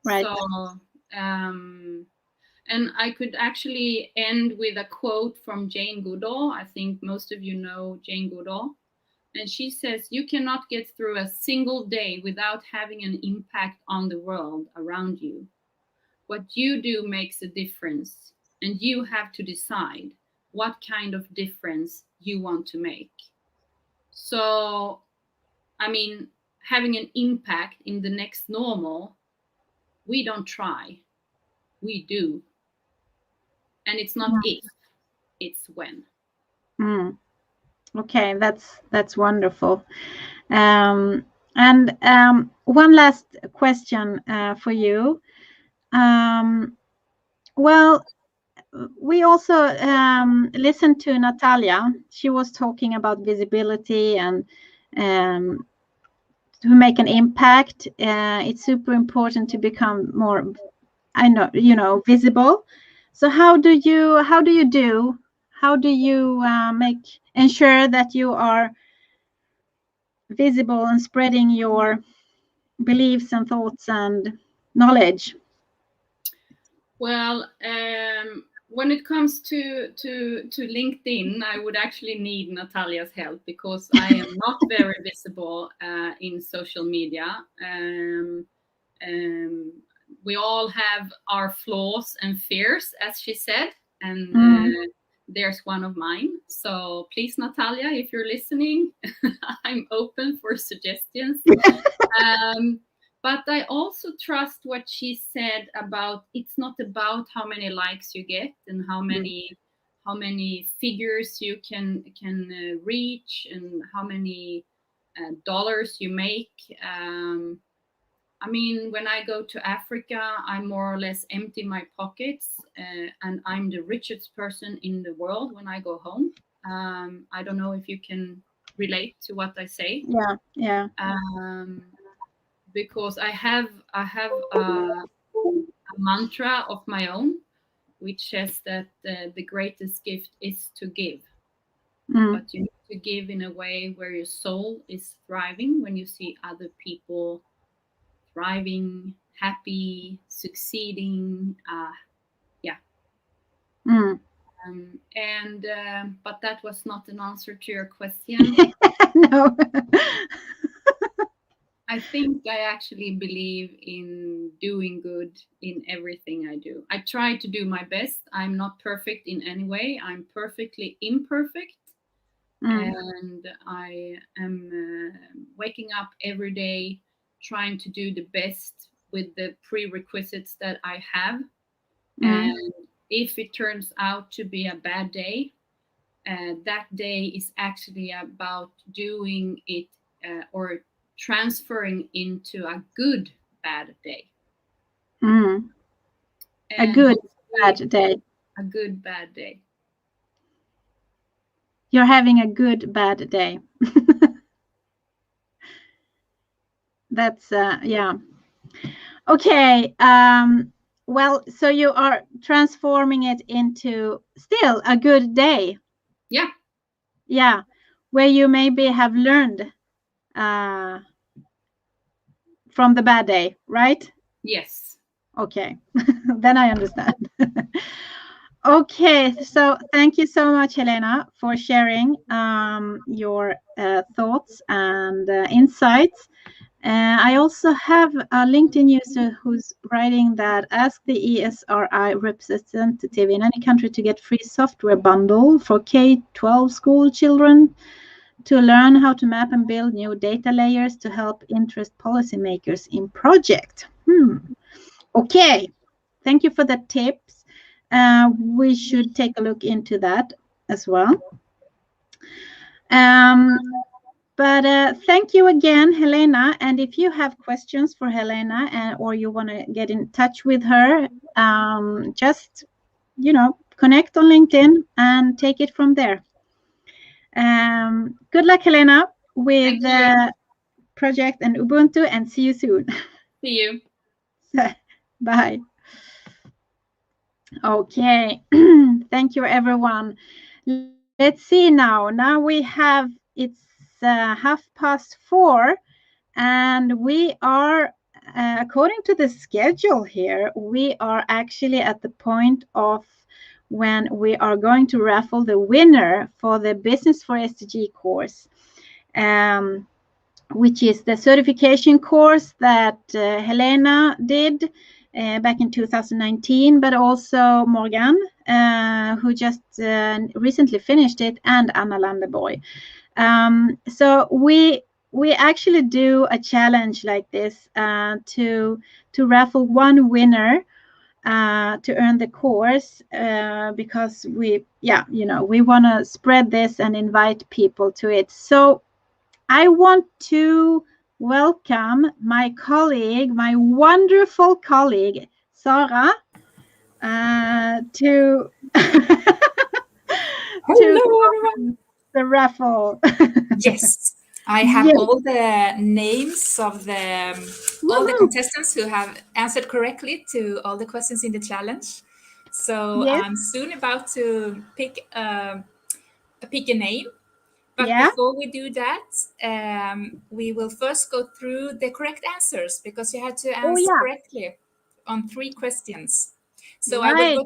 Right. So, and I could actually end with a quote from Jane Goodall. I think most of you know Jane Goodall. And she says, you cannot get through a single day without having an impact on the world around you. What you do makes a difference, and you have to decide what kind of difference you want to make. So, I mean, having an impact in the next normal, we don't try, we do. And it's not if, it's when. Okay, that's wonderful. And one last question for you. Well, we also listened to Natalia. She was talking about visibility and to make an impact. It's super important to become more, visible. So how do you ensure that you are visible and spreading your beliefs and thoughts and knowledge? Well, when it comes to LinkedIn, I would actually need Natalia's help because I am not very visible in social media. We all have our flaws and fears, as she said, and there's one of mine. So please, Natalia, if you're listening, I'm open for suggestions. But I also trust what she said about it's not about how many likes you get and how many figures you can reach and how many dollars you make. I mean, when I go to Africa, I more or less empty my pockets, and I'm the richest person in the world when I go home. I don't know if you can relate to what I say. Yeah. Because I have a mantra of my own, which says that the greatest gift is to give. But you need to give in a way where your soul is thriving when you see other people thriving, happy, succeeding. But that was not an answer to your question. No. I think I actually believe in doing good in everything I do. I try to do my best. I'm not perfect in any way. I'm perfectly imperfect. And I am waking up every day trying to do the best with the prerequisites that I have. And if it turns out to be a bad day, that day is actually about doing it or transferring into a good bad day. A good bad day. A good bad day. You're having a good bad day. That's yeah. Okay. Well, so you are transforming it into still a good day. Yeah. Yeah, where you maybe have learned from the bad day, right? Yes. Okay, then I understand. Okay, so thank you so much, Helena, for sharing your thoughts and insights. I also have a LinkedIn user who's writing that ask the ESRI representative in any country to get free software bundle for K-12 school children to learn how to map and build new data layers to help interest policymakers in project. Okay, thank you for the tips. We should take a look into that as well. But thank you again, Helena. And if you have questions for Helena or you want to get in touch with her, just, connect on LinkedIn and take it from there. Good luck, Helena, with the project and Ubuntu, and see you soon. See you. Bye. Okay. Thank you, everyone. Let's see now. Now it's 4:30, and we are, according to the schedule here, we are actually at the point of when we are going to raffle the winner for the Business for SDG course, which is the certification course that Helena did back in 2019, but also Morgan, who just recently finished it, and Anna Landeboy. So we actually do a challenge like this to raffle one winner to earn the course because we want to spread this and invite people to it. So I want to welcome my colleague, my wonderful colleague, Sarah, to Hello, everyone. The raffle. Yes, I have Yes. all the names of all the contestants who have answered correctly to all the questions in the challenge. So Yes. I'm soon about to pick a name. But Yeah. before we do that, we will first go through the correct answers because you had to answer correctly on 3 questions. So Right.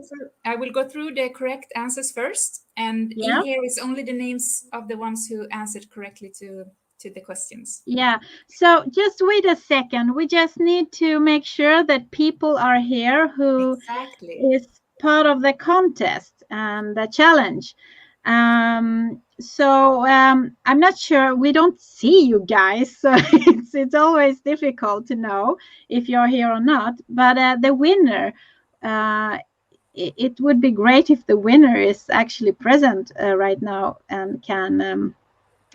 I will go through the correct answers first, and in here is only the names of the ones who answered correctly to the questions. Yeah. So just wait a second. We just need to make sure that people are here who is part of the contest and the challenge. So I'm not sure. We don't see you guys, so it's always difficult to know if you're here or not. But the winner, it would be great if the winner is actually present right now and can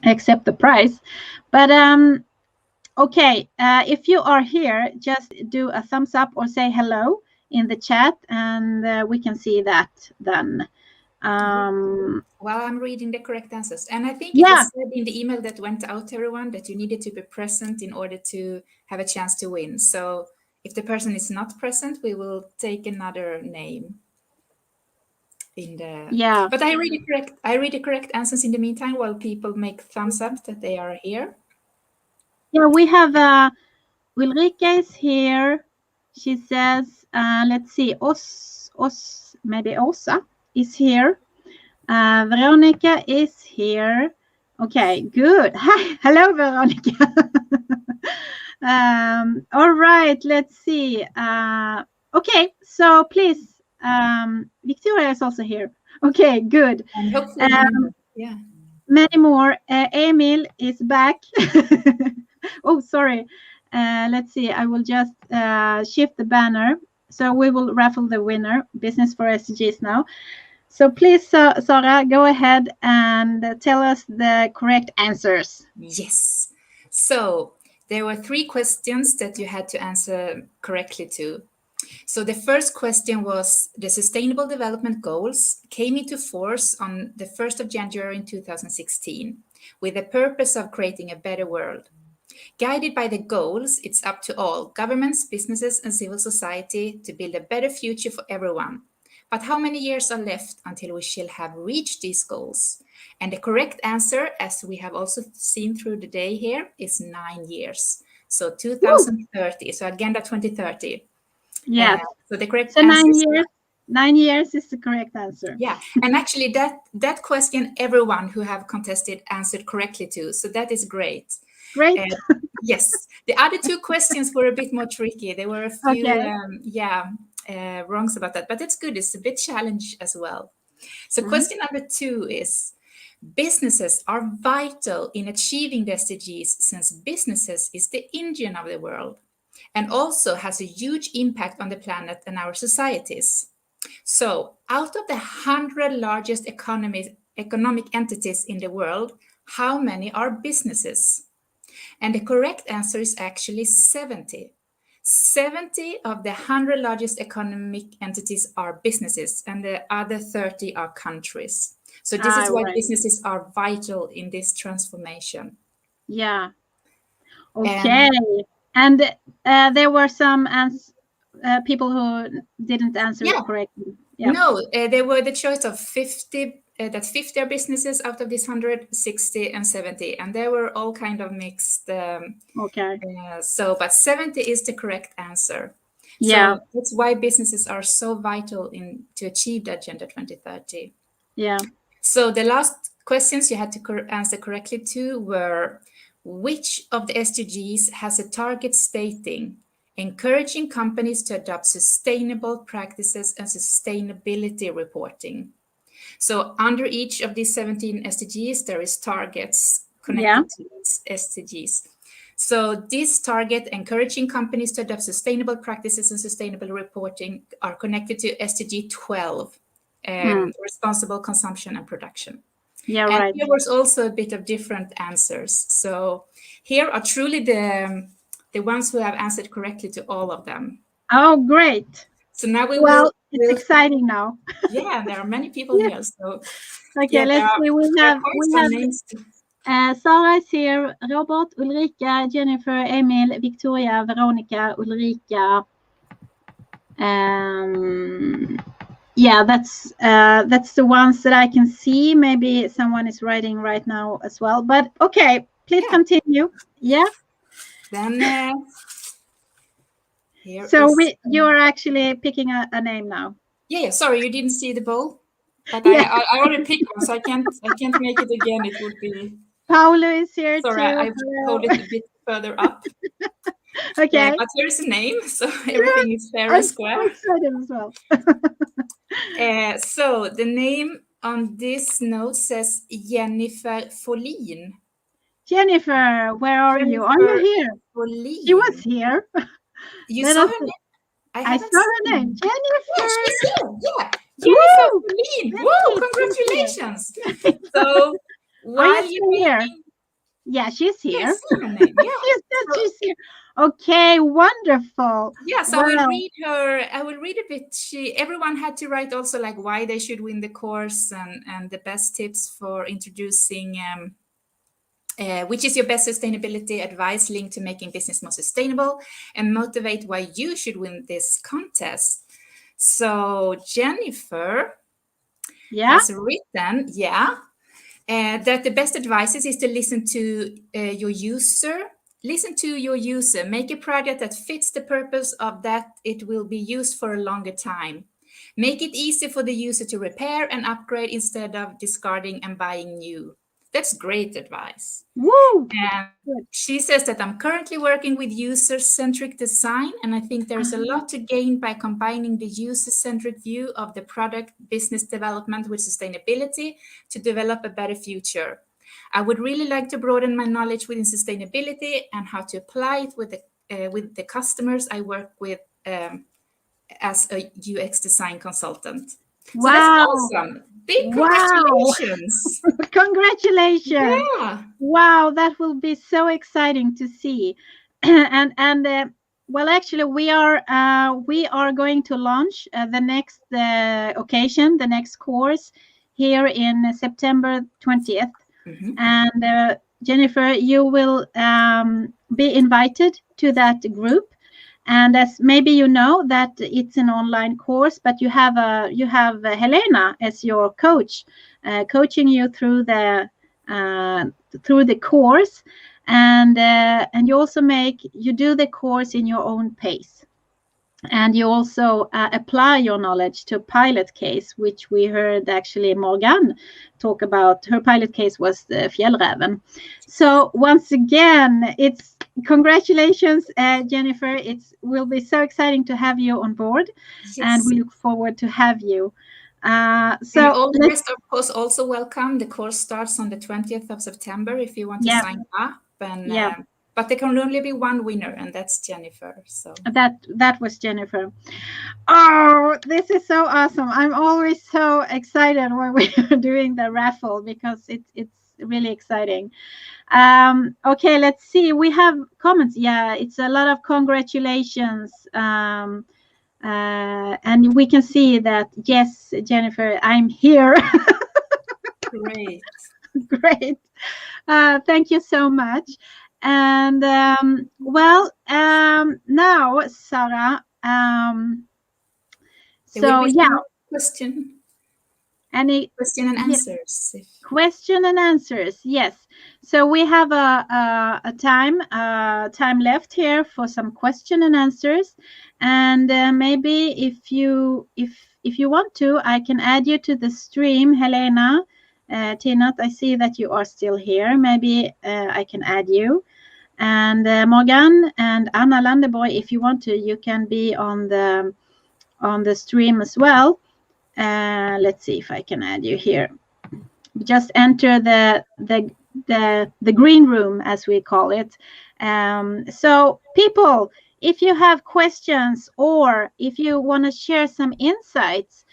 accept the prize. But okay, if you are here, just do a thumbs up or say hello in the chat, and we can see that then. Well, I'm reading the correct answers. And I think it was said in the email that went out to everyone that you needed to be present in order to have a chance to win. So if the person is not present, we will take another name. But I read the correct answers in the meantime while people make thumbs up that they are here. Yeah, we have Ulrika is here. She says, let's see, maybe Osa is here. Veronica is here. Okay, good. Hi, hello, Veronica. All right, let's see. Okay, so please, Victoria is also here. Okay, good. And hopefully, many more. Emil is back. Oh, sorry. Let's see. I will just shift the banner. So we will raffle the winner, Business for SDGs now. So please, Sarah, go ahead and tell us the correct answers. Yes. So there were 3 questions that you had to answer correctly to. So the first question was the Sustainable Development Goals came into force on the 1st of January in 2016 with the purpose of creating a better world. Guided by the goals, it's up to all governments, businesses, and civil society to build a better future for everyone. But how many years are left until we shall have reached these goals? And the correct answer, as we have also seen through the day here, is 9 years. So 2030, so Agenda 2030. Yes. So the correct So answer 9 is years. 9 years is the correct answer. yeah. And actually that question, everyone who have contested answered correctly too. So that is great. Great. Yes. The other two questions were a bit more tricky. There were a few, wrongs about that, but it's good. It's a bit challenge as well. So question number 2 is, businesses are vital in achieving the SDGs since businesses is the engine of the world and also has a huge impact on the planet and our societies. So out of the 100 largest economic entities in the world, how many are businesses? And the correct answer is actually 70. 70 of the 100 largest economic entities are businesses, and the other 30 are countries. So this is why Right. businesses are vital in this transformation. Yeah. Okay. And there were some people who didn't answer it correctly. Yeah. No, there were the choice of 50, that 50 are businesses out of this 100, 60 and 70. And they were all kind of mixed. Okay. But 70 is the correct answer. Yeah. So that's why businesses are so vital to achieve the Agenda 2030. Yeah. So the last questions you had to answer correctly to were, which of the SDGs has a target stating encouraging companies to adopt sustainable practices and sustainability reporting? So under each of these 17 SDGs, there is targets connected to these SDGs. So this target, encouraging companies to adopt sustainable practices and sustainable reporting, are connected to SDG 12, responsible consumption and production. Yeah, and right. Here was also a bit of different answers. So here are truly the ones who have answered correctly to all of them. Oh, great. So now it's exciting now. Yeah, there are many people here. So okay, let's see. We have names. Sarah is here, Robert, Ulrika, Jennifer, Emil, Victoria, Veronica, Ulrika. Yeah, that's the ones that I can see. Maybe someone is writing right now as well. But okay, please continue. Yeah. Then here so you're actually picking a name now. Yeah. Sorry, you didn't see the bowl, but I already picked one, so I can't make it again. It would be. Paulo is here too. I hold it a bit further up. Okay. But here is a name, so everything is fair and square. I'm excited as well. So the name on this note says Jennifer Folin. Jennifer, where are you? Are you here? Folin. She was here. You saw her name? I saw her name. Jennifer. Yeah, she's here. Yeah. Jennifer Folin. Woo! Congratulations. So while you're here? Yeah, she's here. Yes, her name. Yeah. she's here. Okay, wonderful. Yes, I will read her. I will read a bit. Everyone had to write also like why they should win the course and the best tips for introducing. Which is your best sustainability advice linked to making business more sustainable, and motivate why you should win this contest. So Jennifer has written, that the best advice is to listen to your user. Listen to your user. Make a product that fits the purpose of that it will be used for a longer time. Make it easy for the user to repair and upgrade instead of discarding and buying new. That's great advice. Woo! And she says that I'm currently working with user-centric design, and I think there's a lot to gain by combining the user-centric view of the product business development with sustainability to develop a better future. I would really like to broaden my knowledge within sustainability and how to apply it with the customers I work with as a UX design consultant. Wow. So that's awesome. Big congratulations. Wow. Congratulations. Yeah. Wow, that will be so exciting to see. and well, actually, we are going to launch the next occasion, the next course here in September 20th. Mm-hmm. And Jennifer, you will be invited to that group. And as maybe you know that it's an online course, but you have Helena as your coach, coaching you through the course, and you also do the course in your own pace. And you also apply your knowledge to a pilot case, which we heard actually Morgan talk about. Her pilot case was the Fjällräven. So once again, it's congratulations, Jennifer. It will be so exciting to have you on board, and Yes. we look forward to have you. And So all the rest, of course, also welcome. The course starts on the 20th of September if you want to sign up. And but there can only be one winner, and that's Jennifer. So that was Jennifer. Oh, this is so awesome. I'm always so excited when we're doing the raffle because it's really exciting. Okay, let's see. We have comments. Yeah, it's a lot of congratulations. And we can see that, yes, Jennifer, I'm here. great. Great. Thank you so much. And now, Sarah. So yeah, question and answers. Question and answers. Yes. So we have a time left here for some question and answers, and maybe if you want to, I can add you to the stream, Helena. Tinat, I see that you are still here. Maybe I can add you. And Morgan and Anna Landeboy, if you want to, you can be on the stream as well. Let's see if I can add you here. Just enter the green room, as we call it. So people, if you have questions or if you want to share some insights,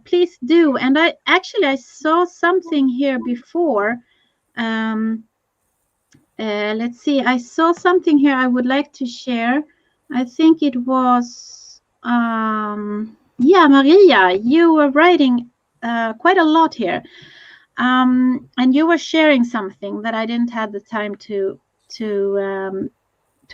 please do. And I saw something here before. Let's see, I saw something here I would like to share. I think it was Maria, you were writing quite a lot here. And you were sharing something that I didn't have the time to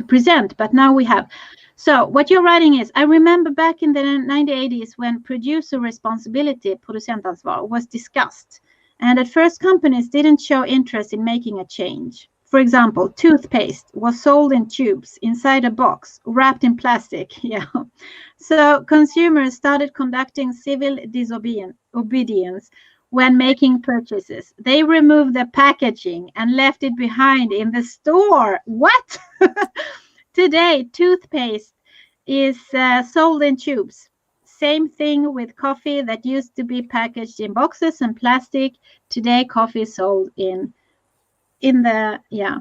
present, but now we have. So what you're writing is, I remember back in the 1980s when producer responsibility, producentansvar, was discussed. And at first companies didn't show interest in making a change. For example, toothpaste was sold in tubes inside a box wrapped in plastic. Yeah. So consumers started conducting civil disobedience when making purchases. They removed the packaging and left it behind in the store. What? Today, toothpaste is sold in tubes. Same thing with coffee that used to be packaged in boxes and plastic. Today, coffee is sold in the, yeah.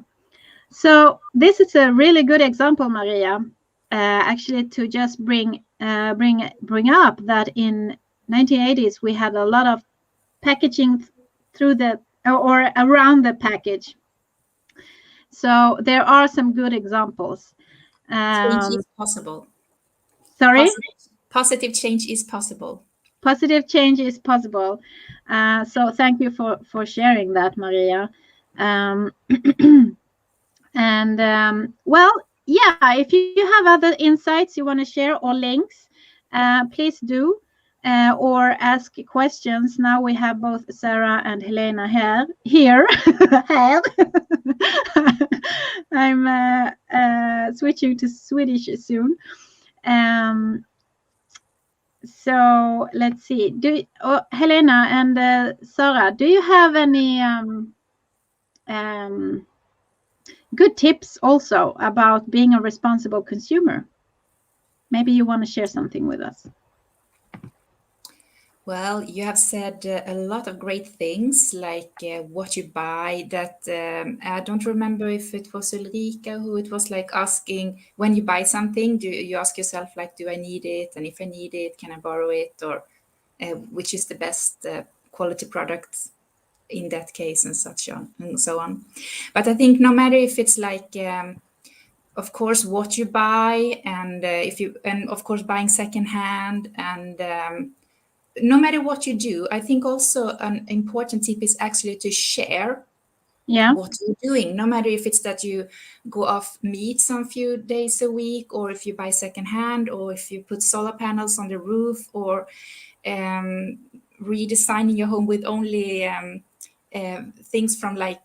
So this is a really good example, Maria, actually, to just bring up that in 1980s we had a lot of packaging through the or around the package. So there are some good examples. Change is possible. Sorry? Positive change is possible. Positive change is possible. So thank you for sharing that, Maria. And well, yeah, if you have other insights you want to share or links, please do. Or ask questions. Now we have both Sarah and Helena here. I'm switching to Swedish soon. So let's see. Helena and Sarah, do you have any good tips also about being a responsible consumer? Maybe you want to share something with us. Well, you have said a lot of great things, like what you buy. That I don't remember if it was Ulrika who it was, like asking when you buy something, do you ask yourself, like, do I need it? And if I need it, can I borrow it? Or which is the best quality product in that case, and so on. But I think no matter if it's like, of course, what you buy, and of course buying secondhand, and no matter what you do, I think also an important tip is actually to share what you're doing. No matter if it's that you go off meat some few days a week, or if you buy secondhand, or if you put solar panels on the roof, or redesigning your home with only things from like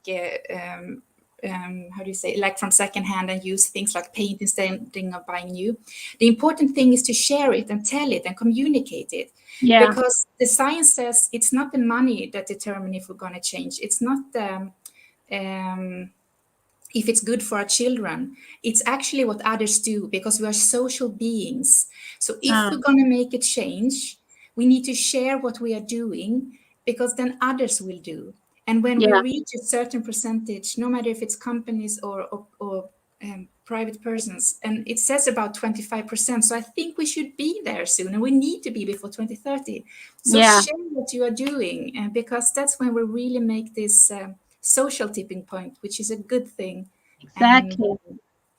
how do you say, like from secondhand and use things like paint instead of buying new. The important thing is to share it and tell it and communicate it. Yeah. Because the science says it's not the money that determines if we're going to change. It's not if it's good for our children. It's actually what others do, because we are social beings. So if we're going to make a change, we need to share what we are doing, because then others will do. And when we reach a certain percentage, no matter if it's companies or private persons, and it says about 25%. So I think we should be there soon, and we need to be before 2030. So share what you are doing, because that's when we really make this social tipping point, which is a good thing. Exactly.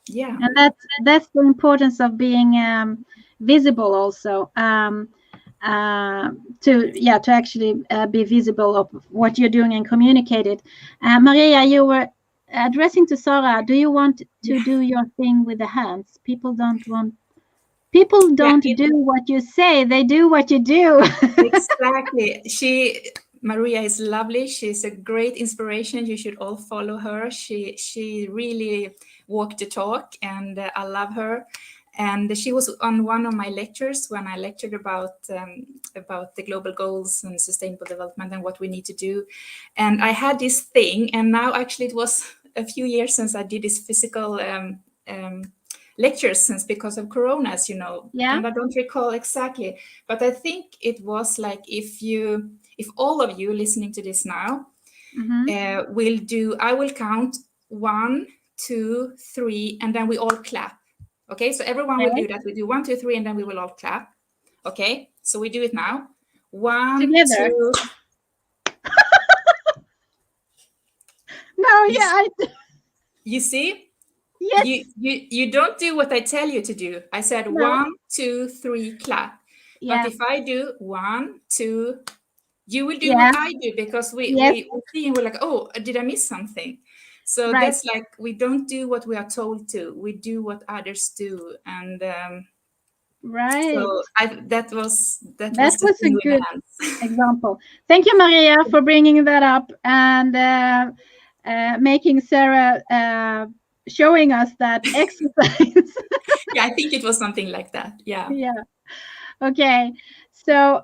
Yeah. And that's the importance of being visible also. To actually be visible of what you're doing and communicate it. Maria, you were addressing to Sarah. Do you want to do your thing with the hands? People don't do what you say, they do what you do. Exactly. Maria is lovely. She's a great inspiration. You should all follow her. She really walked the talk, and I love her. And she was on one of my lectures when I lectured about the global goals and sustainable development and what we need to do. And I had this thing, and now actually it was a few years since I did this physical lectures, since because of Corona, as you know. Yeah. And I don't recall exactly, but I think it was like if all of you listening to this now will do, I will count 1, 2, 3, and then we all clap. Okay, so everyone will do that. We do 1, 2, 3, and then we will all clap. Okay, so we do it now. 1, Together. 2. No, yeah. You see? Yes. You don't do what I tell you to do. I said 1, 2, 3, clap. Yeah. But if I do 1, 2, you will do what I do, because we see and we're like, oh, did I miss something? So that's like, we don't do what we are told to. We do what others do, and so that was a good example. Thank you, Maria, for bringing that up and making Sarah showing us that exercise. Yeah, I think it was something like that. Yeah. Yeah. Okay. So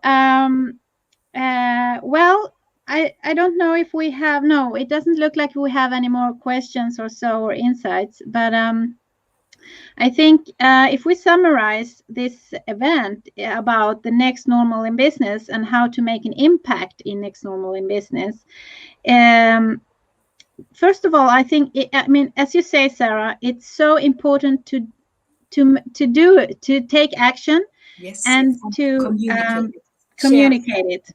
well, I don't know if we have. No, it doesn't look like we have any more questions or so, or insights, but I think if we summarize this event about the next normal in business and how to make an impact in next normal in business, first of all, I think as you say, Sarah, it's so important to do it, to take action, and to communicate it.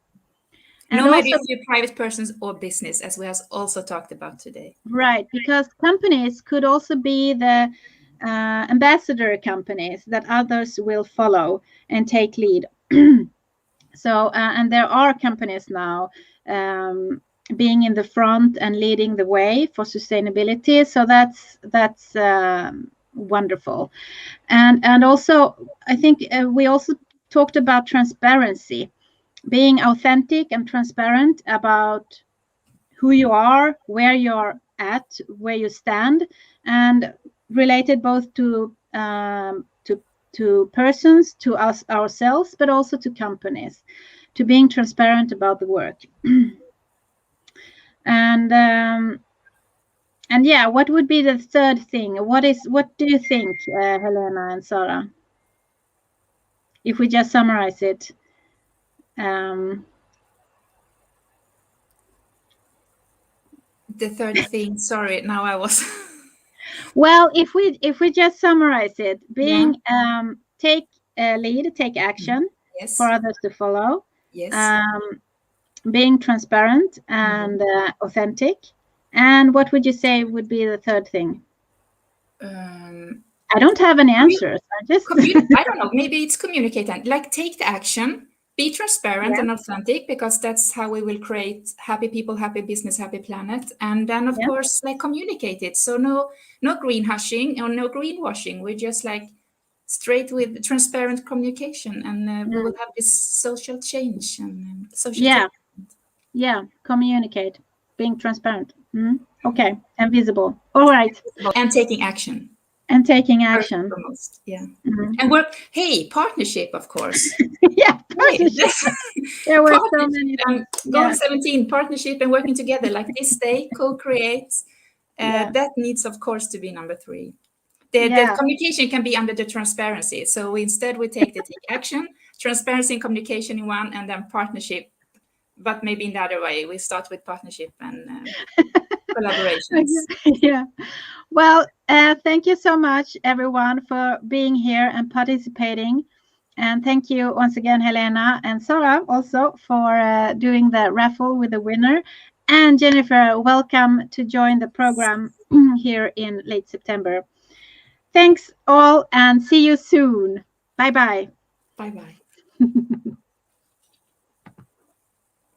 And no matter if you're private persons or business, as we have also talked about today. Right, because companies could also be the ambassador companies that others will follow and take lead. So, and there are companies now being in the front and leading the way for sustainability. So that's wonderful. And also, I think we also talked about transparency, being authentic and transparent about who you are, where you're at, where you stand, and related both to persons, to us ourselves, but also to companies, to being transparent about the work. And yeah, what would be the third thing? What do you think, Helena and Sarah? If we just summarize it. The third thing, sorry, now I was well, if we just summarize it, being take lead, take action for others to follow, being transparent and authentic, and what would you say would be the third thing? I don't have any answers. I don't know, maybe it's communicate, and like take the action, be transparent and authentic, because that's how we will create happy people, happy business, happy planet. And then of course, like, communicate it. So no greenwashing or no greenwashing. We're just like straight with transparent communication, and we will have this social change and social communicate, being transparent. Okay, and visible. All right. And taking action. And taking action. Foremost. Yeah. And work. Hey, partnership, of course. Yeah, partnership. There were so many. Goal 17, partnership and working together, like this day, co-create. That needs, of course, to be number 3. The communication can be under the transparency. So instead, we take action, transparency and communication in one, and then partnership, but maybe in the other way. We start with partnership and collaborations. Yeah. Well, thank you so much, everyone, for being here and participating. And thank you once again, Helena and Sarah, also for doing the raffle with the winner. And Jennifer, welcome to join the program here in late September. Thanks all and see you soon. Bye-bye. Bye-bye.